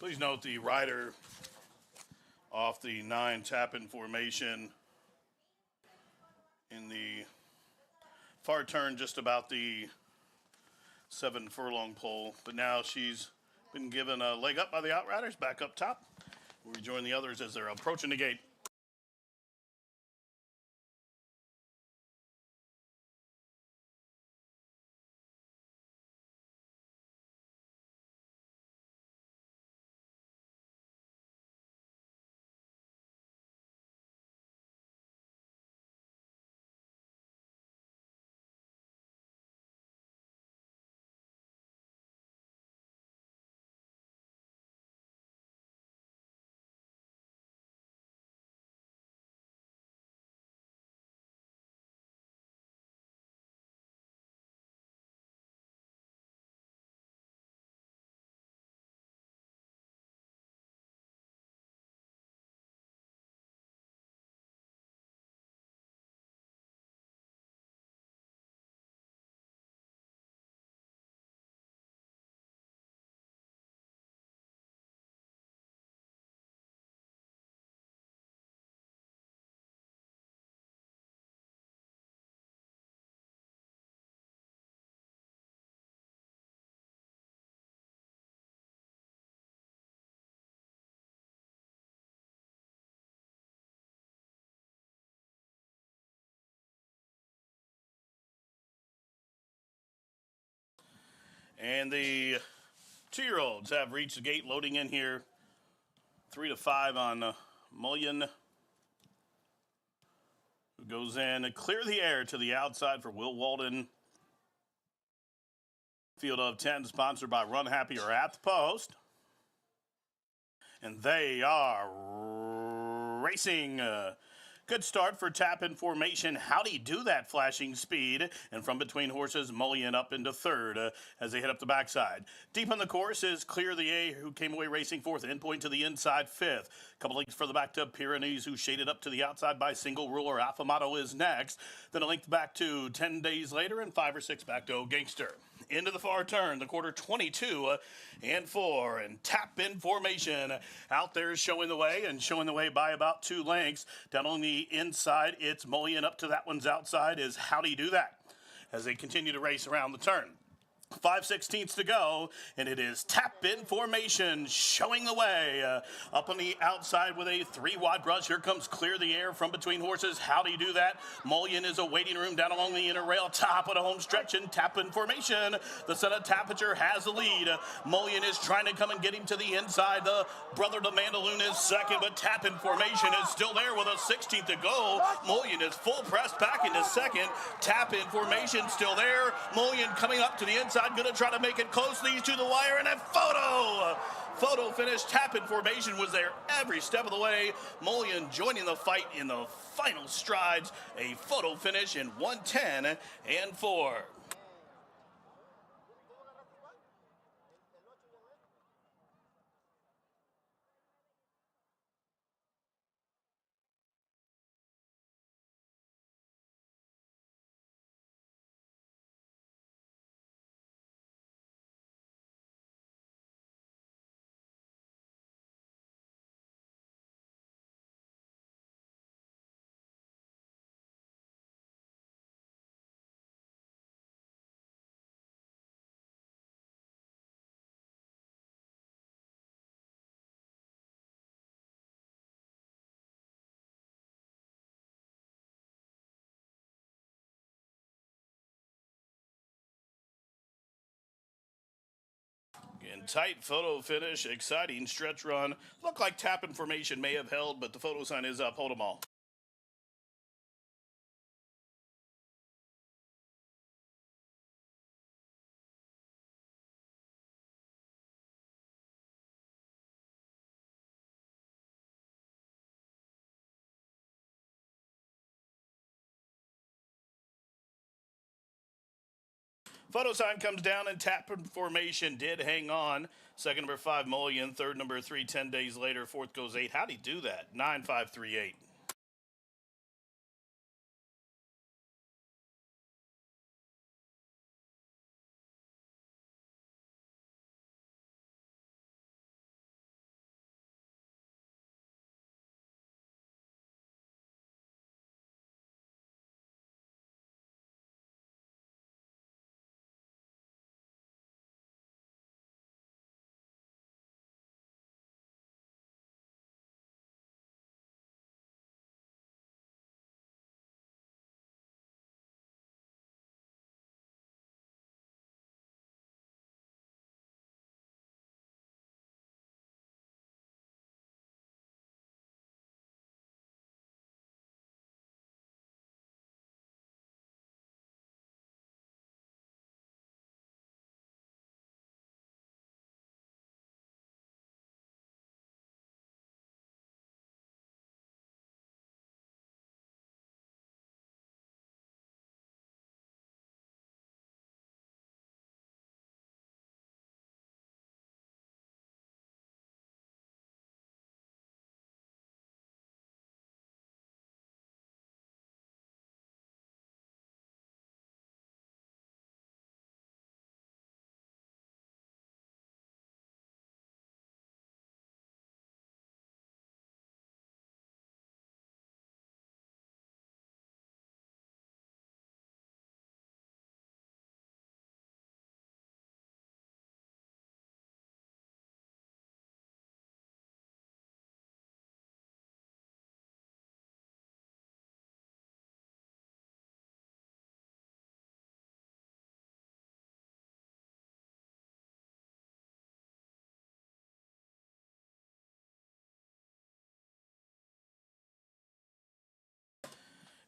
Please note the rider off the 9 tap-in formation in the far turn, just about the 7 furlong pole. But now she's been given a leg up by the Outriders, back up top. We join the others as they're approaching the gate. And the 2-year-olds have reached the gate, loading in here. 3 to 5 on Mullion. Who goes in and clear the air to the outside for Will Walden. Field of 10, sponsored by Run Happy or at the post. And they are racing. Good start for tap-in formation. Howdy do that flashing speed. And from between horses, Mullion up into third as they head up the backside. Deep on the course is Clear the A, who came away racing fourth. Endpoint to the inside fifth. Couple lengths further back to Pyrenees, who shaded up to the outside by Single Ruler. Affamato is next. Then a length back to 10 Days Later, and 5 or 6 back to O Gangster. Into the far turn, the quarter 22 and 4, and tap in formation out there showing the way, and showing the way by about 2 lengths. Down on the inside, it's Mullion. Up to that one's outside is Howdy Do That as they continue to race around the turn. 5/16 to go, and it is tap-in formation showing the way. Up on the outside with a 3-wide brush. Here comes Clear the Air from between horses. Howdy Do That. Mullion is a waiting room down along the inner rail. Top of the home stretch and tap-in formation. The son of Tapinger has the lead. Mullion is trying to come and get him to the inside. The brother to Mandaloon is second, but tap-in formation is still there with a 16th to go. Mullion is full press back into second. Tap-in formation still there. Mullion coming up to the inside. I'm going to try to make it close, these to the wire, and a photo finish. Tap-in formation was there every step of the way. Mullion joining the fight in the final strides. A photo finish in 1:10 and 4. And tight photo finish, exciting stretch run. Looked like tap-in formation may have held, but the photo sign is up. Hold them all. Photo sign comes down, and tap-in formation did hang on. Second, number 5, Mullion. Third, number 3, 10 Days Later. Fourth goes 8. How'd he do that? 9-5-3-8.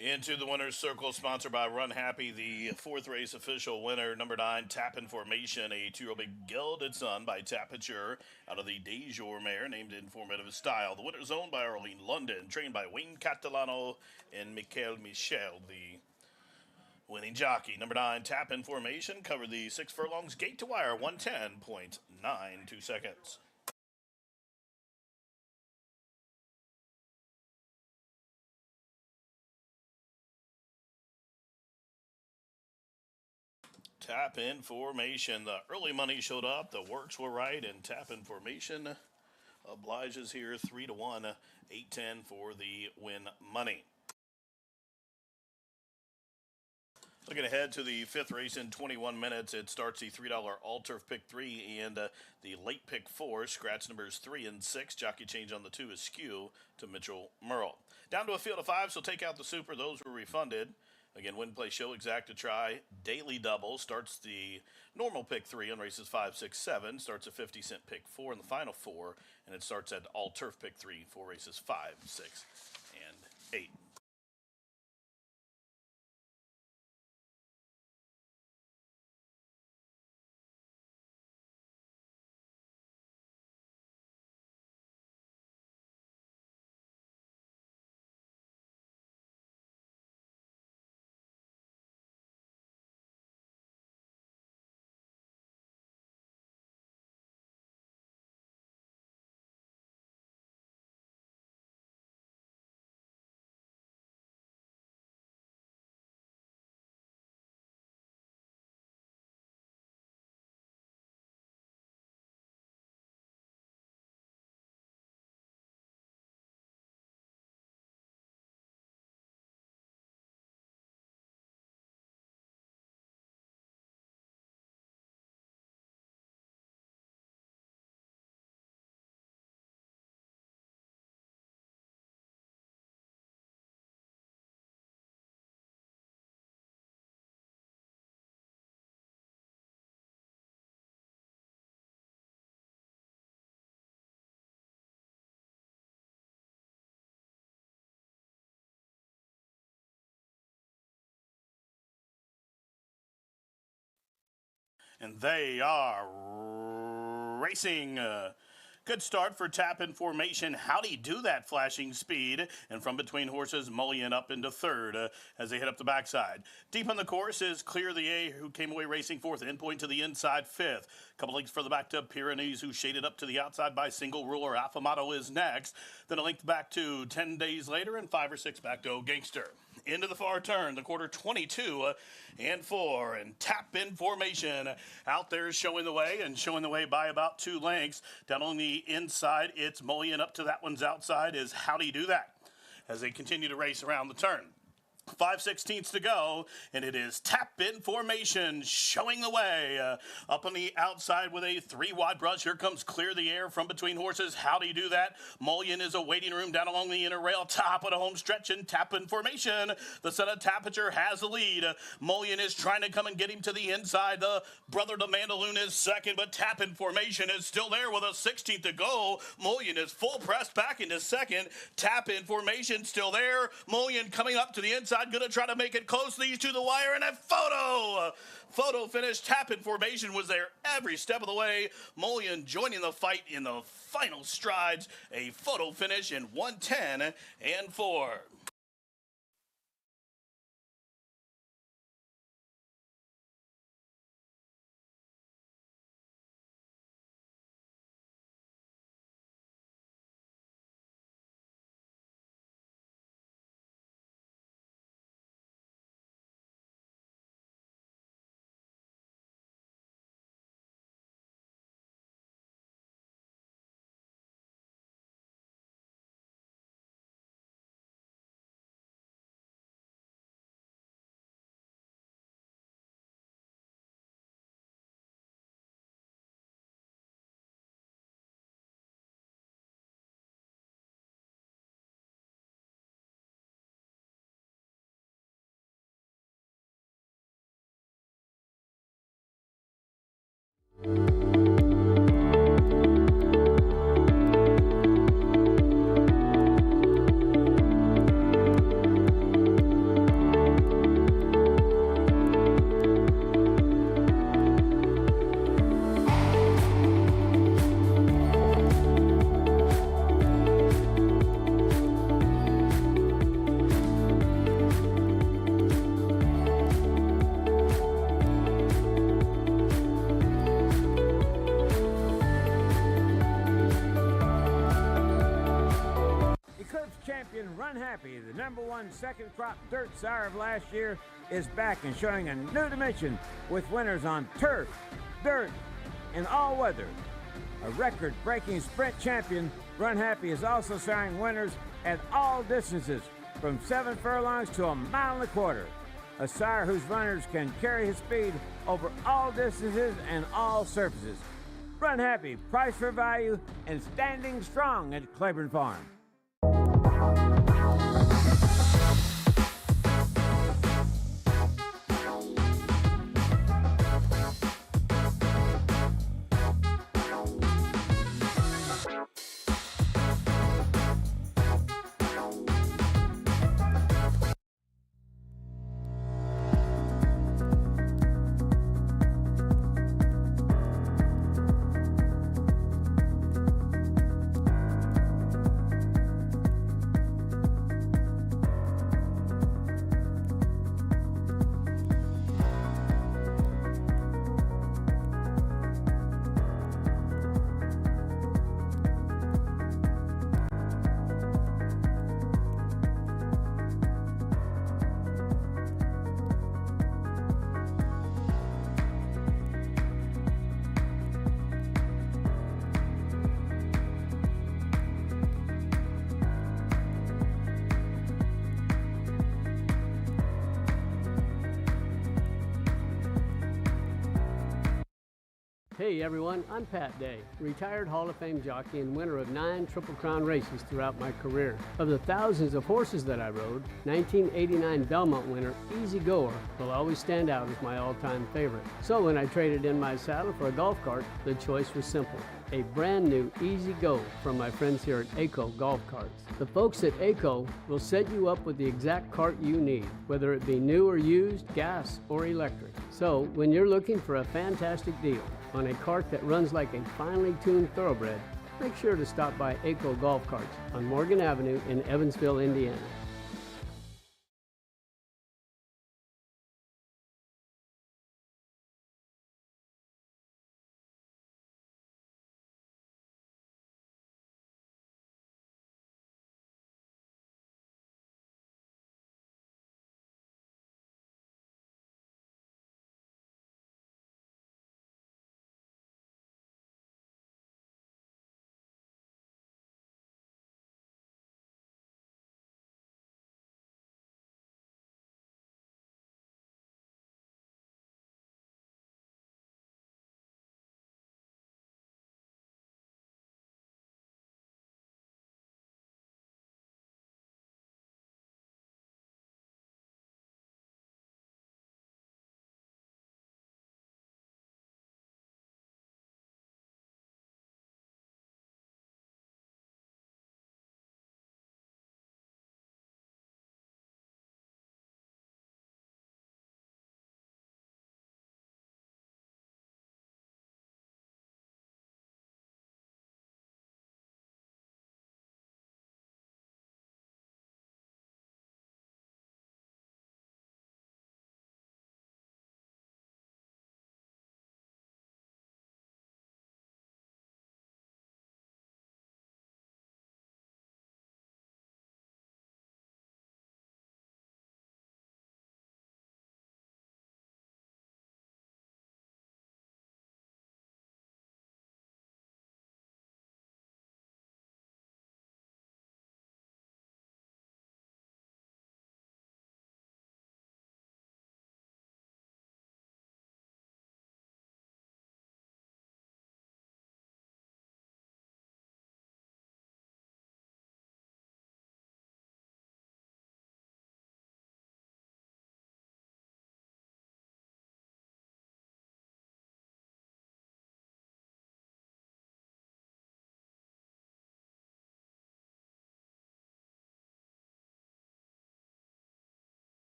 Into the winner's circle, sponsored by Run Happy, the fourth race official winner, number 9, Tap in Formation, a 2-year-old Big Gilded Sun by Tapiture out of the De Jour mare, named Informative Style. The winner is owned by Arlene London, trained by Wayne Catalano and Michael Michel, the winning jockey. Number 9, Tap in Formation, covered the 6 furlongs, gate to wire, 110.92 seconds. Tap in Formation. The early money showed up. The works were right, and Tap in Formation obliges here 3-1, 8-10 for the win money. Looking ahead to the 5th race in 21 minutes, it starts the $3 all-turf pick 3 and the late pick 4. Scratch numbers 3 and 6. Jockey change on the 2 is skew to Mitchell Merle. Down to a field of 5, so take out the super. Those were refunded. Again, win, play, show, exact to try. Daily double starts the normal pick 3 on races 5, 6, 7. Starts a 50-cent pick 4 in the final 4. And it starts at all-turf pick 3 for races 5, 6, and 8. And they are racing. Good start for Tap in Formation. How'd he do that flashing speed? And from between horses, Mullion up into 3rd as they head up the backside. Deep on the course is Clear the A, who came away racing 4th. Endpoint to the inside, 5th. Couple lengths further back to Pyrenees, who shaded up to the outside by Single Ruler. Affamato is next. Then a length back to 10 Days Later, and 5 or 6 back to O Gangster. Into the far turn, the quarter 22 and 4, and Tap in Formation out there showing the way, and showing the way by about 2 lengths. Down on the inside, it's Mullion. Up to that one's outside is How'd He Do That as they continue to race around the turn. 5/16 to go, and it is Tap in Formation showing the way. Up on the outside with a 3-wide brush. Here comes Clear the Air from between horses. How'd he do that? Mullion is a waiting room down along the inner rail. Top of the home stretch, and Tap in Formation. The son of Tapiture has the lead. Mullion is trying to come and get him to the inside. The brother to Mandaloon is second, but Tap in Formation is still there with a 16th to go. Mullion is full pressed back into second. Tap in Formation still there. Mullion coming up to the inside. Going to try to make it close these to the wire, and a photo finish. Tap in Formation was there every step of the way. Mullion joining the fight in the final strides. A photo finish in 1:10 and 4. number one second crop dirt sire of last year, is back and showing a new dimension with winners on turf, dirt, and all weather. A record-breaking sprint champion, Run Happy is also siring winners at all distances, from 7 furlongs to 1.25 miles. A sire whose runners can carry his speed over all distances and all surfaces. Run Happy, price for value, and standing strong at Claiborne Farm. Hey everyone, I'm Pat Day, retired Hall of Fame jockey and winner of 9 Triple Crown races throughout my career. Of the thousands of horses that I rode, 1989 Belmont winner Easy Goer will always stand out as my all-time favorite. So when I traded in my saddle for a golf cart, the choice was simple. A brand new Easy Go from my friends here at ACO Golf Carts. The folks at ACO will set you up with the exact cart you need, whether it be new or used, gas or electric. So when you're looking for a fantastic deal on a cart that runs like a finely tuned thoroughbred, make sure to stop by ACO Golf Carts on Morgan Avenue in Evansville, Indiana.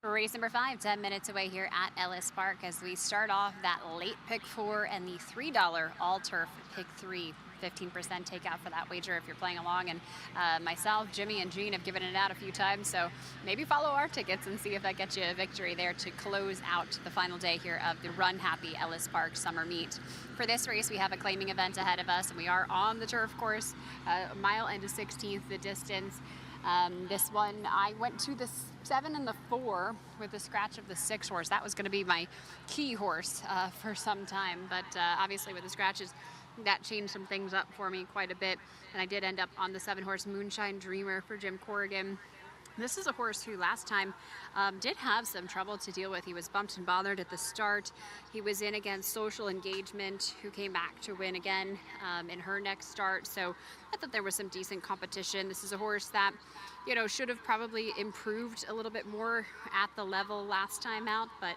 Race number 5, 10 minutes away here at Ellis Park as we start off that late pick 4 and the $3 all-turf pick 3. 15% takeout for that wager if you're playing along. And myself, Jimmy, and Gene have given it out a few times, so maybe follow our tickets and see if that gets you a victory there to close out the final day here of the Run Happy Ellis Park Summer Meet. For this race, we have a claiming event ahead of us, and we are on the turf course, a mile and a 16th the distance. This one, I went to the 7 and the 4 with the scratch of the 6 horse. That was going to be my key horse for some time, but obviously with the scratches, that changed some things up for me quite a bit. And I did end up on the 7 horse Moonshine Dreamer for Jim Corrigan. This is a horse who last time did have some trouble to deal with. He was bumped and bothered at the start. He was in against Social Engagement, who came back to win again in her next start. So I thought there was some decent competition. This is a horse that, you know, should have probably improved a little bit more at the level last time out, but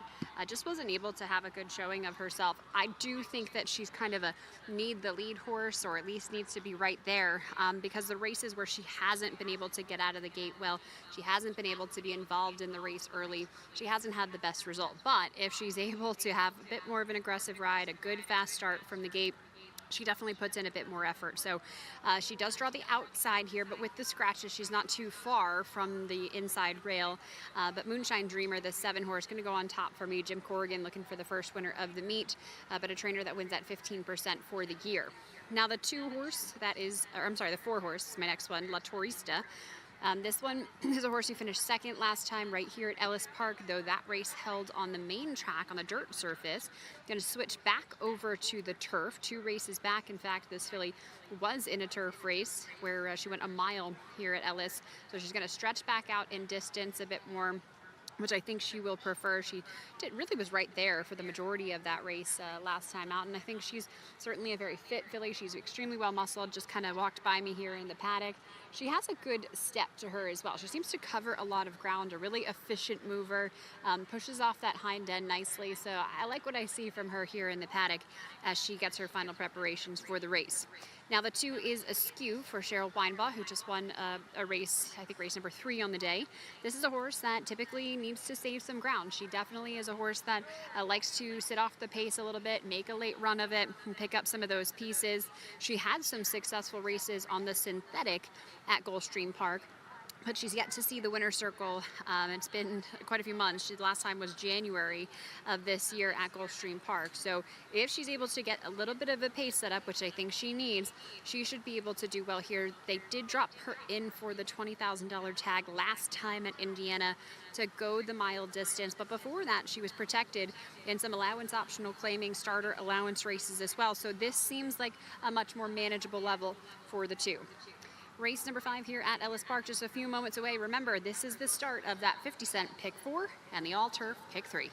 just wasn't able to have a good showing of herself. I do think that she's kind of a need the lead horse, or at least needs to be right there, because the races where she hasn't been able to get out of the gate well, she hasn't been able to be involved in the race early, she hasn't had the best result. But if she's able to have a bit more of an aggressive ride, a good fast start from the gate, she definitely puts in a bit more effort. So she does draw the outside here, but with the scratches, she's not too far from the inside rail. But Moonshine Dreamer, the 7 horse, going to go on top for me. Jim Corrigan looking for the first winner of the meet, but a trainer that wins at 15% for the year. Now the 2 horse, that is, or I'm sorry, the 4 horse is my next one, La Torista. This one is a horse who finished second last time right here at Ellis Park, though that race held on the main track on the dirt surface. Going to switch back over to the turf, 2 races back. In fact, this filly was in a turf race where she went a mile here at Ellis. So she's going to stretch back out in distance a bit more, which I think she will prefer. She really was right there for the majority of that race last time out, and I think she's certainly a very fit filly. She's extremely well muscled, just kind of walked by me here in the paddock. She has a good step to her as well. She seems to cover a lot of ground, a really efficient mover, pushes off that hind end nicely, so I like what I see from her here in the paddock as she gets her final preparations for the race. Now the 2 is Askew for Cheryl Weinbaugh, who just won a race, I think race number 3 on the day. This is a horse that typically needs to save some ground. She definitely is a horse that likes to sit off the pace a little bit, make a late run of it, and pick up some of those pieces. She had some successful races on the synthetic at Gulfstream Park, but she's yet to see the winner's circle. It's been quite a few months. The last time was January of this year at Gulfstream Park. So if she's able to get a little bit of a pace set up, which I think she needs, she should be able to do well here. They did drop her in for the $20,000 tag last time at Indiana to go the mile distance, but before that she was protected in some allowance optional claiming starter allowance races as well. So this seems like a much more manageable level for the 2. Race number 5 here at Ellis Park, just a few moments away. Remember, this is the start of that 50-cent pick 4 and the all-turf pick 3.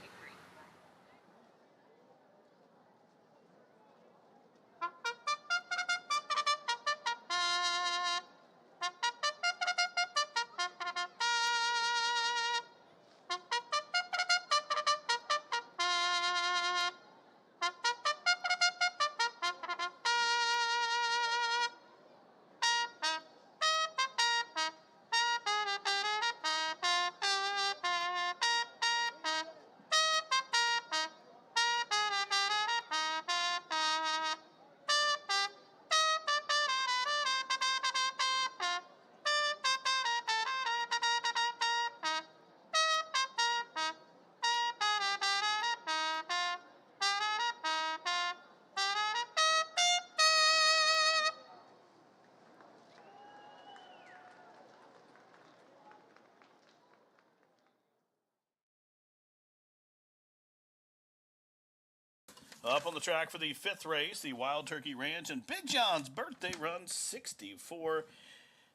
Up on the track for the 5th race, the Wild Turkey Ranch and Big John's birthday run 64.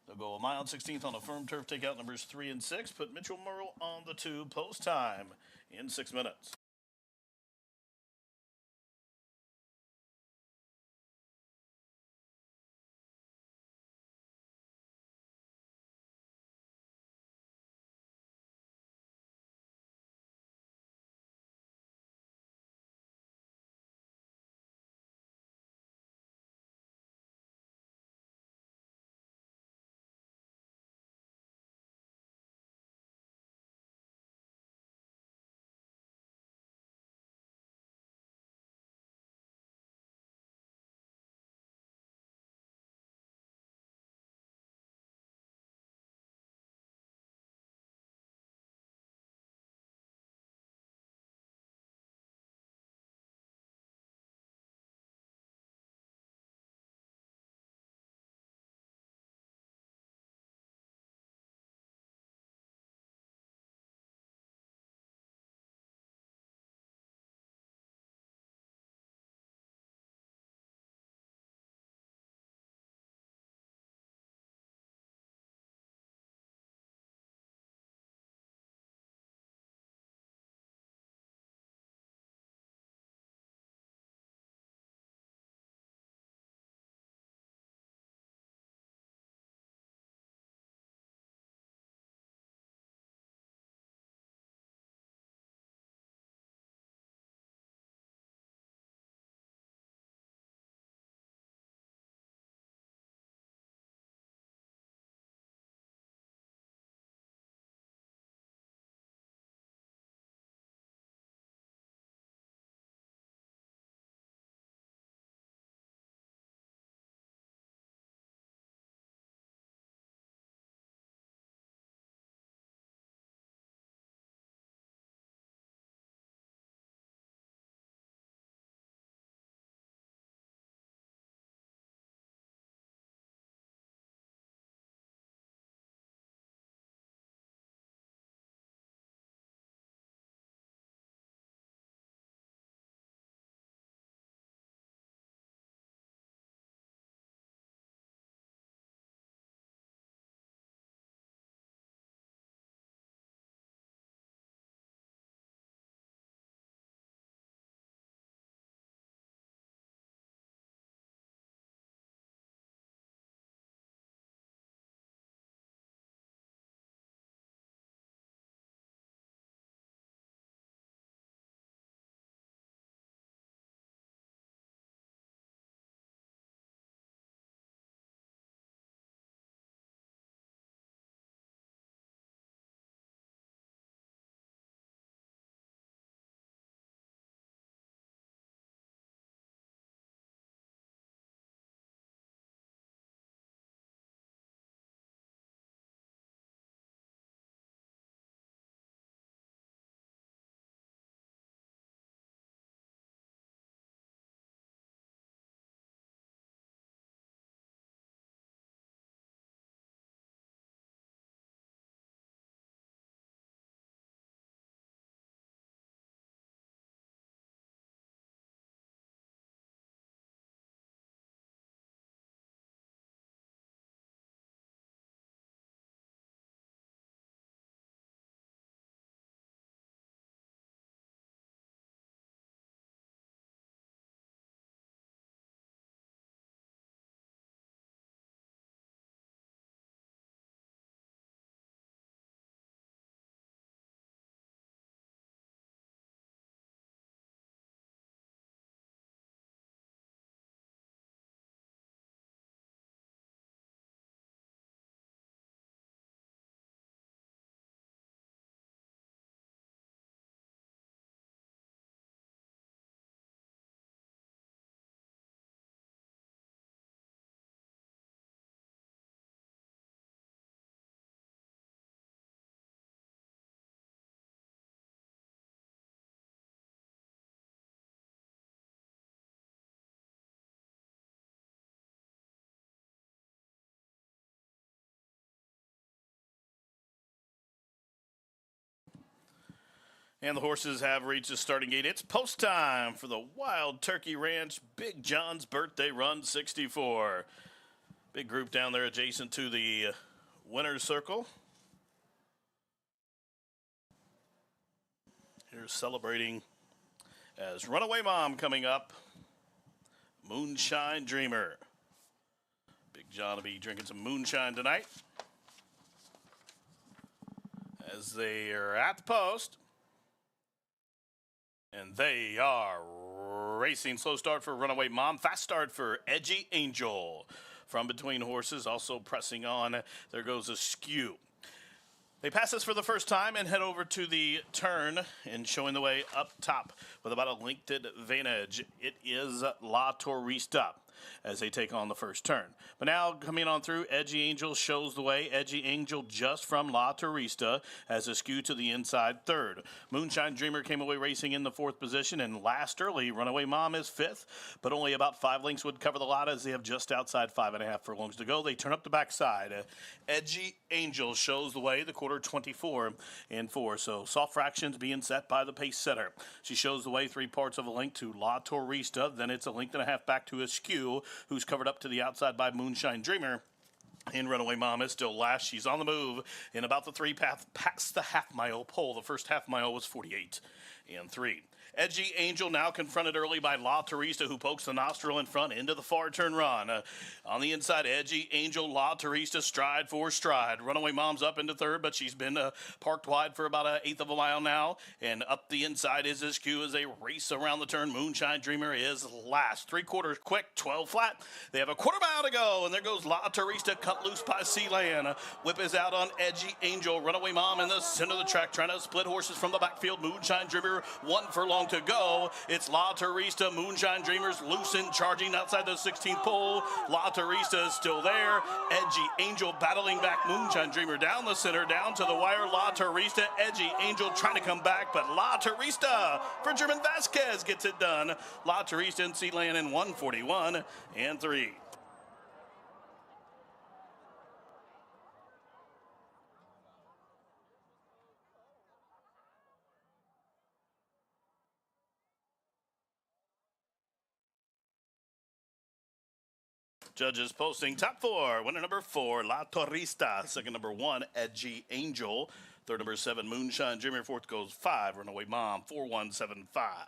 They'll go a mile and 16th on a firm turf, take out numbers 3 and 6. Put Mitchell Merle on the 2, post time in 6 minutes. And the horses have reached the starting gate. It's post time for the Wild Turkey Ranch Big John's Birthday Run 64. Big group down there adjacent to the winner's circle. Here's celebrating as Runaway Mom coming up. Moonshine Dreamer. Big John will be drinking some moonshine tonight. As they are at the post. And they are racing. Slow start for Runaway Mom. Fast start for Edgy Angel. From between horses, also pressing on. There goes Askew. They pass us for the first time and head over to the turn and showing the way up top with about a linked advantage. It is La Turista as they take on the first turn. But now coming on through, Edgy Angel shows the way. Edgy Angel just from La Turista as Askew to the inside third. Moonshine Dreamer came away racing in the fourth position and last early. Runaway Mom is fifth, but only about 5 lengths would cover the lot as they have just outside 5.5 furlongs to go. They turn up the backside. Edgy Angel shows the way, the quarter 24 and 4. So soft fractions being set by the pace setter. She shows the way 3 parts of a length to La Turista. Then it's a length and a half back to Askew, who's covered up to the outside by Moonshine Dreamer. And Runaway Mom is still last. She's on the move in about the 3 path past the half-mile pole. The first half-mile was 48 and 3. Edgy Angel now confronted early by La Turista, who pokes the nostril in front into the far turn run. On the inside, Edgy Angel, La Turista, stride for stride. Runaway Mom's up into third, but she's been parked wide for about 1/8 of a mile now. And up the inside is Askew as they race around the turn. Moonshine Dreamer is last. 3/4 quick, 12 flat. They have a 1/4 mile to go, and there goes La Turista, cut loose by Sealand. Whip is out on Edgy Angel. Runaway Mom in the center of the track, trying to split horses from the backfield. Moonshine Dreamer, 1 furlong to go. It's La Turista. Moonshine Dreamer's loose and charging outside the 16th pole. La Turista is still there. Edgy Angel battling back Moonshine Dreamer down the center, down to the wire. La Turista, Edgy Angel trying to come back, but La Turista for German Vasquez gets it done. La Turista and Sealand in 1:41 and 3. Judges posting top 4. Winner number 4, La Turista. Second number 1, Edgy Angel. Third number 7, Moonshine Dreamer. Fourth goes 5, Runaway Mom, 4175.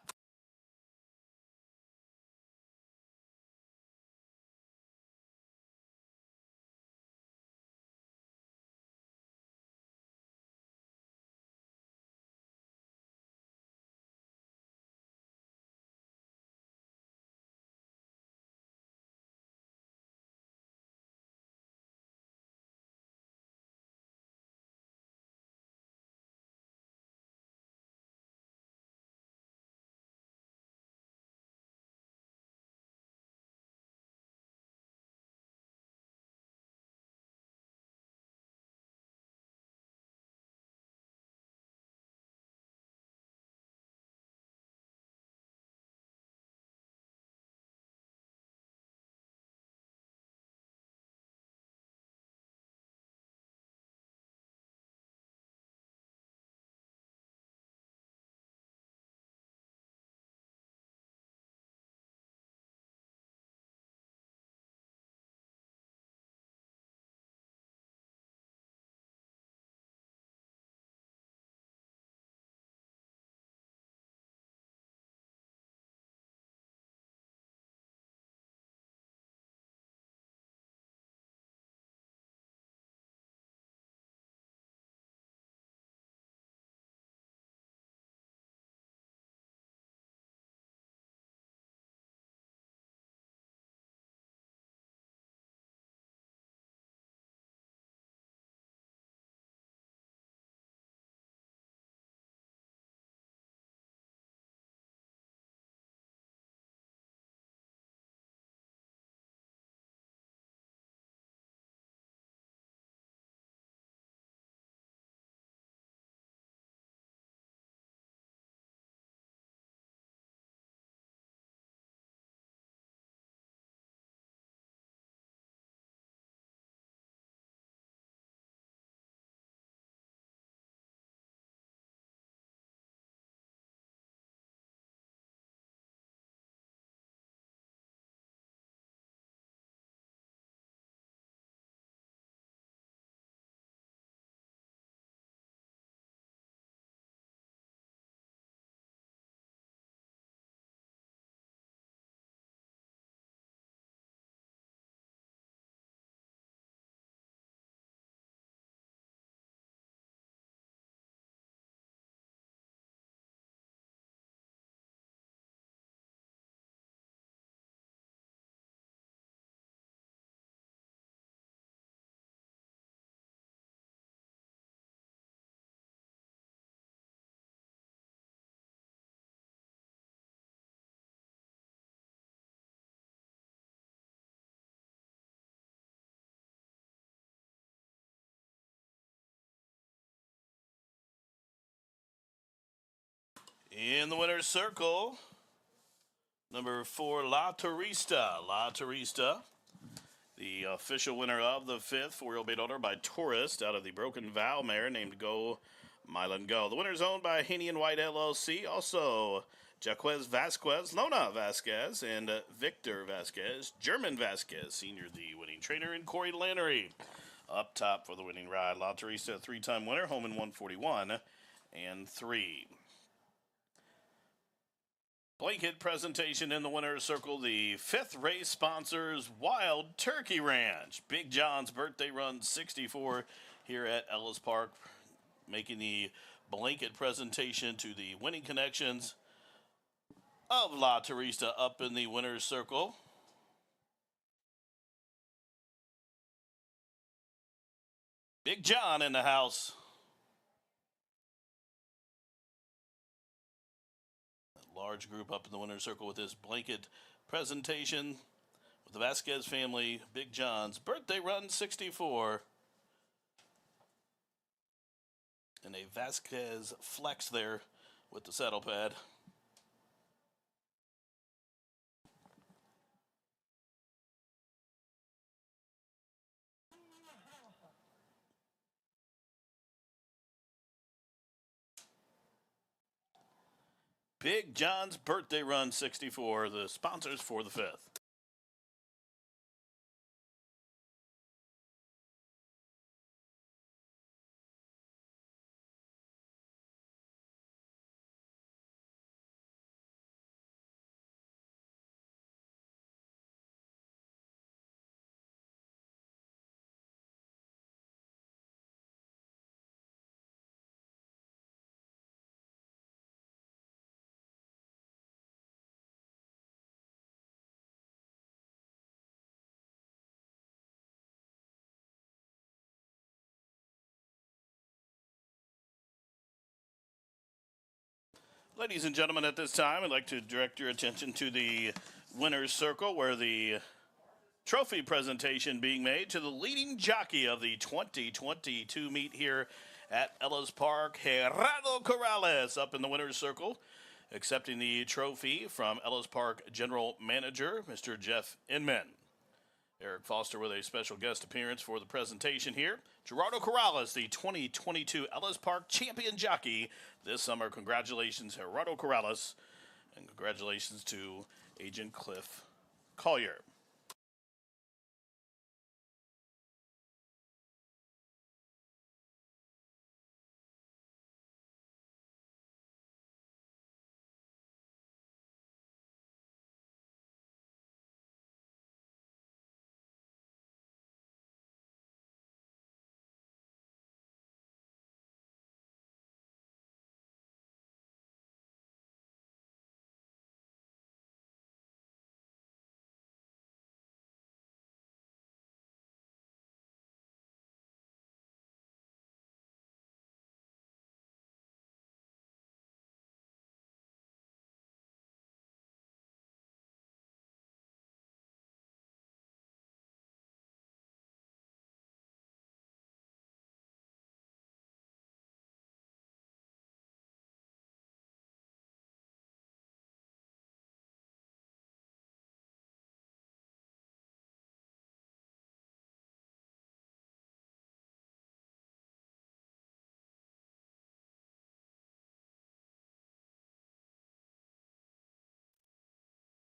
In the winner's circle, number 4, La Turista. La Turista, the official winner of the 5th, 4-year-old made owner by Tourist out of the Broken Vow mare named Go Milan Go. The winner is owned by Haney and White LLC. Also, Jaquez Vasquez, Lona Vasquez, and Victor Vasquez, German Vasquez, senior, the winning trainer, and Corey Lannery up top for the winning ride. La Teresa, 3-time winner, home in 141 and 3. Blanket presentation in the winner's circle. The 5th race sponsors Wild Turkey Ranch. Big John's birthday run 64 here at Ellis Park, making the blanket presentation to the winning connections of La Teresa up in the winner's circle. Big John in the house. A large group up in the winner's circle with this blanket presentation with the Vasquez family. Big John's birthday run 64. And a Vasquez flex there with the saddle pad. Big John's birthday run 64, the sponsors for the 5th. Ladies and gentlemen, at this time, I'd like to direct your attention to the winner's circle, where the trophy presentation being made to the leading jockey of the 2022 meet here at Ellis Park, Gerardo Corrales, up in the winner's circle, accepting the trophy from Ellis Park General Manager, Mr. Jeff Inman. Eric Foster with a special guest appearance for the presentation here. Gerardo Corrales, the 2022 Ellis Park champion jockey this summer. Congratulations, Gerardo Corrales, and congratulations to Agent Cliff Collier.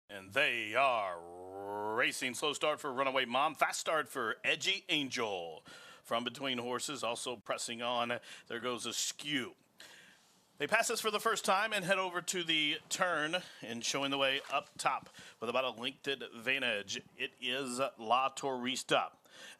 And they are racing. Slow start for Runaway Mom. Fast start for Edgy Angel. From between horses, also pressing on. There goes a skew. They pass us for the first time and head over to the turn and showing the way up top with about a length advantage. It is La Turista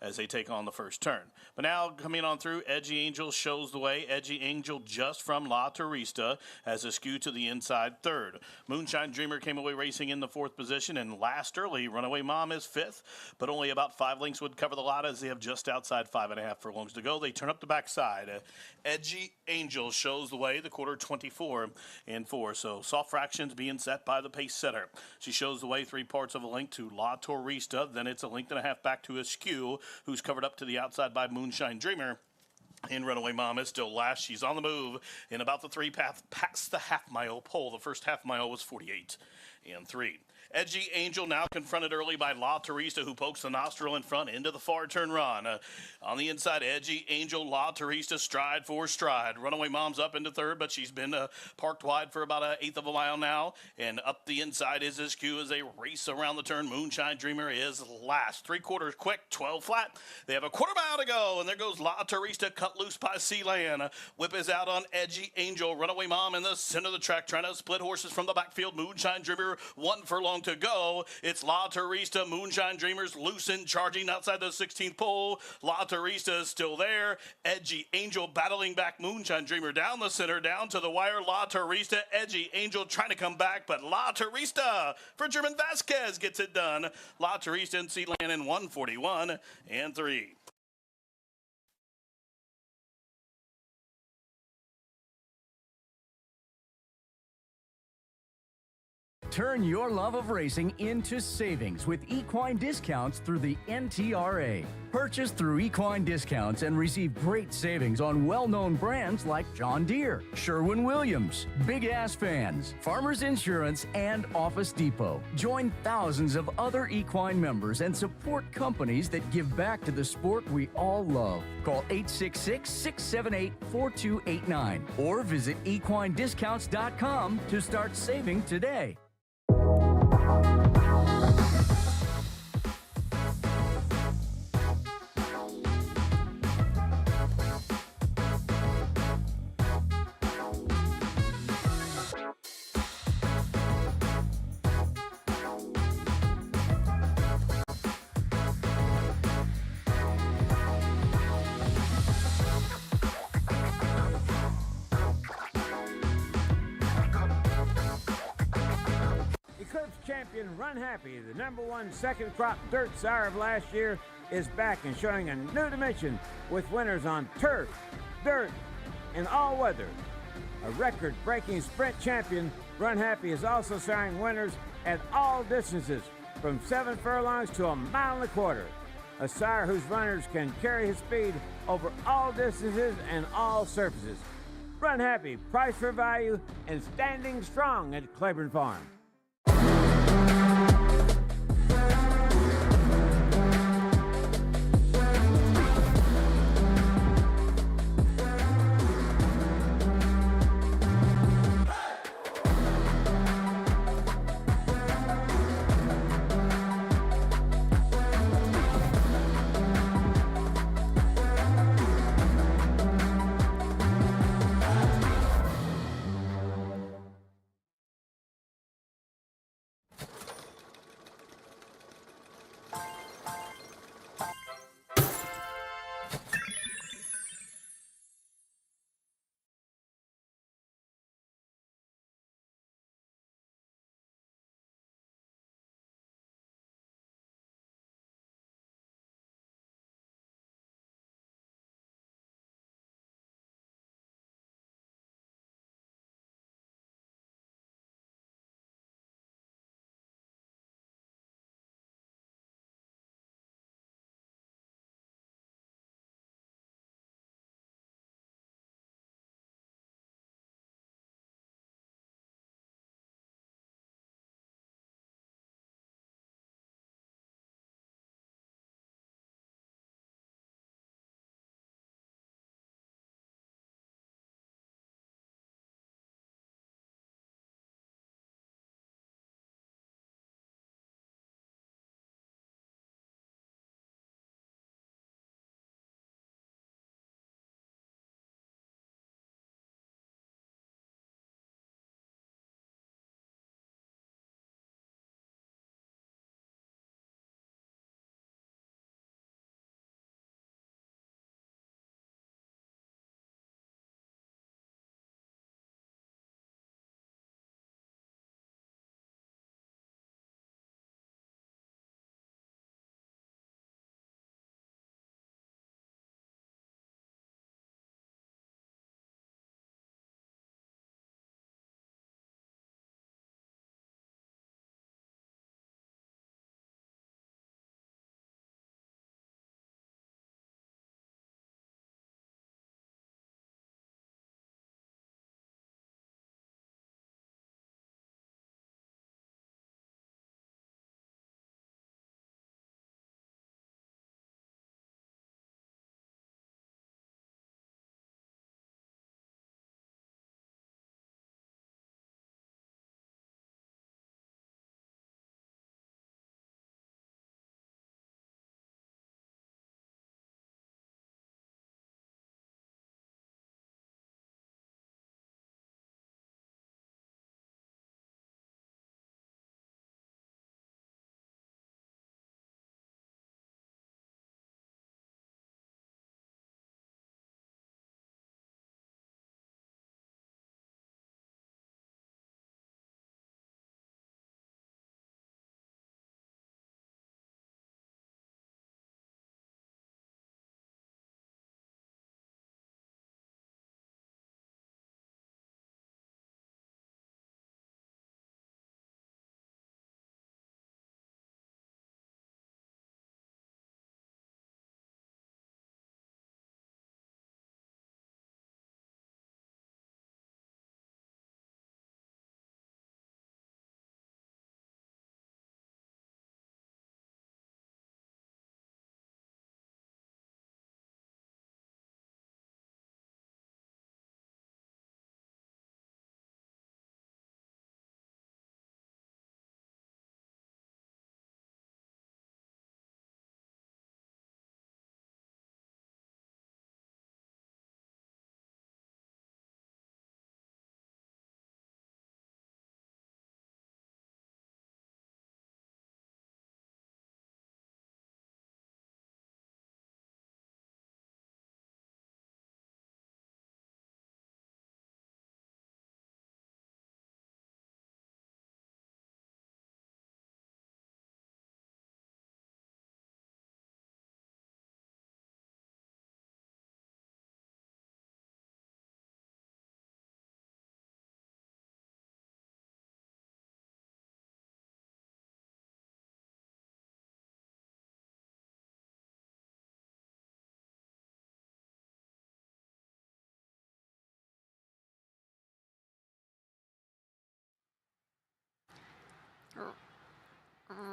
as they take on the first turn. But now coming on through, Edgy Angel shows the way. Edgy Angel just from La Turista as a skew to the inside third. Moonshine Dreamer came away racing in the 4th position, and last early, Runaway Mom is 5th, but only about 5 lengths would cover the lot as they have just outside 5.5 furlongs to go. They turn up the backside. Edgy Angel shows the way, the quarter 24 and 4. So soft fractions being set by the pace setter. She shows the way 3 parts of a length to La Turista. Then it's a length and a half back to Askew, who's covered up to the outside by Moonshine Dreamer. And Runaway Mom is still last. She's on the move in about the 3 path past the half-mile pole. The first half-mile was 48-3. Edgy Angel now confronted early by La Teresa, who pokes the nostril in front into the far turn run. On the inside, Edgy Angel, La Teresa, stride for stride. Runaway Mom's up into third, but she's been parked wide for about 1/8 of a mile now. And up the inside is SQ as they race around the turn. Moonshine Dreamer is last. 3/4 quick, 12 flat. They have a 1/4 mile to go, and there goes La Teresa, cut loose by Sealand. Whip is out on Edgy Angel. Runaway Mom in the center of the track, trying to split horses from the backfield. Moonshine Dreamer, 1 furlong to go. It's La Teresa, Moonshine Dreamers loose and charging outside the 16th pole. La Teresa is still there. Edgy Angel battling back Moonshine Dreamer down the center, down to the wire. La Teresa, Edgy Angel trying to come back, but La Teresa for German Vasquez gets it done. La Teresa and Sealand in 141-3. Turn your love of racing into savings with equine discounts through the NTRA. Purchase through equine discounts and receive great savings on well-known brands like John Deere, Sherwin-Williams, Big Ass Fans, Farmers Insurance, and Office Depot. Join thousands of other equine members and support companies that give back to the sport we all love. Call 866-678-4289 or visit equinediscounts.com to start saving today. Champion Run Happy, the #1 second crop dirt sire of last year, is back and showing a new dimension with winners on turf, dirt, and all weather. A record-breaking sprint champion, Run Happy is also showing winners at all distances, from 7 furlongs to 1.25 miles. A sire whose runners can carry his speed over all distances and all surfaces. Run Happy, price for value, and standing strong at Claiborne Farm.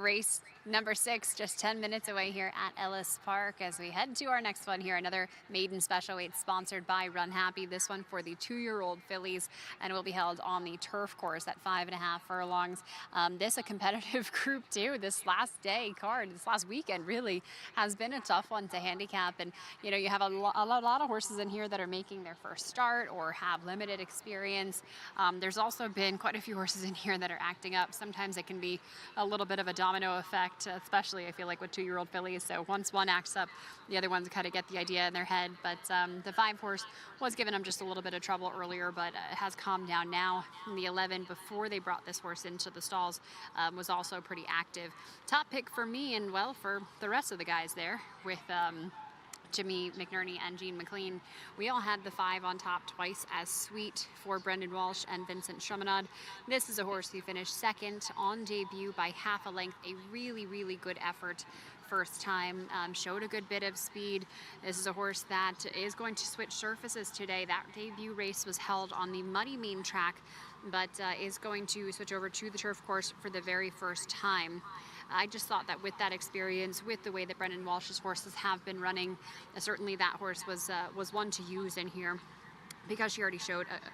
Race number 6, just 10 minutes away here at Ellis Park as we head to our next one here. Another maiden special weight sponsored by Run Happy. This one for the 2-year-old fillies, and will be held on the turf course at 5.5 furlongs. This a competitive group too. This last day card, this last weekend really has been a tough one to handicap. And you know, you have a lot of horses in here that are making their first start or have limited experience. There's also been quite a few horses in here that are acting up. Sometimes it can be a little bit of a domino effect, especially I feel like with 2-year-old fillies. So once one acts up, the other ones kind of get the idea in their head. But the 5 horse was giving them just a little bit of trouble earlier, but it has calmed down now. And the 11, before they brought this horse into the stalls, was also pretty active. Top pick for me, and well, for the rest of the guys there with Jimmy McNerney and Gene McLean. We all had the 5 on top twice as Sweet for Brendan Walsh and Vincent Chaminade. This is a horse who finished second on debut by half a length. A really, really good effort first time. Showed a good bit of speed. This is a horse that is going to switch surfaces today. That debut race was held on the muddy main track, but is going to switch over to the turf course for the very first time. I just thought that with that experience, with the way that Brendan Walsh's horses have been running, certainly that horse was one to use in here, because she already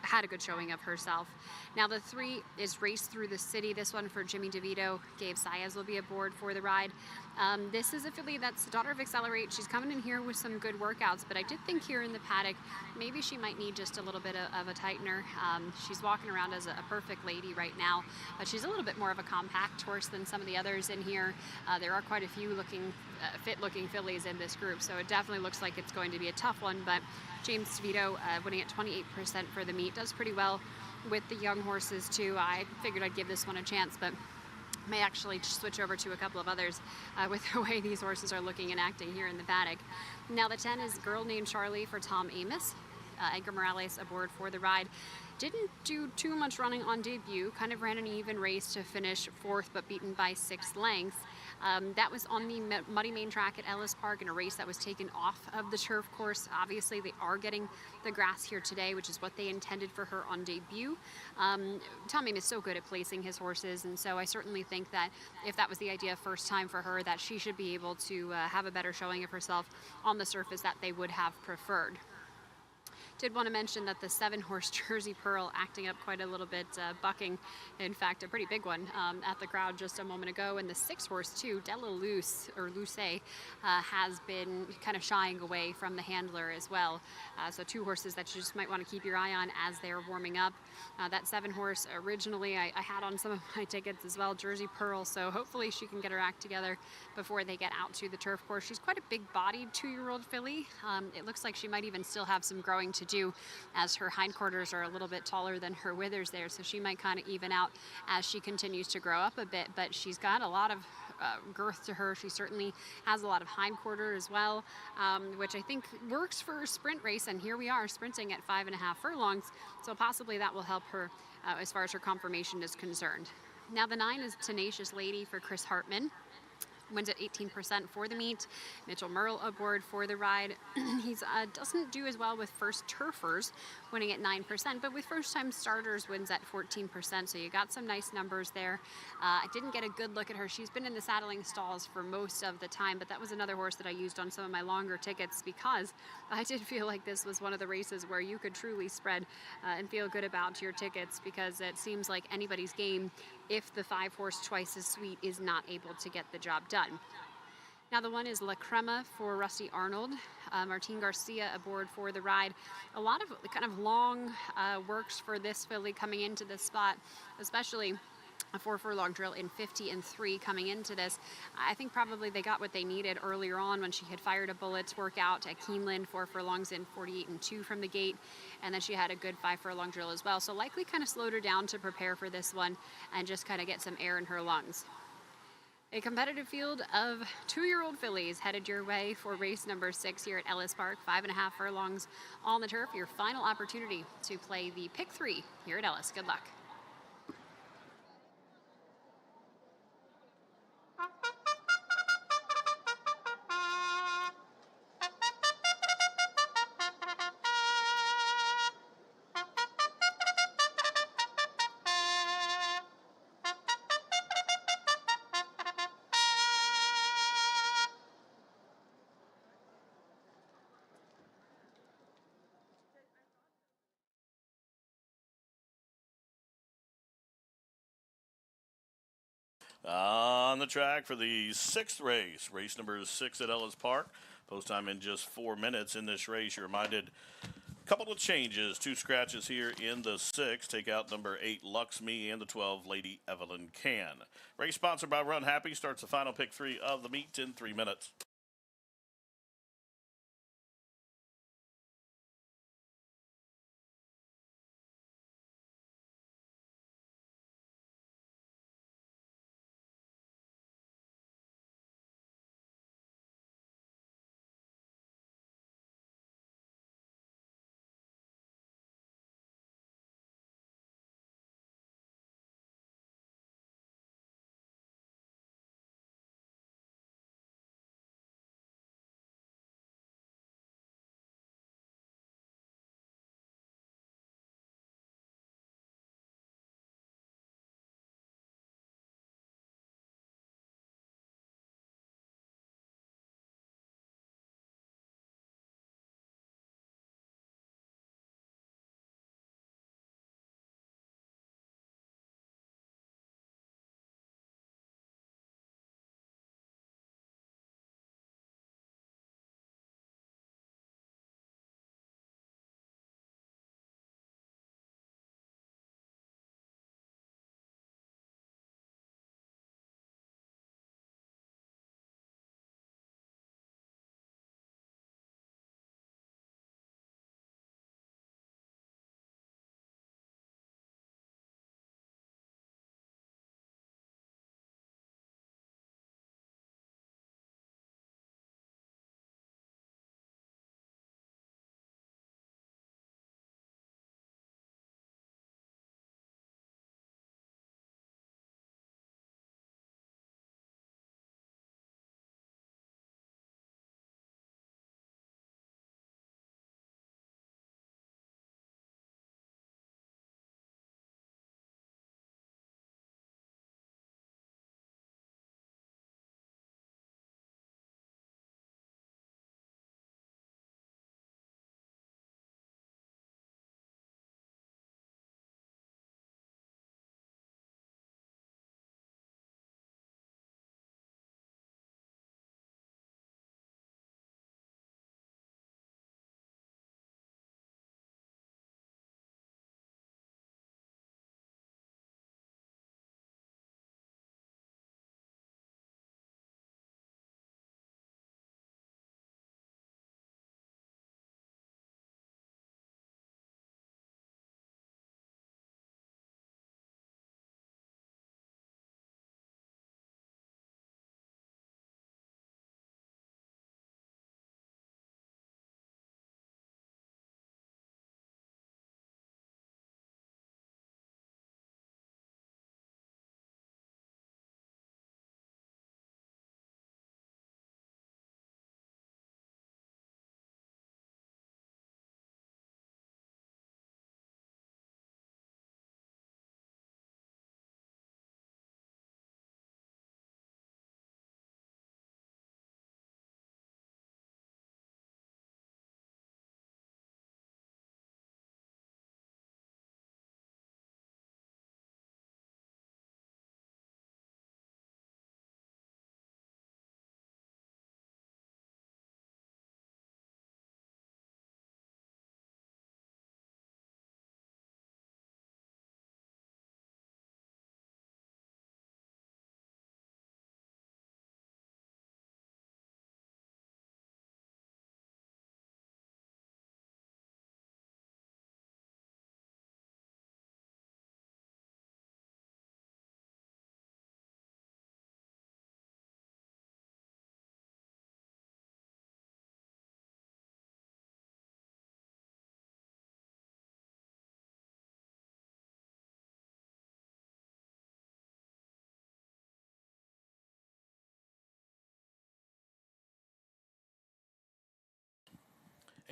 had a good showing of herself. Now the 3 is Race Through the City. This one for Jimmy DeVito. Gabe Saez will be aboard for the ride. This is a filly that's the daughter of Accelerate. She's coming in here with some good workouts, but I did think here in the paddock, maybe she might need just a little bit of a tightener. She's walking around as a perfect lady right now, but she's a little bit more of a compact horse than some of the others in here. There are quite a few fit-looking fillies in this group, so it definitely looks like it's going to be a tough one, but James DeVito winning at 28% for the meet does pretty well with the young horses too. I figured I'd give this one a chance, but may actually switch over to a couple of others with the way these horses are looking and acting here in the paddock. Now the 10 is Girl Named Charlie for Tom Amos. Edgar Morales aboard for the ride. Didn't do too much running on debut, kind of ran an even race to finish 4th, but beaten by 6 lengths. That was on the muddy main track at Ellis Park in a race that was taken off of the turf course. Obviously, they are getting the grass here today, which is what they intended for her on debut. Tom Amos is so good at placing his horses, and so I certainly think that if that was the idea first time for her, that she should be able to have a better showing of herself on the surface that they would have preferred. Did want to mention that the 7-horse Jersey Pearl acting up quite a little bit, bucking, in fact, a pretty big one at the crowd just a moment ago. And the 6-horse, too, Della Luce, has been kind of shying away from the handler as well. So 2 horses that you just might want to keep your eye on as they're warming up. That 7-horse, originally, I had on some of my tickets as well, Jersey Pearl, so hopefully she can get her act together before they get out to the turf course. She's quite a big-bodied 2-year-old filly. It looks like she might even still have some growing to do, as her hindquarters are a little bit taller than her withers there, so she might kind of even out as she continues to grow up a bit, but she's got a lot of girth to her. She certainly has a lot of hindquarter as well, which I think works for a sprint race, and here we are sprinting at 5.5 furlongs, so possibly that will help her as far as her conformation is concerned. Now the 9 is Tenacious Lady for Chris Hartman. Wins at 18% for the meet. Mitchell Merle aboard for the ride. He doesn't do as well with first turfers, winning at 9%, but with first-time starters wins at 14%, so you got some nice numbers there. I didn't get a good look at her. She's been in the saddling stalls for most of the time, but that was another horse that I used on some of my longer tickets, because I did feel like this was one of the races where you could truly spread and feel good about your tickets, because it seems like anybody's game if the 5-horse Twice as Sweet is not able to get the job done. Now the 1 is La Crema for Rusty Arnold. Martin Garcia aboard for the ride. A lot of kind of long works for this filly coming into this spot, especially a 4-furlong drill in 50 and 3 coming into this. I think probably they got what they needed earlier on when she had fired a bullet workout at Keeneland, 4 furlongs in 48 and 2 from the gate, and then she had a good 5-furlong drill as well. So likely kind of slowed her down to prepare for this one and just kind of get some air in her lungs. A competitive field of 2-year-old fillies headed your way for race number 6 here at Ellis Park. 5.5 furlongs on the turf. Your final opportunity to play the pick 3 here at Ellis. Good luck. On the track for the 6th race, race number 6 at Ellis Park. Post time in just 4 minutes in this race. You're reminded a couple of changes. 2 scratches here in the 6. Take out number 8, Lux Me, and the 12, Lady Evelyn Can. Race sponsored by Run Happy. Starts the final pick 3 of the meet in 3 minutes.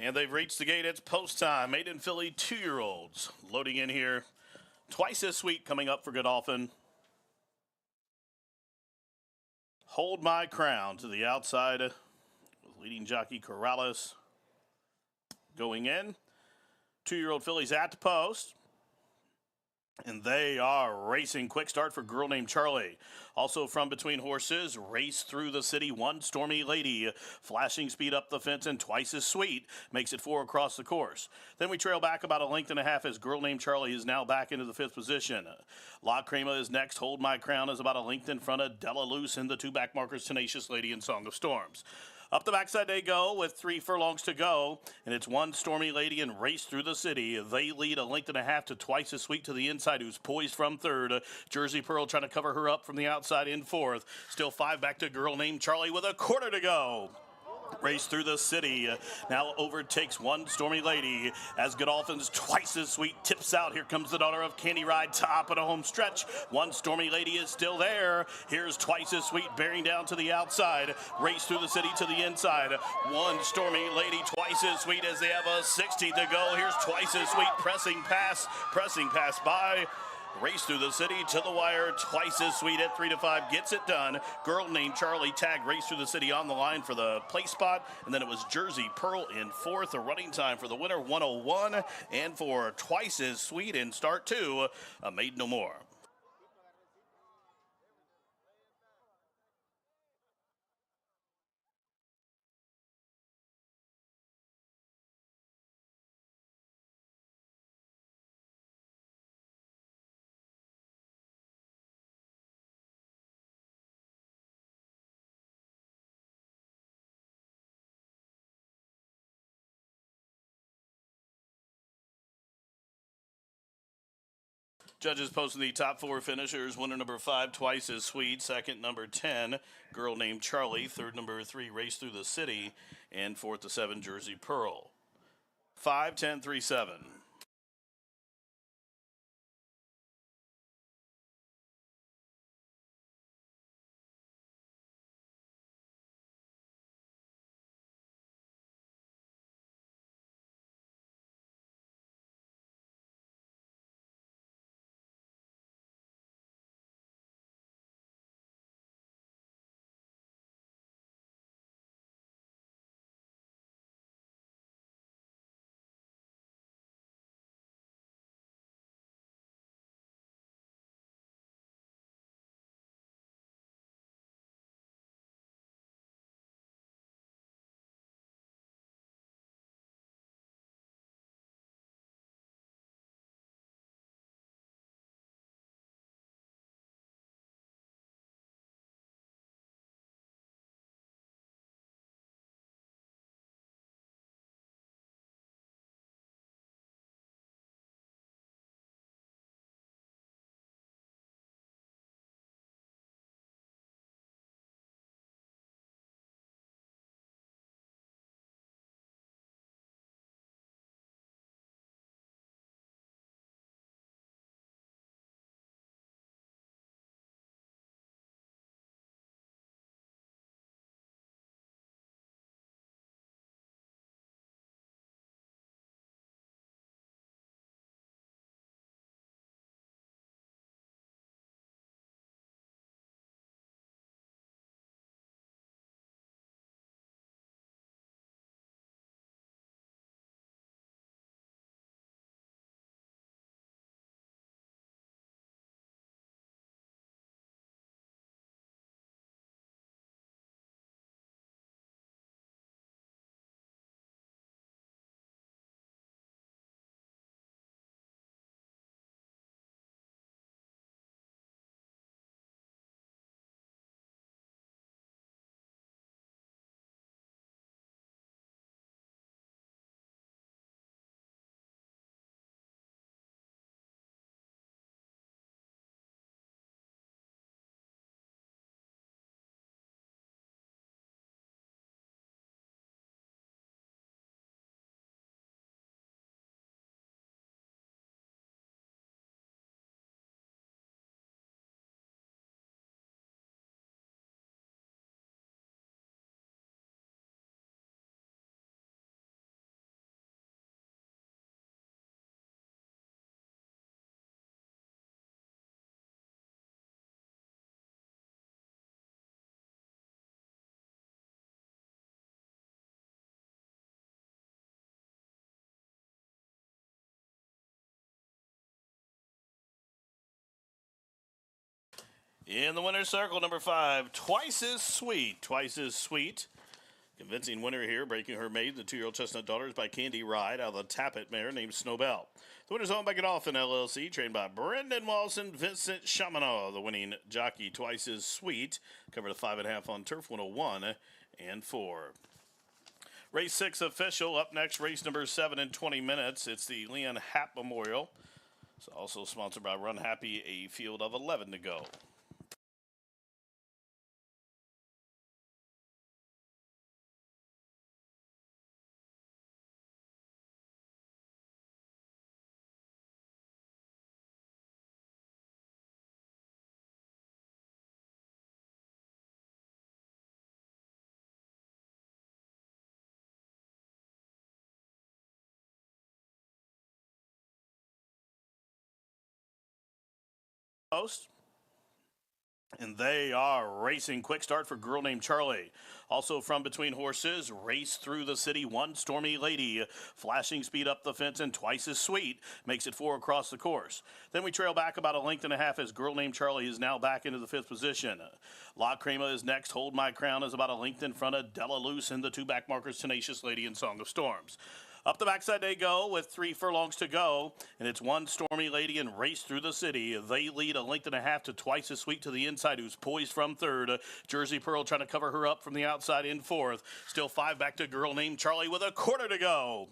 And they've reached the gate. It's post time. Made in Philly 2-year-olds loading in here twice this week coming up for Godolphin. Hold My Crown to the outside with leading jockey Corrales going in. 2-year-old fillies at the post. And they are racing. Quick start for Girl Named Charlie. Also from between horses, Race Through the City, One Stormy Lady. Flashing speed up the fence and Twice as Sweet makes it 4 across the course. Then we trail back about a length and a half as Girl Named Charlie is now back into the 5th position. La Crema is next. Hold My Crown is about a length in front of Della Loose and the 2 back markers, Tenacious Lady and Song of Storms. Up the backside they go with 3 furlongs to go, and it's One Stormy Lady and Race Through the City. They lead a length and a half to Twice as Sweet to the inside, who's poised from 3rd. Jersey Pearl trying to cover her up from the outside in 4th. Still 5 back to Girl Named Charlie with a quarter to go. Race Through the City now overtakes One Stormy Lady as Godolphin's Twice as Sweet tips out. Here comes the daughter of Candy Ride, top at a home stretch. One Stormy Lady is still there. Here's Twice as Sweet bearing down to the outside. Race Through the City to the inside. One Stormy Lady, Twice as Sweet as they have a 60 to go. Here's Twice as Sweet pressing past by. Race Through the City to the wire, Twice as Sweet at 3 to 5 gets it done. Girl Named Charlie tagged Race Through the City on the line for the place spot, and then it was Jersey Pearl in 4th. A running time for the winner, 1:01, and for Twice as Sweet in start 2, a Maid No More. Judges posting the top 4 finishers. Winner number 5, Twice as Sweet. Second, number 10, Girl Named Charlie. Third, number 3, Race Through the City. And 4th to 7, Jersey Pearl. 5, 10, 3, 7. In the winner's circle, number 5, Twice as Sweet. Twice as Sweet. Convincing winner here, breaking her maiden, the 2-year-old Chestnut Daughters by Candy Ride out of the Tappet mare named Snowbell. The winner's owned by Godolphin LLC, trained by Brendan Wilson, Vincent Chaminade. The winning jockey, Twice as Sweet, covered a 5.5 on Turf 101 and 4. Race 6 official. Up next, race number 7 in 20 minutes. It's the Leon Happ Memorial. It's also sponsored by Run Happy, a field of 11 to go. Post. And they are racing. Quick start for Girl Named Charlie. Also from between horses, Race Through the City, One Stormy Lady. Flashing speed up the fence and Twice as Sweet makes it 4 across the course. Then we trail back about a length and a half as Girl Named Charlie is now back into the 5th position. La Crema is next. Hold My Crown is about a length in front of Della Luce and the 2 back markers, Tenacious Lady and Song of Storms. Up the backside they go with 3 furlongs to go, and it's One Stormy Lady and Race Through the City. They lead a length and a half to Twice as Sweet to the inside, who's poised from 3rd. Jersey Pearl trying to cover her up from the outside in 4th. Still 5 back to Girl Named Charlie with a quarter to go.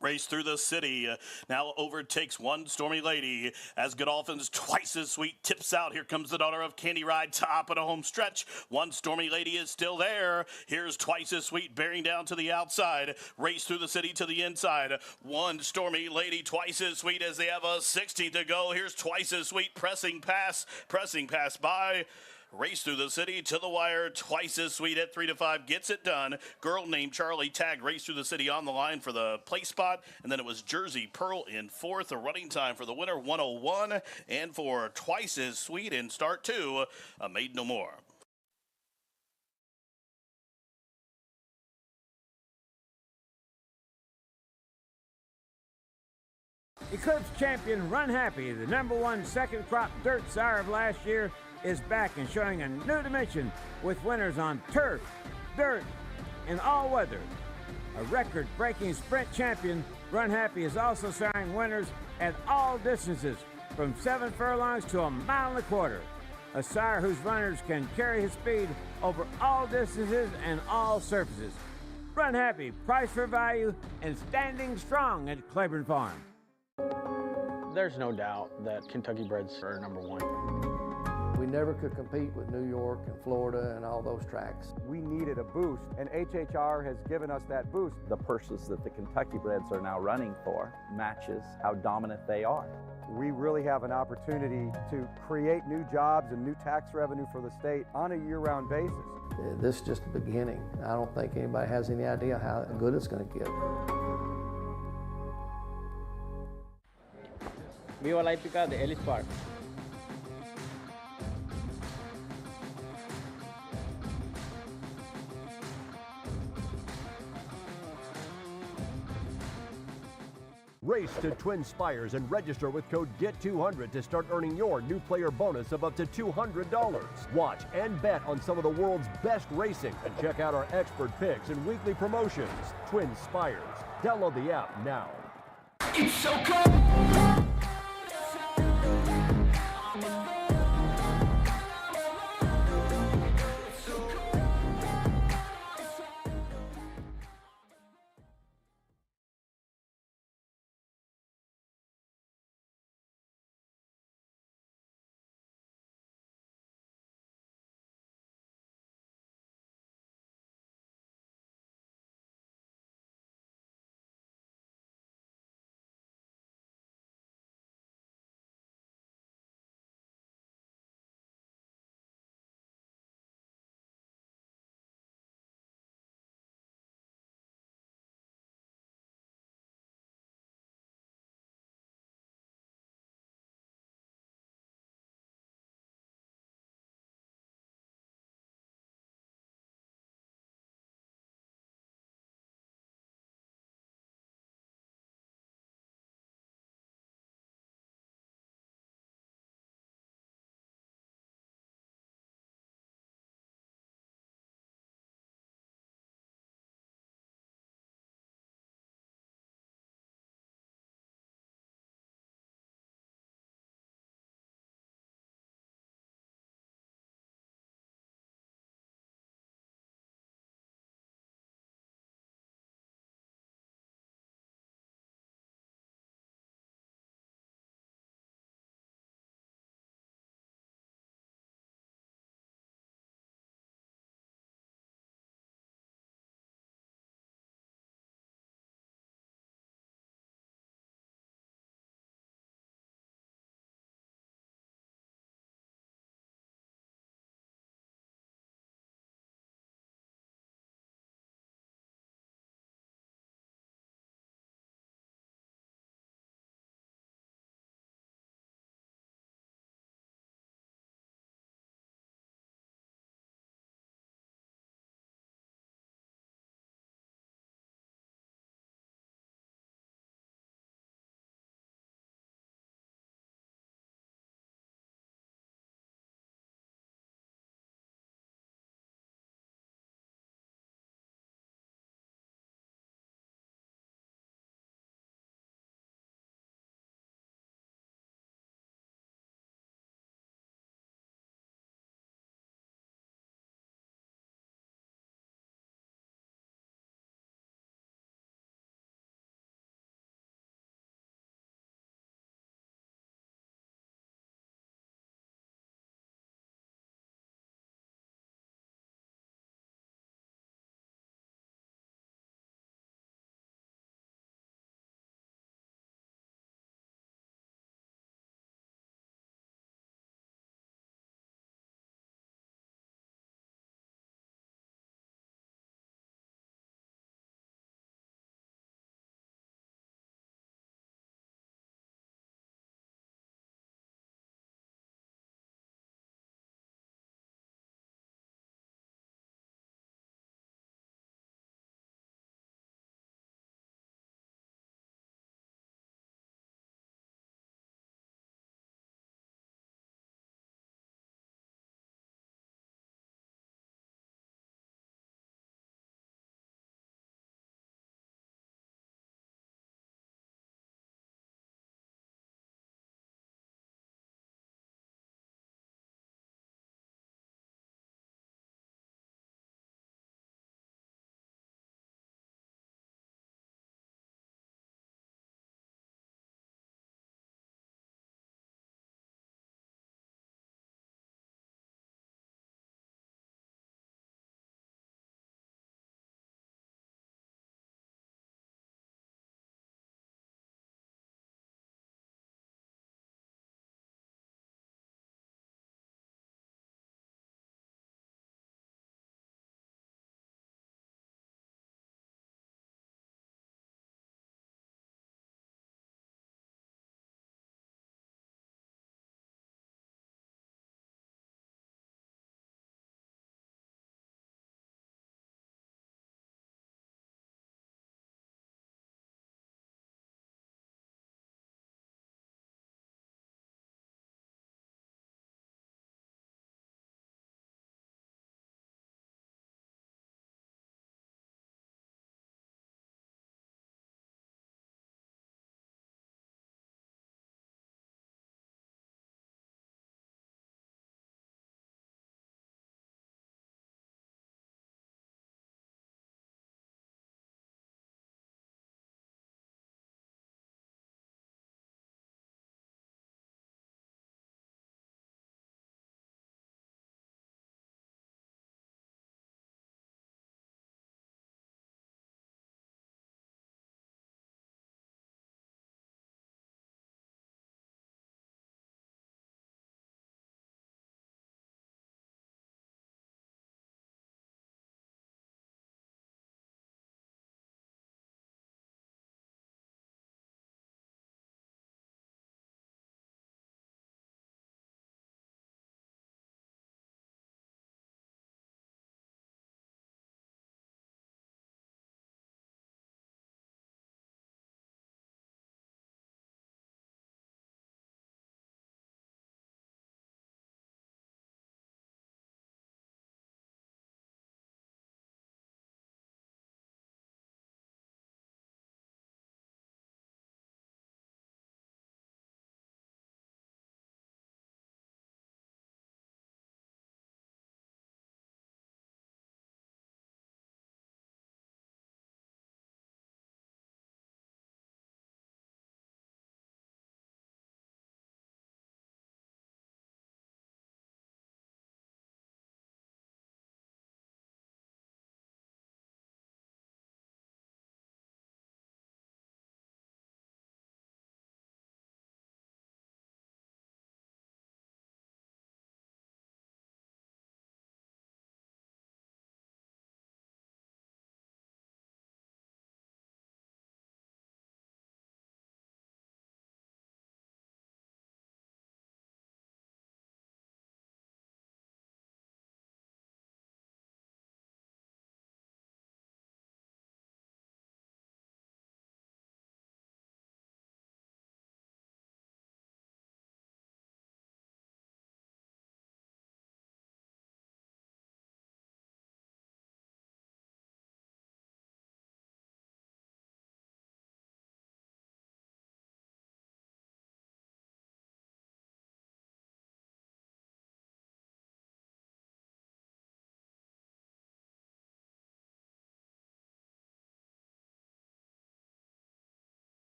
Race Through the City now overtakes One Stormy Lady as Godolphin's Twice as Sweet tips out. Here comes the daughter of Candy Ride, top of the home stretch. One Stormy Lady is still there. Here's Twice as Sweet bearing down to the outside. Race Through the City to the inside. One Stormy Lady, Twice as Sweet as they have a 60 to go. Here's Twice as Sweet pressing past by. Race Through the City to the wire. Twice as Sweet at 3 to 5 gets it done. Girl Named Charlie tagged Race Through the City on the line for the place spot, and then it was Jersey Pearl in 4th. A running time for the winner 101, and for Twice as Sweet in start 2, a Maid No More. Eclipse champion Run Happy, the #1 second crop dirt sire of last year, is back and showing a new dimension with winners on turf, dirt, and all weather. A record-breaking sprint champion, Run Happy is also showing winners at all distances from 7 furlongs to 1.25 miles. A sire whose runners can carry his speed over all distances and all surfaces. Run Happy, price for value, and standing strong at Claiborne Farm. There's no doubt that Kentucky breds are #1. We never could compete with New York and Florida and all those tracks. We needed a boost, and HHR has given us that boost. The purses that the Kentucky breds are now running for matches how dominant they are. We really have an opportunity to create new jobs and new tax revenue for the state on a year-round basis. This is just the beginning. I don't think anybody has any idea how good it's going to get. Viva la Hípica de Ellis Park. Race to Twin Spires and register with code GET200 to start earning your new player bonus of up to $200. Watch and bet on some of the world's best racing and check out our expert picks and weekly promotions. Twin Spires. Download the app now. It's so cold.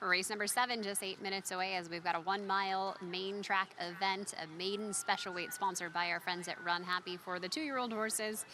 Race number 7 just 8 minutes away as we've got a 1 mile main track event, a maiden special weight sponsored by our friends at Run Happy for the 2-year-old horses.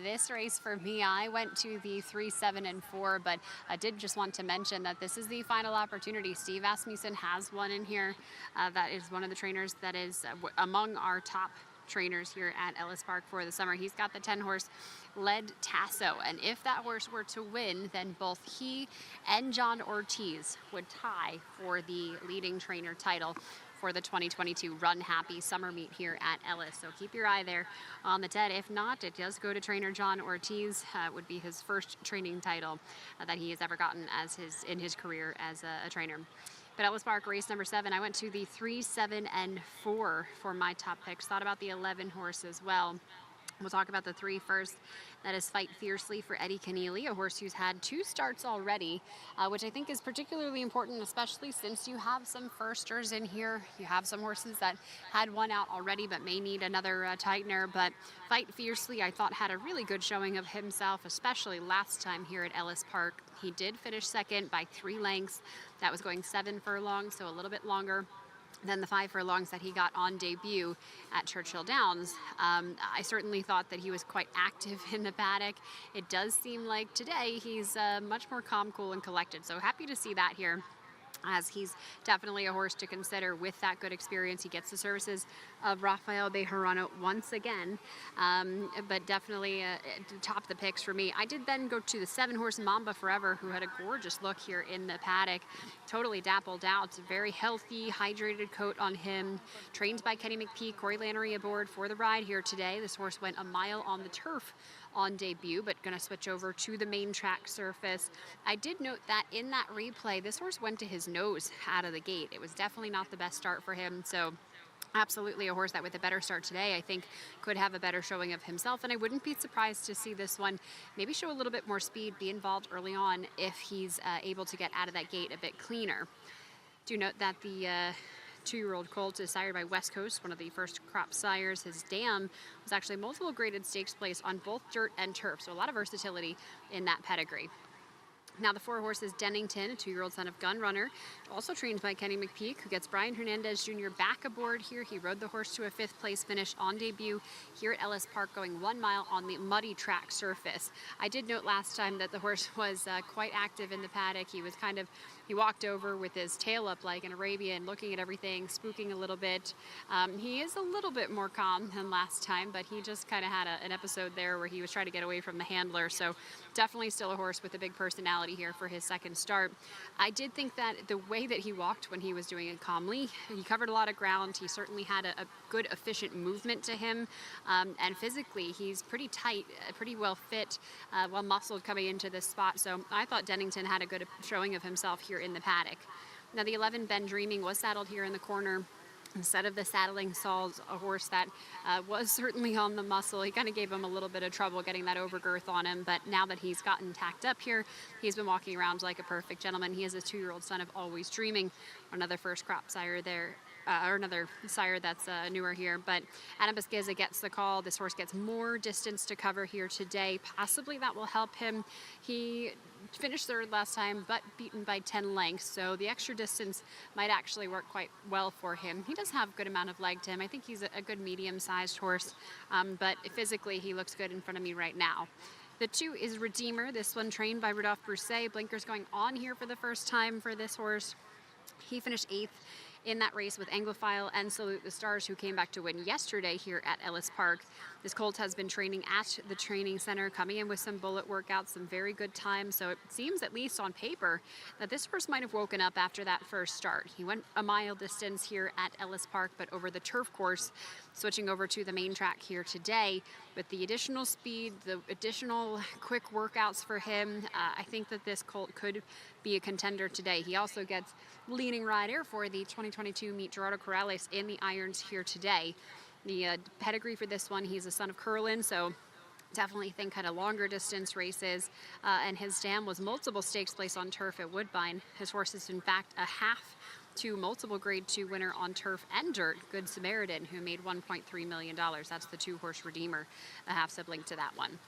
This race for me, I went to the 3, 7, and 4, but I did just want to mention that this is the final opportunity. Steve Asmussen has one in here. That is one of the trainers that is among our top trainers here at Ellis Park for the summer. He's got the 10-horse Led Tasso, and if that horse were to win, then both he and John Ortiz would tie for the leading trainer title for the 2022 Run Happy summer meet here at Ellis. So keep your eye there on the 10. If not, it does go to trainer John Ortiz. It would be his first training title that he has ever gotten in his career as a trainer. But Ellis Park, race number 7, I went to the 3, 7, and 4 for my top picks. Thought about the 11 horse as well. We'll talk about the 3 first. That is Fight Fiercely for Eddie Keneally, a horse who's had 2 starts already, which I think is particularly important, especially since you have some firsters in here. You have some horses that had one out already but may need another tightener. But Fight Fiercely, I thought, had a really good showing of himself, especially last time here at Ellis Park. He did finish second by 3 lengths. That was going 7 furlongs, so a little bit longer than the 5 furlongs that he got on debut at Churchill Downs. I certainly thought that he was quite active in the paddock. It does seem like today he's much more calm, cool, and collected. So happy to see that here, as he's definitely a horse to consider with that good experience. He gets the services of Rafael Bejarano once again, but definitely top the picks for me. I did then go to the 7-horse Mamba Forever, who had a gorgeous look here in the paddock, totally dappled out, very healthy, hydrated coat on him, trained by Kenny McPee, Corey Lannery aboard for the ride here today. This horse went a mile on the turf on debut, but going to switch over to the main track surface. I did note that in that replay, this horse went to his nose out of the gate. It was definitely not the best start for him, so absolutely a horse that with a better start today, I think could have a better showing of himself, and I wouldn't be surprised to see this one maybe show a little bit more speed, be involved early on if he's able to get out of that gate a bit cleaner. Do note that the 2-year-old colt is sired by West Coast, one of the first crop sires. His dam was actually multiple graded stakes place on both dirt and turf, so a lot of versatility in that pedigree. Now the 4 horses Dennington, a 2-year-old son of Gun Runner, also trained by Kenny McPeak, who gets Brian Hernandez Jr. back aboard here. He rode the horse to a 5th place finish on debut here at Ellis Park, going 1 mile on the muddy track surface. I did note last time that the horse was quite active in the paddock. He walked over with his tail up like an Arabian, looking at everything, spooking a little bit. He is a little bit more calm than last time, but he just kind of had an episode there where he was trying to get away from the handler. So definitely still a horse with a big personality here for his second start. I did think that the way that he walked when he was doing it calmly, he covered a lot of ground. He certainly had a good, efficient movement to him. And physically, he's pretty tight, pretty well fit, well muscled coming into this spot. So I thought Dennington had a good showing of himself here in the paddock. Now the 11 Ben Dreaming was saddled here in the corner. Instead of the saddling Saul's a horse that was certainly on the muscle. He kind of gave him a little bit of trouble getting that overgirth on him, but now that he's gotten tacked up here, he's been walking around like a perfect gentleman. He is a 2-year-old son of Always Dreaming, another first crop sire there, or another sire that's newer here. But Adam Pesqueza gets the call. This horse gets more distance to cover here today. Possibly that will help him. He finished 3rd last time, but beaten by 10 lengths, so the extra distance might actually work quite well for him. He does have a good amount of leg to him. I think he's a good medium-sized horse, but physically he looks good in front of me right now. The 2 is Redeemer, this one trained by Rudolph Brousset. Blinkers going on here for the first time for this horse. He finished 8th in that race with Anglophile and Salute the Stars, who came back to win yesterday here at Ellis Park. This colt has been training at the training center, coming in with some bullet workouts, some very good times. So it seems, at least on paper, that this horse might have woken up after that first start. He went a mile distance here at Ellis Park, but over the turf course, switching over to the main track here today. With the additional speed, the additional quick workouts for him, I think that this colt could be a contender today. He also gets leading rider for the 2022 meet Gerardo Corrales in the irons here today. The pedigree for this one, he's a son of Curlin, so definitely think kind of longer distance races. And his dam was multiple stakes placed on turf at Woodbine. His horse is in fact a half to multiple grade 2 winner on turf and dirt, Good Samaritan, who made $1.3 million. That's the 2-horse Redeemer, a half sibling to that one.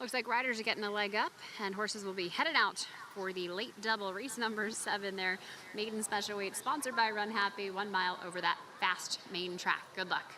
Looks like riders are getting a leg up, and horses will be headed out for the late double, race number 7 there. Maiden special weight, sponsored by Run Happy, 1 mile over that fast main track. Good luck.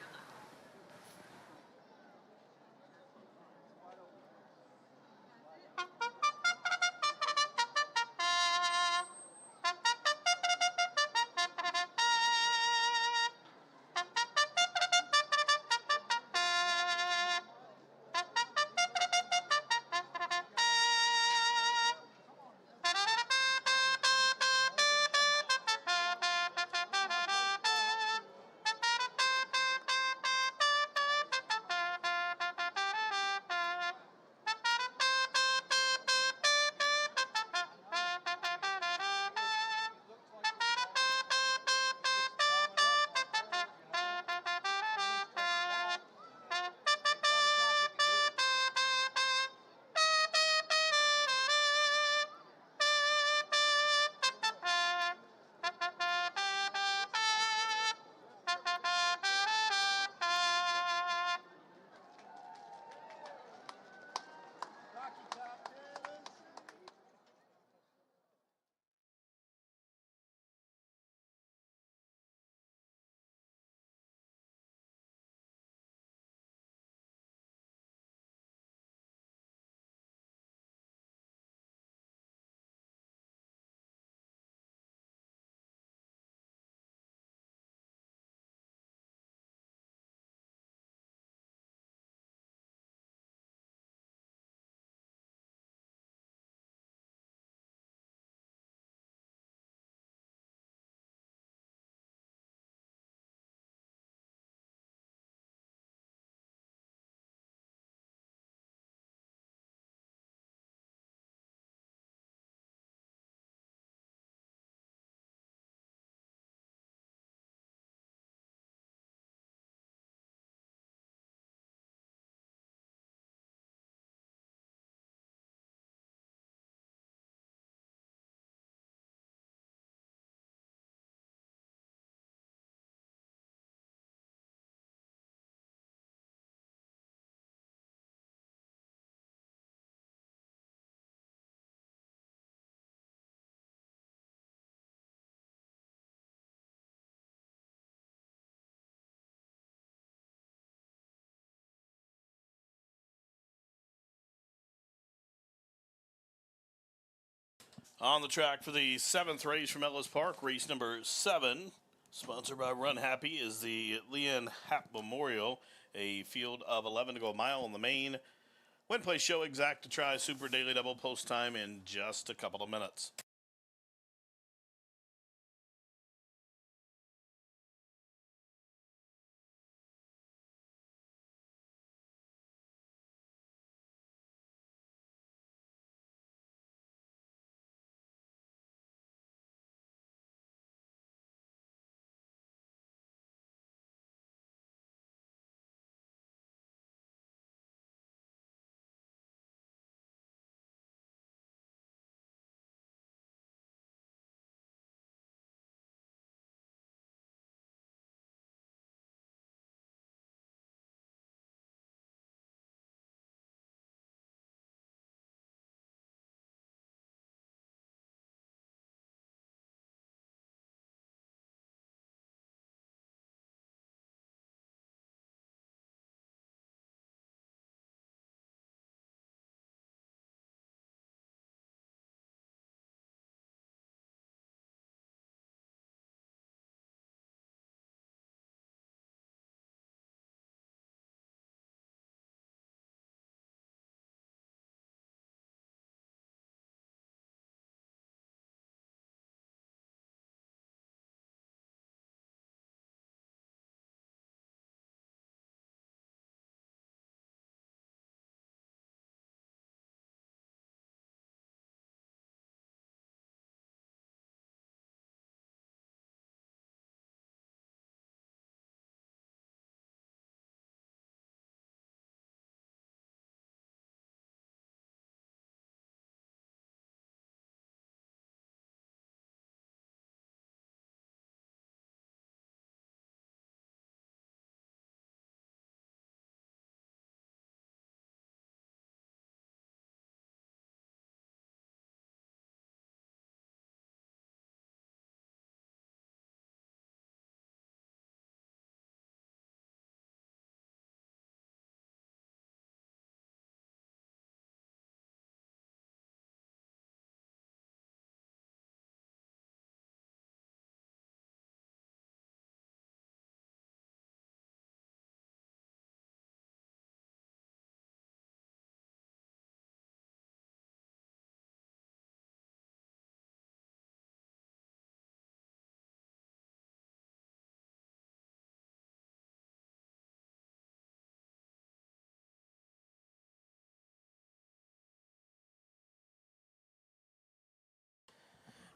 On the track for the 7th race from Ellis Park, race number 7, sponsored by Run Happy, is the Leon Happ Memorial, a field of 11 to go a mile on the main. Win, place, show exact to try Super Daily Double, post time in just a couple of minutes.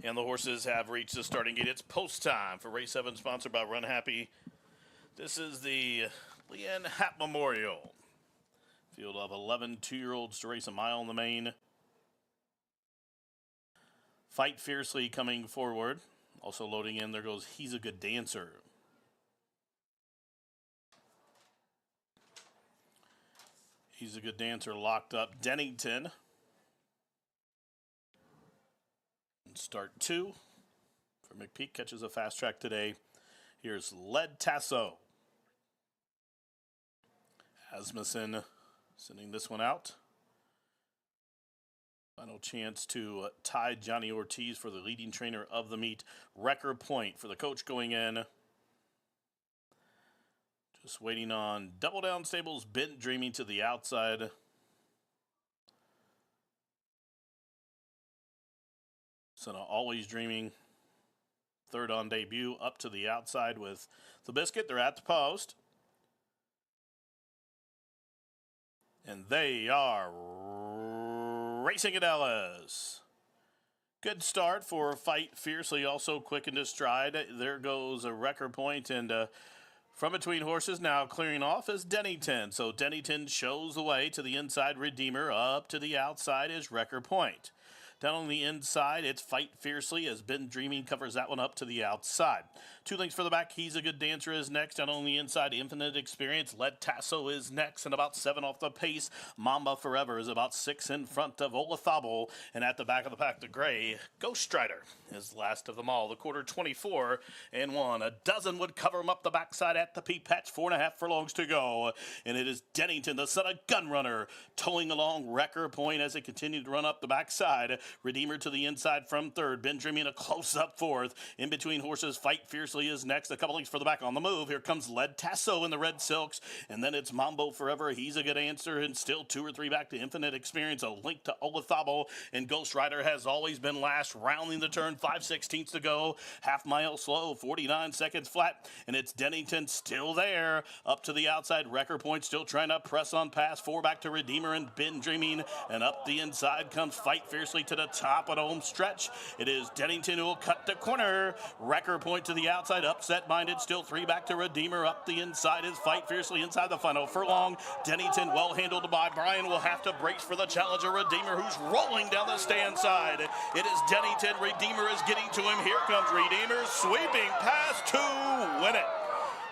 And the horses have reached the starting gate. It's post time for race 7, sponsored by Run Happy. This is the Leanne Happ Memorial. Field of 11 2-year-olds to race a mile in the main. Fight Fiercely coming forward. Also loading in, there goes He's a Good Dancer. He's a Good Dancer locked up. Dennington. Start 2 for McPeak, catches a fast track today. Here's Lead Tasso. Asmussen sending this one out. Final chance to tie Johnny Ortiz for the leading trainer of the meet. Record point for the coach going in. Just waiting on Double Down Stables, Bent Dreaming to the outside. Senna Always Dreaming, third on debut, up to the outside with the Biscuit. They're at the post. And they are racing at Ellis. Good start for Fight Fiercely, also quick into stride. There goes a record point, and from between horses now clearing off is Dennington. So Dennington shows the way to the inside. Redeemer up to the outside is Record Point. Down on the inside, it's Fight Fiercely as Ben Dreaming covers that one up to the outside. 2 lengths for the back, He's a Good Dancer is next. Down on the inside, Infinite Experience, Lead Tasso is next. And about 7 off the pace, Mamba Forever is about 6 in front of Olathable. And at the back of the pack, the gray, Ghost Strider is last of them all. The quarter 24 and 1. A dozen would cover him up the backside at the peak patch. 4.5 furlongs to go. And it is Dennington, the son of Gunrunner, towing along Record Point as they continue to run up the backside. Redeemer to the inside from third. Ben Dreaming a close-up fourth. In between horses, Fight Fiercely is next. A couple lengths for the back on the move. Here comes Lead Tasso in the red silks. And then it's Mambo Forever. He's a Good Answer. And still 2 or 3 back to Infinite Experience. A link to Olathable. And Ghost Rider has always been last. Rounding the turn. 5/16 to go. Half mile slow. 49 seconds flat. And it's Dennington still there. Up to the outside. Record Point still trying to press on past. 4 back to Redeemer and Ben Dreaming. And up the inside comes Fight Fiercely to the top of the home stretch. It is Dennington who will cut the corner. Record Point to the outside. Upset Minded. Still 3 back to Redeemer. Up the inside is Fight Fiercely inside the final furlong. Dennington well handled by Brian. Will have to brace for the challenger Redeemer, who's rolling down the stand side. It is Dennington. Redeemer is getting to him. Here comes Redeemer sweeping past to win it.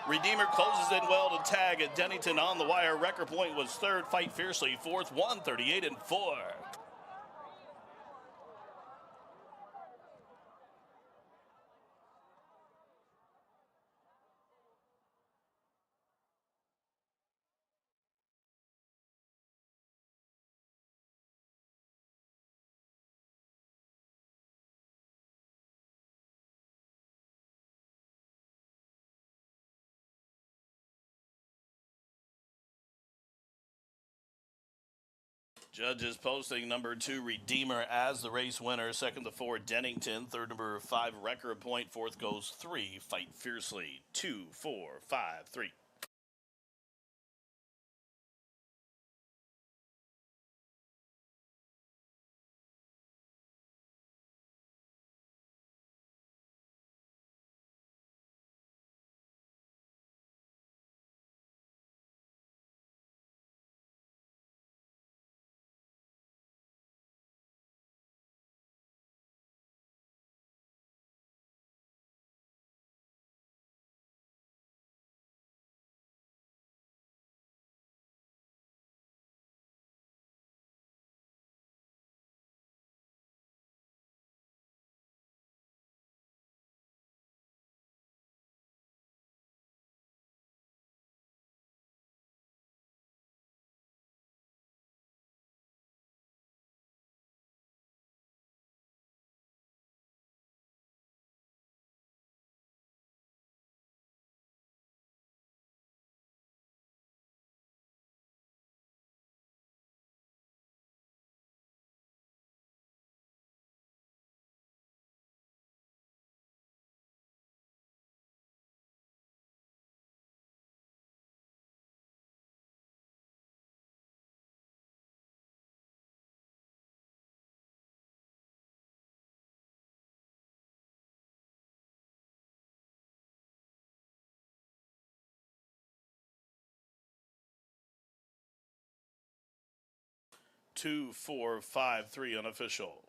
Redeemer closes in well to tag at Dennington on the wire. Record Point was third. Fight Fiercely fourth. 1:38 and 4. Judges posting number 2, Redeemer, as the race winner. Second to 4, Dennington. Third, number 5, Record Point. Fourth goes 3, Fight Fiercely. 2, 4, 5, 3. 2, 4, 5, 3 unofficial.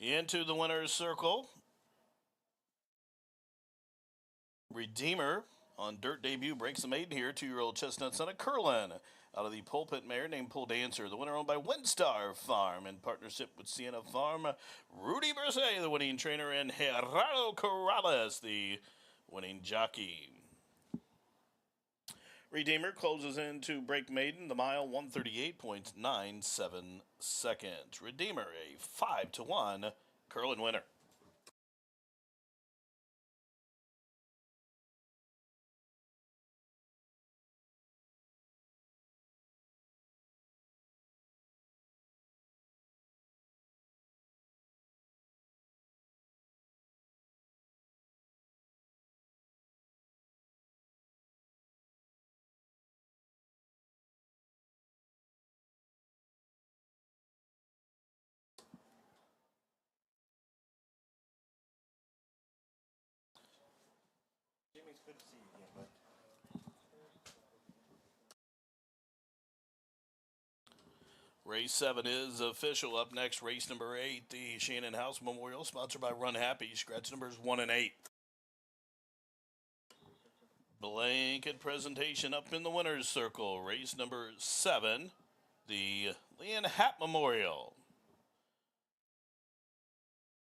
Into the winner's circle, Redeemer on dirt debut breaks the maiden here. 2-year-old chestnut son of Curlin out of the pulpit mare named Pull Dancer. The winner owned by Windstar Farm in partnership with Sienna Farm. Rudy Berset, the winning trainer, and Gerardo Corrales, the winning jockey. Redeemer closes in to break maiden, the mile 138.97 seconds. Redeemer, a 5-1 Curlin winner. Race 7 is official. Up next, race number 8, the Shannon House Memorial, sponsored by Run Happy. Scratch numbers 1 and 8. Blanket presentation up in the winner's circle. Race number 7, the Leanne Happ Memorial.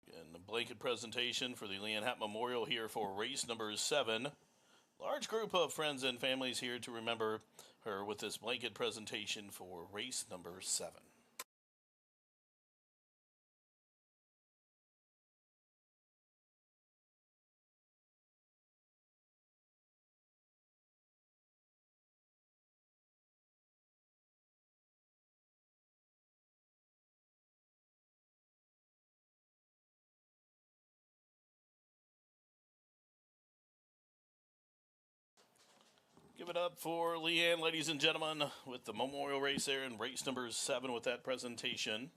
Again, the blanket presentation for the Leanne Happ Memorial here for race number 7. Large group of friends and families here to remember her with this blanket presentation for race number 7. Give it up for Leanne, ladies and gentlemen, with the memorial race there in race number 7 with that presentation.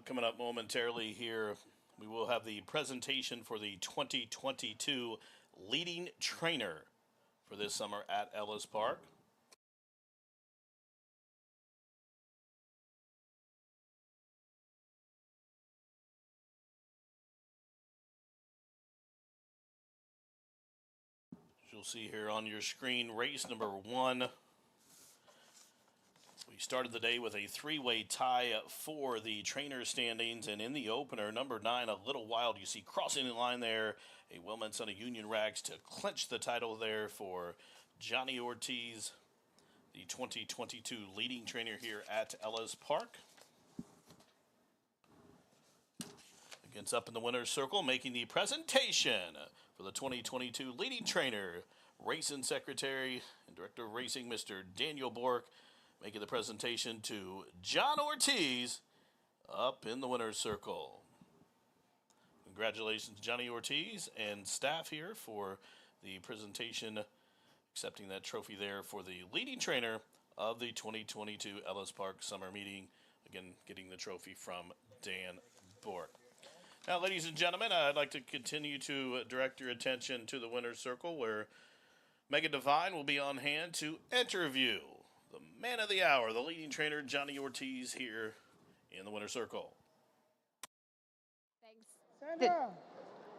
Coming up momentarily here, we will have the presentation for the 2022 leading trainer for this summer at Ellis Park. As you'll see here on your screen, race number 1. We started the day with a 3-way tie for the trainer standings, and in the opener, number 9, A Little Wild, you see crossing the line there, a Wilman son of Union Rags to clinch the title there for Johnny Ortiz, the 2022 leading trainer here at Ellis Park. Against up in the winner's circle, making the presentation for the 2022 leading trainer, racing secretary and director of racing, Mr. Daniel Bork, making the presentation to John Ortiz up in the winner's circle. Congratulations, Johnny Ortiz and staff here for the presentation, accepting that trophy there for the leading trainer of the 2022 Ellis Park Summer Meeting. Again, getting the trophy from Dan Bork. Now, ladies and gentlemen, I'd like to continue to direct your attention to the winner's circle, where Megan Devine will be on hand to interview the man of the hour, the leading trainer, Johnny Ortiz, here in the winner's circle.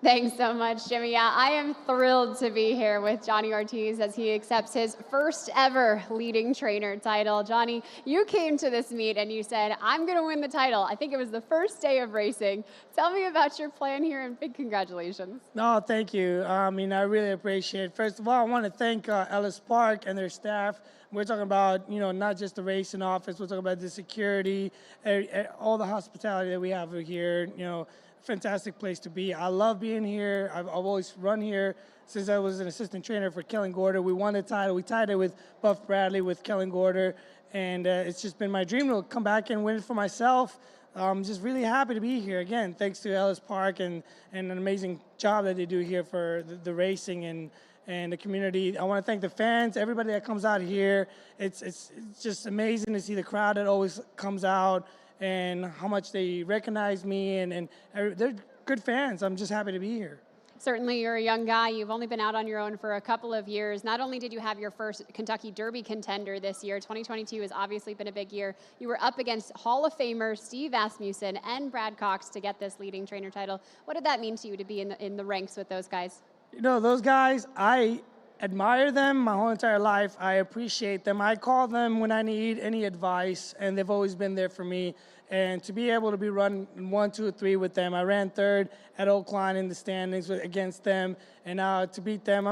Thanks so much, Jimmy. Yeah, I am thrilled to be here with Johnny Ortiz as he accepts his first ever leading trainer title. Johnny, you came to this meet and you said, I'm going to win the title. I think it was the first day of racing. Tell me about your plan here and big congratulations. No, thank you. I really appreciate it. First of all, I want to thank Ellis Park and their staff. We're talking about, not just the racing office. We're talking about the security, all the hospitality that we have here, fantastic place to be. I love being here. I've always run here since I was an assistant trainer for Kellen Gorder. We won the title. We tied it with Buff Bradley with Kellen Gorder, and it's just been my dream to come back and win it for myself. I'm just really happy to be here again. Thanks to Ellis Park and an amazing job that they do here for the racing and the community. I want to thank the fans, everybody that comes out here. It's just amazing to see the crowd that always comes out and how much they recognize me, and they're good fans. I'm just happy to be here. Certainly, you're a young guy. You've only been out on your own for a couple of years. Not only did you have your first Kentucky Derby contender this year, 2022 has obviously been a big year. You were up against Hall of Famer Steve Asmussen and Brad Cox to get this leading trainer title. What did that mean to you to be in the ranks with those guys? Those guys, I admire them my whole entire life. I appreciate them. I call them when I need any advice, and they've always been there for me. And to be able to be running 1, 2, 3 with them, I ran third at Oakland in the standings against them, and now to beat them,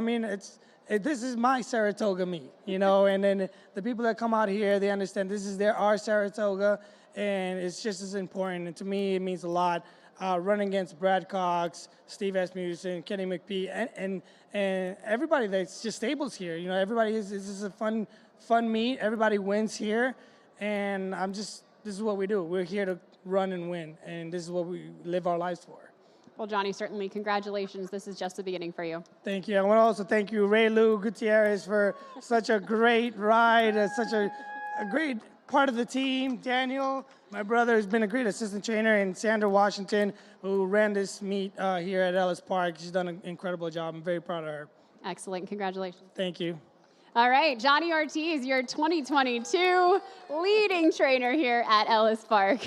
this is my Saratoga meet, and then the people that come out here, they understand this is our Saratoga, and it's just as important. And to me, it means a lot. Running against Brad Cox, Steve Asmussen, Kenny McPhee, and everybody that's just stables here. This is a fun meet. Everybody wins here, and this is what we do. We're here to run and win, and this is what we live our lives for. Well, Johnny, certainly congratulations. This is just the beginning for you. Thank you. I want to also thank you, Ray Lou Gutierrez, for such a great ride, such a great part of the team. Daniel, my brother, has been a great assistant trainer, and Sandra Washington, who ran this meet here at Ellis Park. She's done an incredible job. I'm very proud of her. Excellent. Congratulations. Thank you. All right, Johnny Ortiz, your 2022 leading trainer here at Ellis Park.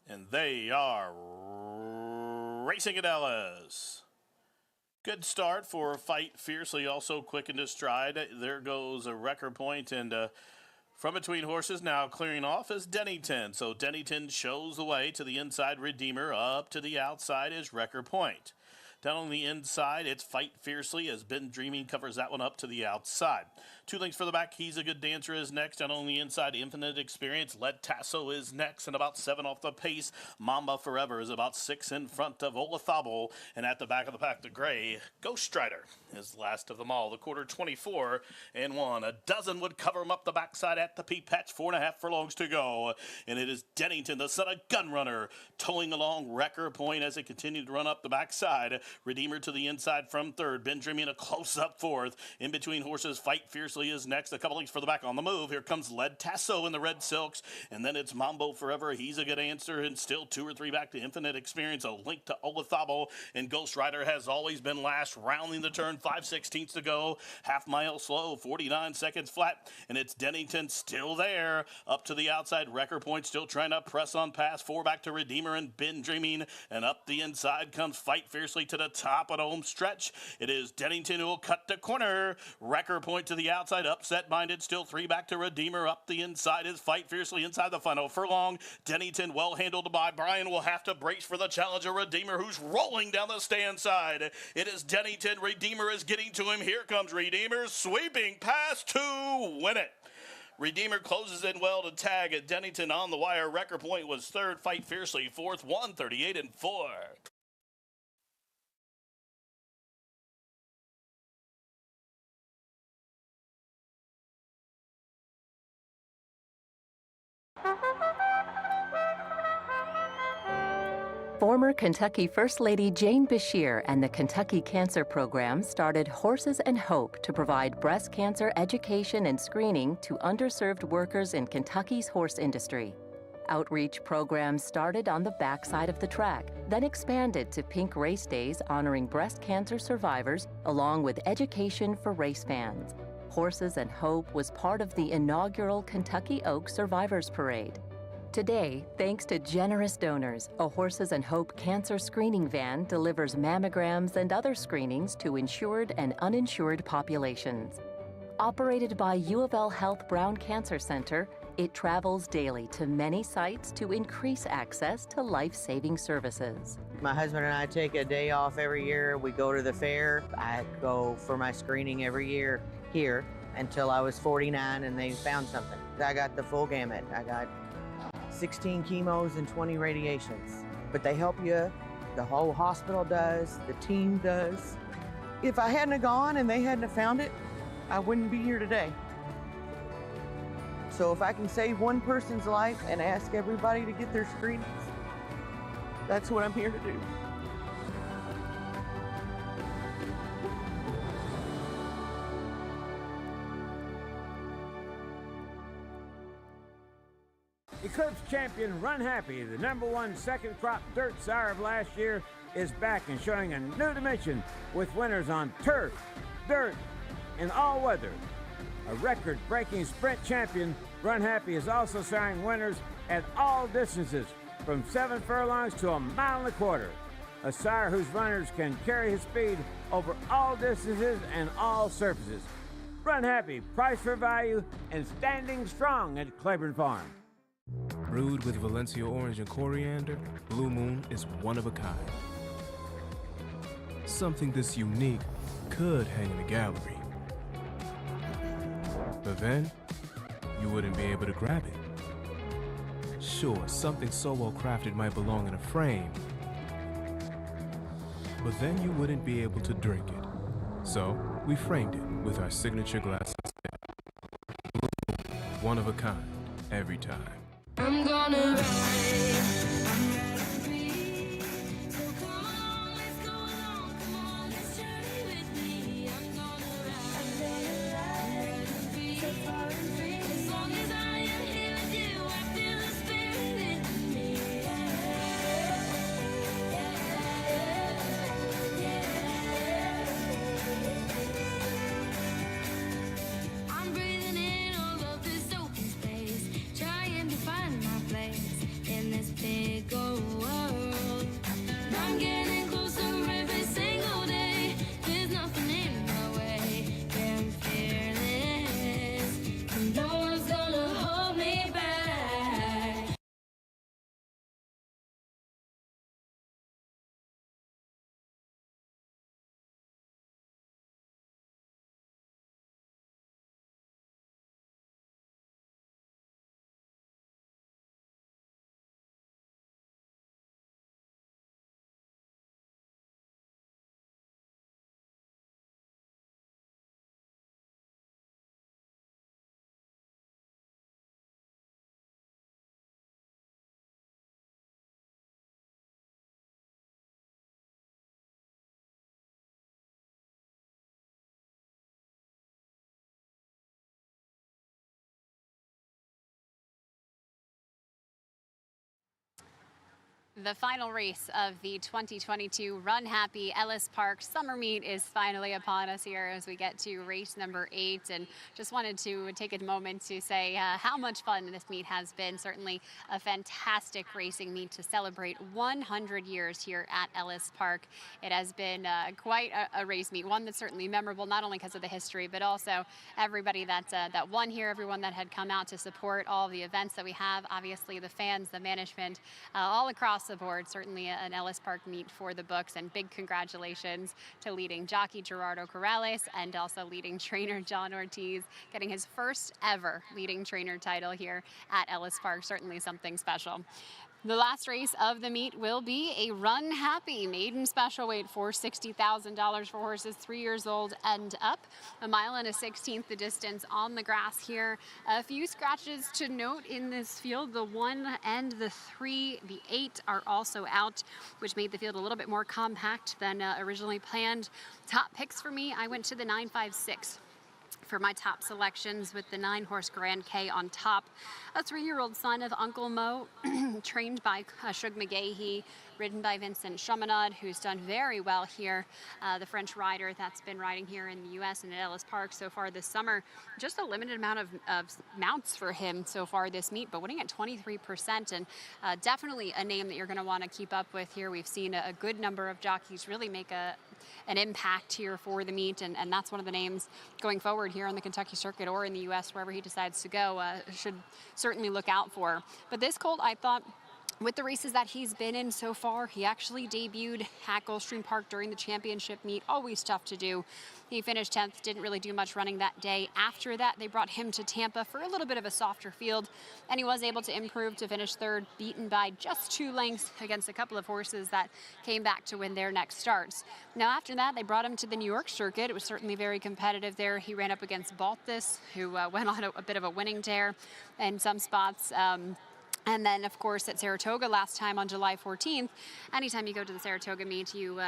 And they are racing at Ellis. Good start for Fight Fiercely, also quick into stride. There goes a record point, and from between horses now clearing off is Dennington. So Dennington shows the way to the inside. Redeemer up to the outside is Record Point. Down on the inside, it's Fight Fiercely as Ben Dreaming covers that one up to the outside. 2 lengths for the back, He's a Good Dancer is next. Down on the inside, Infinite Experience, Lead Tasso is next, and about 7 off the pace. Mamba Forever is about 6 in front of Olathable, and at the back of the pack, the gray Ghost Strider is last of them all. The quarter 24 and 1. A dozen would cover him up the backside at the peep patch. 4.5 furlongs to go, and it is Dennington, the son of Gunrunner, towing along Record Point as they continue to run up the backside. Redeemer to the inside from third. Ben Dreaming a close up fourth. In between horses, Fight Fiercely Fiercely is next. A couple lengths further back on the move. Here comes Led Tasso in the red silks. And then it's Mambo Forever. He's a good answer. And still 2 or 3 back to Infinite Experience. A link to Olithabo. And Ghost Rider has always been last. Rounding the turn. 5/16 to go. Half mile slow. 49 seconds flat. And it's Dennington still there. Up to the outside. Wrecker Point still trying to press on past. 4 back to Redeemer and Been Dreaming. And up the inside comes Fight Fiercely to the top of the home stretch. It is Dennington who will cut the corner. Wrecker Point to the outside. Upset Minded still 3 back to Redeemer. Up the inside is Fight Fiercely inside the final furlong. Dennington well handled by Brian will have to brace for the challenger Redeemer who's rolling down the stand side. It is Dennington. Redeemer is getting to him. Here comes Redeemer sweeping past to win it. Redeemer closes in well to tag at Dennington on the wire. Wrecker Point was third. Fight Fiercely fourth. 1:38.4. Former Kentucky First Lady Jane Beshear and the Kentucky Cancer Program started Horses and Hope to provide breast cancer education and screening to underserved workers in Kentucky's horse industry. Outreach programs started on the backside of the track, then expanded to Pink Race Days honoring breast cancer survivors, along with education for race fans. Horses and Hope was part of the inaugural Kentucky Oak Survivors Parade. Today, thanks to generous donors, a Horses and Hope cancer screening van delivers mammograms and other screenings to insured and uninsured populations. Operated by U of L Health Brown Cancer Center, it travels daily to many sites to increase access to life-saving services. My husband and I take a day off every year. We go to the fair. I go for my screening every year here until I was 49 and they found something. I got the full gamut. I got 16 chemos and 20 radiations. But they help you. The whole hospital does. The team does. If I hadn't have gone and they hadn't have found it, I wouldn't be here today. So if I can save one person's life and ask everybody to get their screenings, that's what I'm here to do. Eclipse champion Run Happy, the #1 second crop dirt sire of last year, is back and showing a new dimension with winners on turf, dirt, and all weather. A record-breaking sprint champion, Run Happy is also siring winners at all distances, from 7 furlongs to 1.25 miles. A sire whose runners can carry his speed over all distances and all surfaces. Run Happy, price for value, and standing strong at Claiborne Farm. Brewed with Valencia orange and coriander, Blue Moon is one of a kind. Something this unique could hang in a gallery. But then, you wouldn't be able to grab it. Sure, something so well crafted might belong in a frame, but then you wouldn't be able to drink it. So, we framed it with our signature glass instead. Blue Moon, one of a kind, every time. I'm gonna ride. In this The final race of the 2022 Run Happy Ellis Park Summer Meet is finally upon us here as we get to race number 8. And just wanted to take a moment to say how much fun this meet has been. Certainly a fantastic racing meet to celebrate 100 years here at Ellis Park. It has been quite a race meet, one that's certainly memorable, not only because of the history, but also everybody that won here, everyone that had come out to support all the events that we have, obviously the fans, the management, all across the board. Certainly an Ellis Park meet for the books, and big congratulations to leading jockey Gerardo Corrales and also leading trainer John Ortiz, getting his first ever leading trainer title here at Ellis Park. Certainly something special. The last race of the meet will be a Run Happy maiden special weight for $60,000 for horses 3 years old and up. 1 mile and a 16th the distance on the grass here. A few scratches to note in this field. The 1 and the 3, the 8 are also out, which made the field a little bit more compact than originally planned. Top picks for me, I went to the 956. For my top selections, with the 9-horse Grand K on top. A 3-year-old son of Uncle Mo, trained by Shug McGahee, ridden by Vincent Chaminade, who's done very well here. The French rider that's been riding here in the U.S. and at Ellis Park so far this summer. Just a limited amount of mounts for him so far this meet, but winning at 23%, and definitely a name that you're going to want to keep up with here. We've seen a good number of jockeys really make an impact here for the meet, and that's one of the names going forward here on the Kentucky circuit or in the U.S., wherever he decides to go, should certainly look out for. But this colt, I thought, with the races that he's been in so far, he actually debuted at Gulfstream Park during the championship meet. Always tough to do. He finished 10th, didn't really do much running that day. After that, they brought him to Tampa for a little bit of a softer field, and he was able to improve to finish 3rd, beaten by just 2 lengths against a couple of horses that came back to win their next starts. Now, after that, they brought him to the New York circuit. It was certainly very competitive there. He ran up against Baltus, who went on a bit of a winning tear in some spots. And then, of course, at Saratoga last time on July 14th, anytime you go to the Saratoga meet, you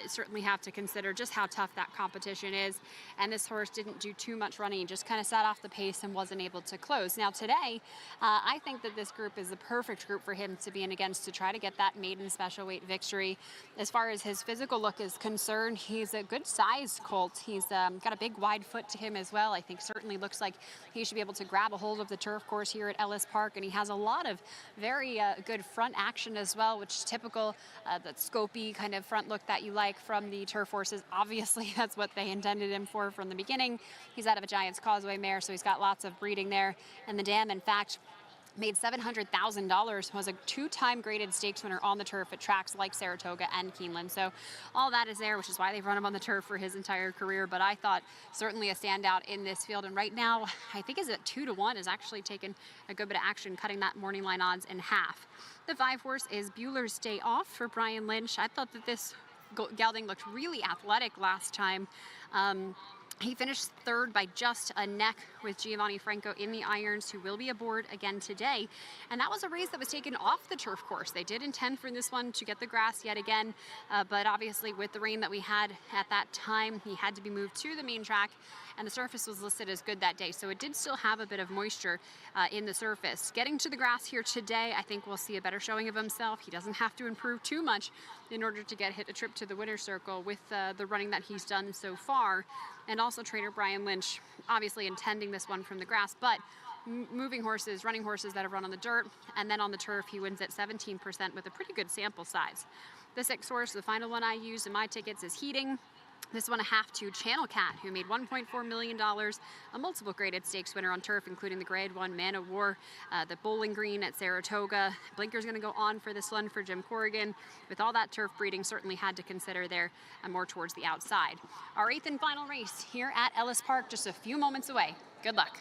certainly have to consider just how tough that competition is. And this horse didn't do too much running. He just kind of sat off the pace and wasn't able to close. Now, today, I think that this group is the perfect group for him to be in against to try to get that maiden special weight victory. As far as his physical look is concerned, he's a good size colt. He's got a big, wide foot to him as well. I think certainly looks like he should be able to grab a hold of the turf course here at Ellis Park, and he has a lot of very good front action as well, which is typical, that scopy kind of front look that you like from the turf horses. Obviously, that's what they intended him for from the beginning. He's out of a Giants Causeway mare, so he's got lots of breeding there. And the dam, in fact, made $700,000, was a 2-time graded stakes winner on the turf at tracks like Saratoga and Keeneland. So all that is there, which is why they've run him on the turf for his entire career. But I thought certainly a standout in this field. And right now, I think is at 2-1, is actually taken a good bit of action, cutting that morning line odds in half. The 5-horse is Bueller's Day Off for Brian Lynch. I thought that this gelding looked really athletic last time. He finished 3rd by just a neck with Giovanni Franco in the irons, who will be aboard again today. And that was a race that was taken off the turf course. They did intend for this one to get the grass yet again, but obviously with the rain that we had at that time, he had to be moved to the main track, and the surface was listed as good that day. So it did still have a bit of moisture in the surface. Getting to the grass here today, I think we'll see a better showing of himself. He doesn't have to improve too much in order to hit a trip to the winner's circle with the running that he's done so far. And also trainer Brian Lynch, obviously intending this one from the grass, but moving horses, running horses that have run on the dirt, and then on the turf, he wins at 17% with a pretty good sample size. The 6-horse, the final one I used in my tickets, is Heating. This one a half to Channel Cat, who made $1.4 million, a multiple graded stakes winner on turf, including the Grade 1 Man of War, the Bowling Green at Saratoga. Blinker's going to go on for this one for Jim Corrigan. With all that turf breeding, certainly had to consider there more towards the outside. Our 8th and final race here at Ellis Park, just a few moments away. Good luck.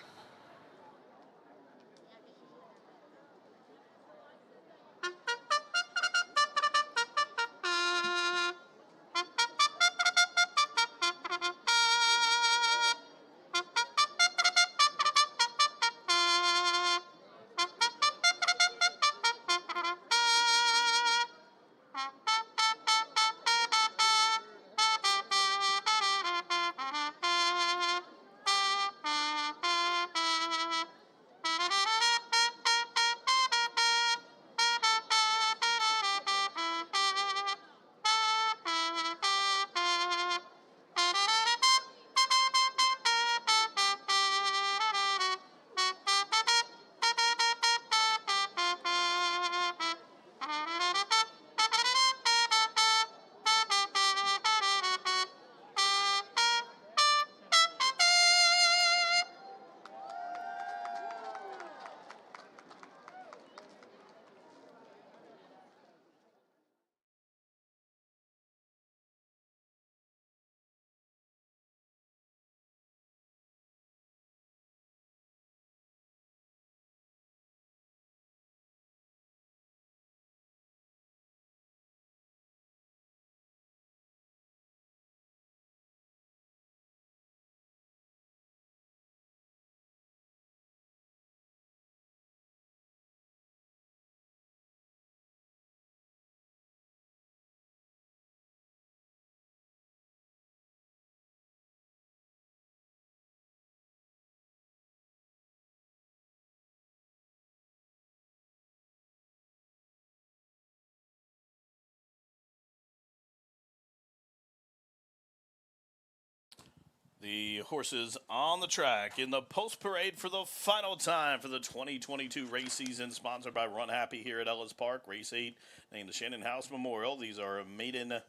The horses on the track in the post parade for the final time for the 2022 race season, sponsored by Run Happy here at Ellis Park. Race 8 named the Shannon House Memorial. These are maiden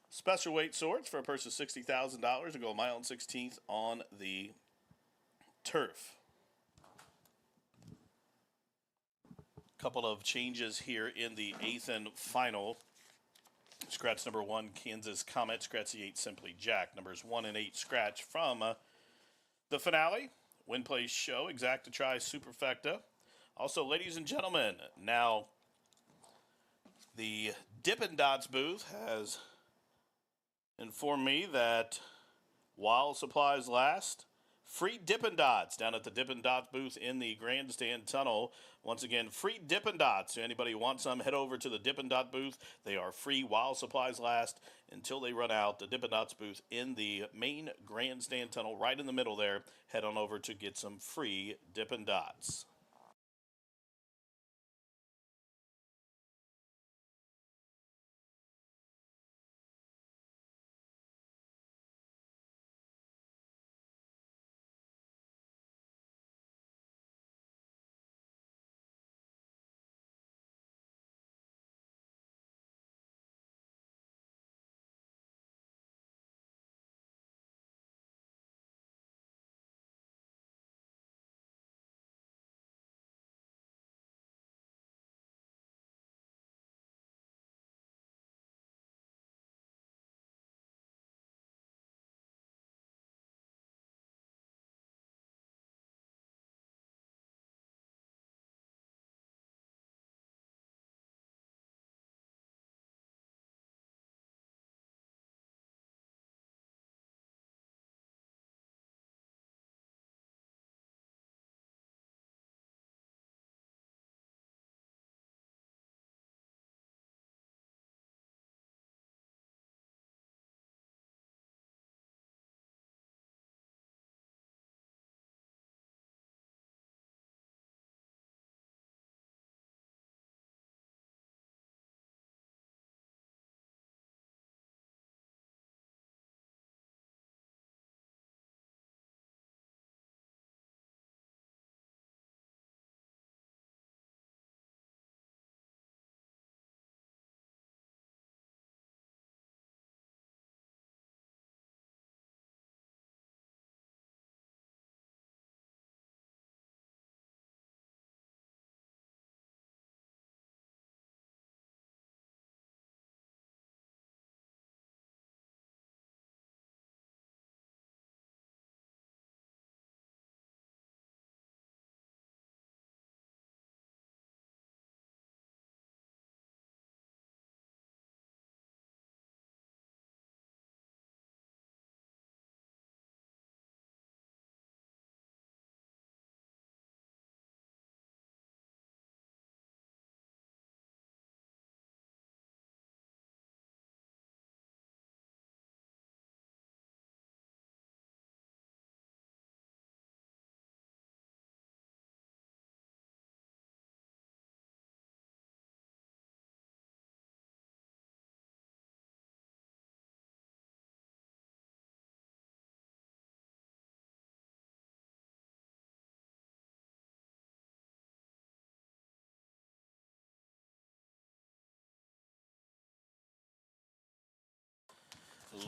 special weight swords for a purse of $60,000 to go a mile and 16th on the turf. Couple of changes here in the 8th and final. Scratch number 1, Kansas Comet. Scratch the 8, Simply Jack. Numbers 1 and 8, scratch from the finale. Win Place Show, Exacta Tri Superfecta. Also, ladies and gentlemen, now the Dippin' Dots booth has informed me that while supplies last, free Dippin' Dots down at the Dippin' Dots booth in the Grandstand Tunnel. Once again, free Dippin' Dots. So anybody who wants some, head over to the Dippin' Dot booth. They are free while supplies last until they run out. The Dippin' Dots booth in the main Grandstand Tunnel right in the middle there. Head on over to get some free Dippin' Dots.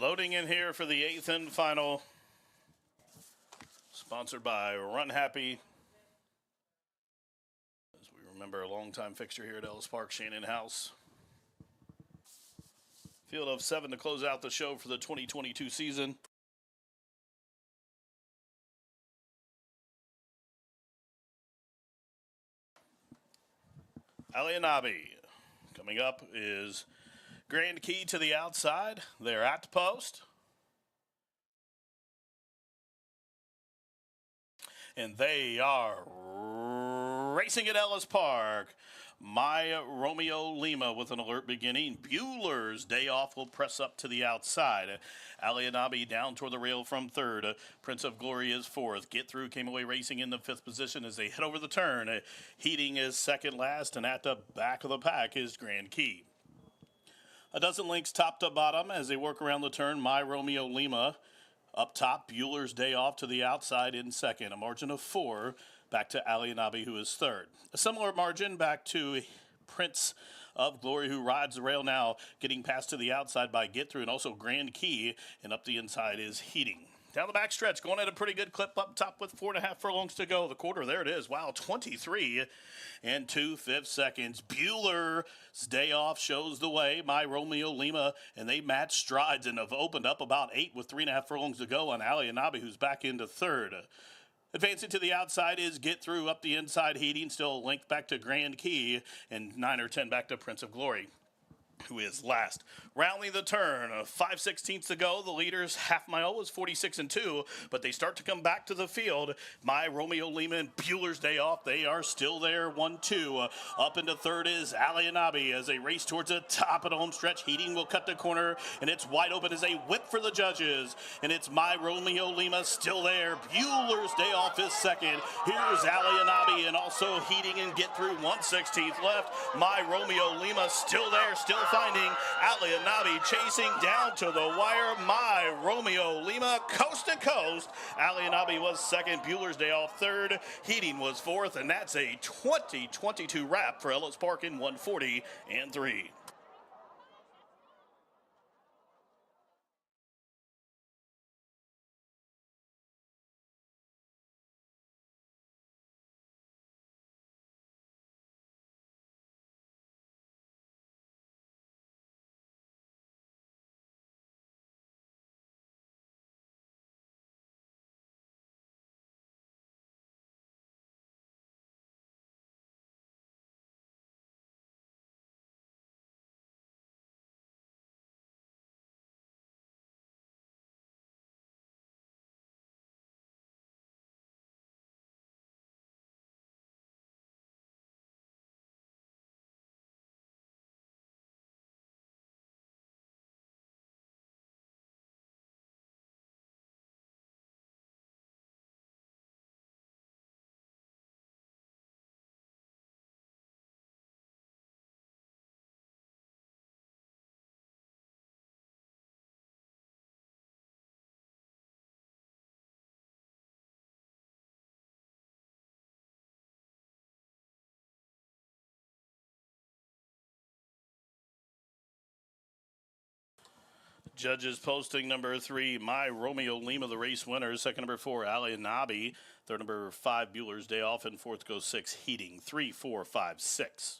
Loading in here for the 8th and final, sponsored by Run Happy. As we remember, a longtime fixture here at Ellis Park, Shannon House. Field of 7 to close out the show for the 2022 season. Alianabi. Coming up is Grand Key to the outside. They're at the post. And they are racing at Ellis Park. My Romeo Lima with an alert beginning. Bueller's Day Off will press up to the outside. Alianabi down toward the rail from 3rd. Prince of Glory is 4th. Get Through came away racing in the 5th position as they head over the turn. Heating is 2nd last, and at the back of the pack is Grand Key. A dozen lengths top to bottom as they work around the turn. My Romeo Lima Up top, Bueller's Day Off to the outside in second. A margin of 4 back to Ali Anabi, who is third. A similar margin back to Prince of Glory, who rides the rail now, getting past to the outside by Get Through, and also Grand Key, and up the inside is Heating. Down the back stretch, going at a pretty good clip up top with 4.5 furlongs to go. The quarter, there it is. Wow, 23 and 2/5 seconds. Bueller's Day Off shows the way. My Romeo Lima, and they match strides and have opened up about 8 with 3.5 furlongs to go on Ali Anabi, who's back into third. Advancing to the outside is Get Through, up the inside Heating, still a length back to Grand Key, and 9 or 10 back to Prince of Glory, who is last. Rounding the turn, 5/16 to go. The leader's half mile was 46 and 2, but they start to come back to the field. My Romeo Lima and Bueller's Day Off, they are still there, 1-2. Up into third is Ali Anabi as they race towards the top of the home stretch. Heating will cut the corner, and it's wide open as a whip for the judges. And it's My Romeo Lima still there. Bueller's Day Off is second. Here's Ali Anabi and also Heating and Get Through, 1/16 left. My Romeo Lima still there, still finding Ali Anabi chasing down to the wire. My Romeo Lima coast to coast. Ali Anabi was second. Bueller's Day Off third. Heating was fourth, and that's a 2022 wrap for Ellis Park in 140 and 3. Judges posting number 3, My Romeo Lima, the race winner. Second, number 4, Ali Anabi. Third, number 5, Bueller's Day Off. And fourth goes 6, Heating. 3, 4, 5, 6.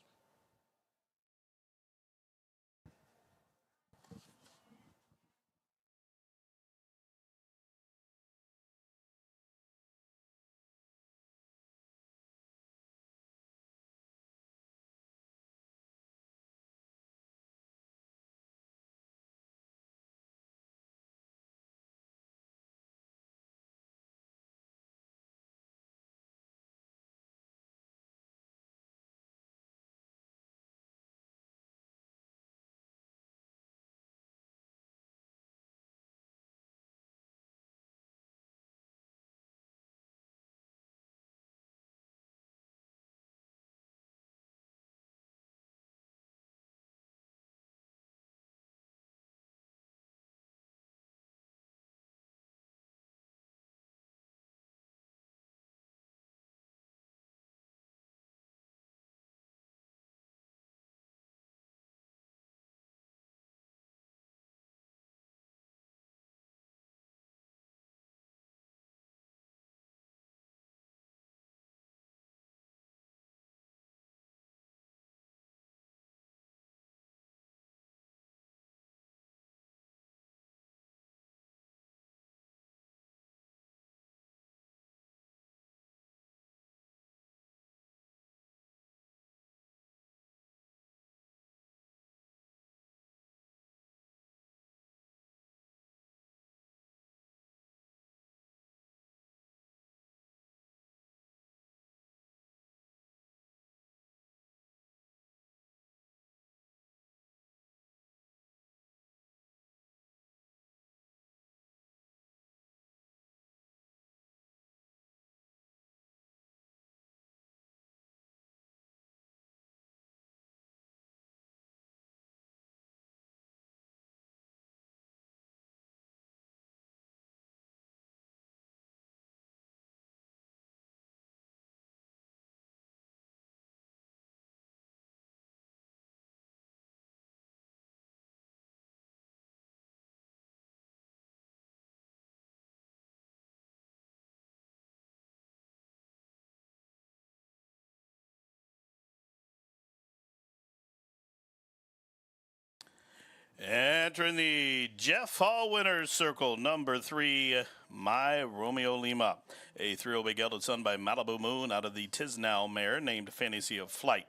Entering the Jeff Hall Winners Circle, number 3, My Romeo Lima. A 3-0 big gelded son by Malibu Moon out of the Tisnow mare named Fantasy of Flight.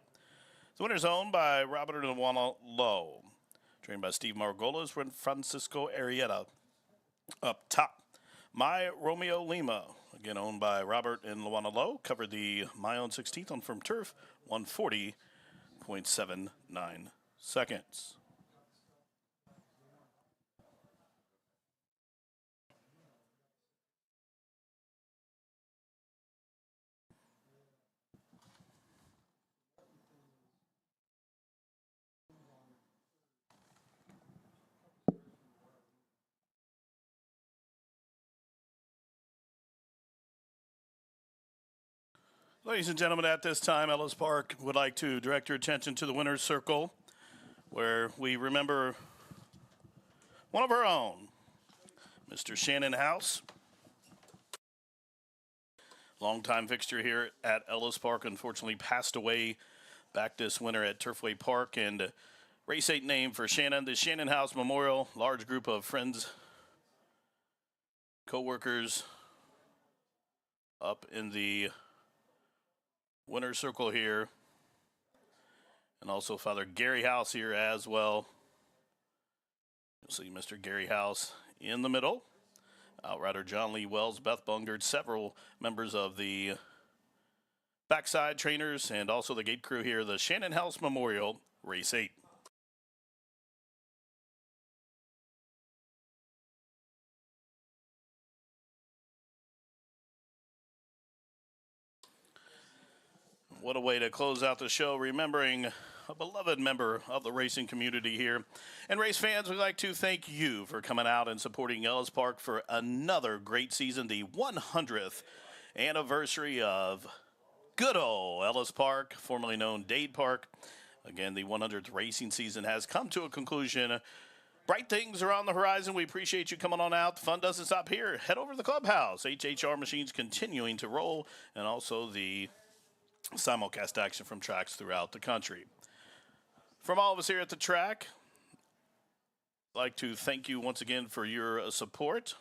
The winner's owned by Robert and Luana Lowe. Trained by Steve Margolis with Francisco Arrieta. Up top, My Romeo Lima. Again owned by Robert and Luana Lowe. Covered the My Own 16th on firm turf, 140.79 seconds. Ladies and gentlemen, at this time, Ellis Park would like to direct your attention to the Winner's Circle, where we remember one of our own, Mr. Shannon House. Longtime fixture here at Ellis Park, unfortunately passed away back this winter at Turfway Park. And race 8 name for Shannon, the Shannon House Memorial. Large group of friends, co-workers up in the Winner's Circle here, and also Father Gary House here as well. You'll see Mr. Gary House in the middle. Outrider John Lee Wells, Beth Bungard, several members of the backside trainers, and also the gate crew here, the Shannon House Memorial, Race 8. What a way to close out the show, remembering a beloved member of the racing community here. And race fans, we'd like to thank you for coming out and supporting Ellis Park for another great season, the 100th anniversary of good old Ellis Park, formerly known Dade Park. Again, the 100th racing season has come to a conclusion. Bright things are on the horizon. We appreciate you coming on out. The fun doesn't stop here. Head over to the clubhouse. HHR machines continuing to roll, and also the simulcast action from tracks throughout the country. From all of us here at the track, I'd like to thank you once again for your support.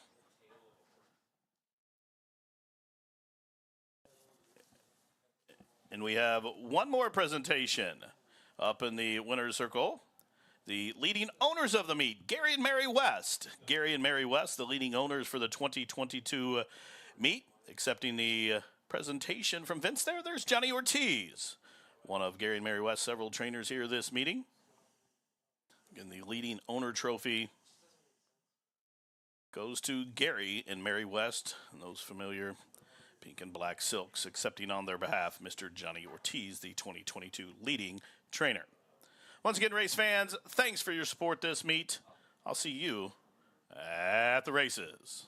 And we have one more presentation up in the Winner's Circle. The leading owners of the meet, Gary and Mary West. Gary and Mary West, the leading owners for the 2022 meet, accepting the presentation from Vince there. There's Johnny Ortiz, one of Gary and Mary West's several trainers here this meeting. Again, the leading owner trophy goes to Gary and Mary West, and those familiar pink and black silks, accepting on their behalf Mr. Johnny Ortiz, the 2022 leading trainer. Once again, race fans, thanks for your support this meet. I'll see you at the races.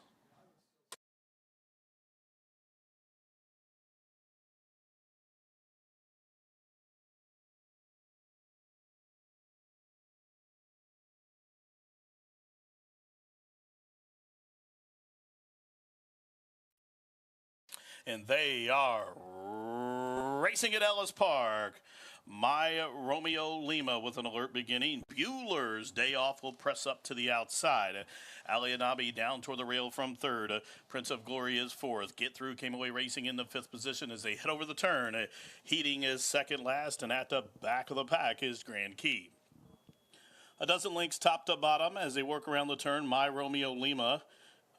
And they are racing at Ellis Park. My Romeo Lima with an alert beginning. Bueller's Day Off will press up to the outside. Alianabi down toward the rail from third. Prince of Glory is fourth. Get Through came away racing in the fifth position as they head over the turn. Heating is second last, and at the back of the pack is Grand Key. A dozen links top to bottom as they work around the turn. My Romeo Lima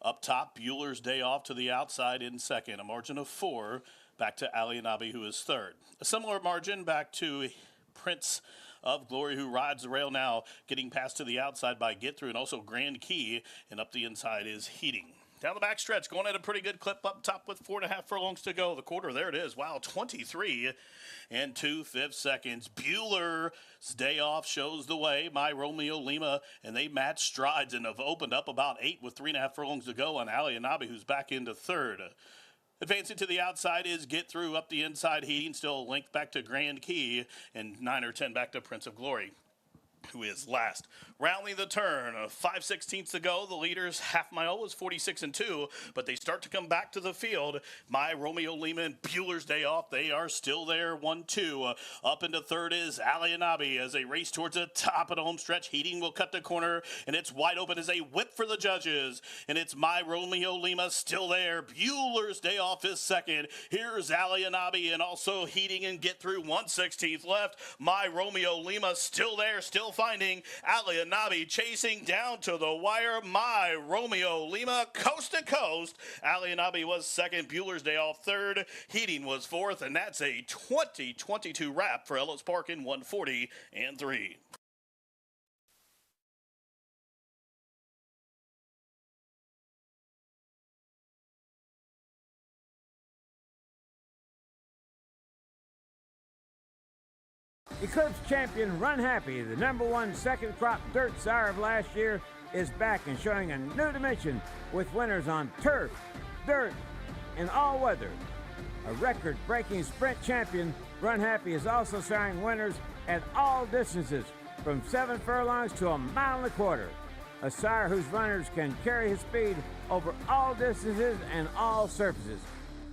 up top, Bueller's Day Off to the outside in second. A margin of 4 back to Alianabi, who is third. A similar margin back to Prince of Glory, who rides the rail now, getting past to the outside by Get Through, and also Grand Key, and up the inside is Heating. Down the back stretch, going at a pretty good clip up top with 4.5 furlongs to go. The quarter, there it is. Wow, 23 and 2/5 seconds. Bueller's Day Off shows the way. My Romeo Lima, and they match strides and have opened up about 8 with 3.5 furlongs to go on Alianabi, who's back into third. Advancing to the outside is Get Through, up the inside Heating, still a length back to Grand Key, and 9 or 10 back to Prince of Glory. who is last. Rounding the turn, 5/16 to go. The leader's half mile was 46-2, but they start to come back to the field. My Romeo Lima and Bueller's Day Off, they are still there, 1-2. Up into third is Alianabi as they race towards the top of the home stretch. Heating will cut the corner, and it's wide open as a whip for the judges. And it's My Romeo Lima still there. Bueller's Day Off is second. Here's Alianabi and also Heating and Get Through, 1/16 left. My Romeo Lima still there, still finding Alianabi chasing down to the wire. My Romeo Lima coast to coast. Alianabi was second. Bueller's Day Off third. Heating was fourth, and that's a 2022 wrap for Ellis Park in 140-3. Eclipse champion Run Happy, the #1 second crop dirt sire of last year, is back and showing a new dimension with winners on turf, dirt, and all weather. A record-breaking sprint champion, Run Happy is also showing winners at all distances, from 7 furlongs to 1.25 miles. A sire whose runners can carry his speed over all distances and all surfaces.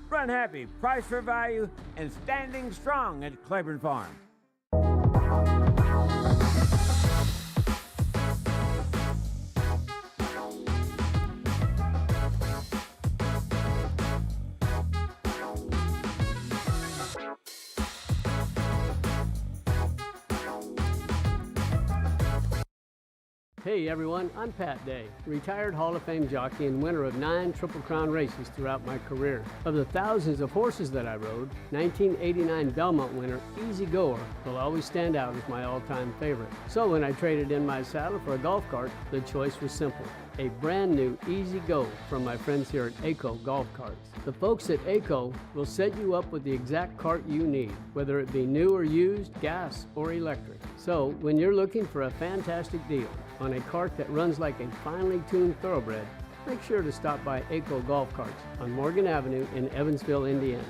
Run Happy, price for value, and standing strong at Claiborne Farm. Hey everyone, I'm Pat Day, retired Hall of Fame jockey and winner of 9 Triple Crown races throughout my career. Of the thousands of horses that I rode, 1989 Belmont winner Easy Goer will always stand out as my all-time favorite. So when I traded in my saddle for a golf cart, the choice was simple. A brand new Easy Go from my friends here at ACO Golf Carts. The folks at ACO will set you up with the exact cart you need, whether it be new or used, gas or electric. So when you're looking for a fantastic deal on a cart that runs like a finely tuned thoroughbred, make sure to stop by ACO Golf Carts on Morgan Avenue in Evansville, Indiana.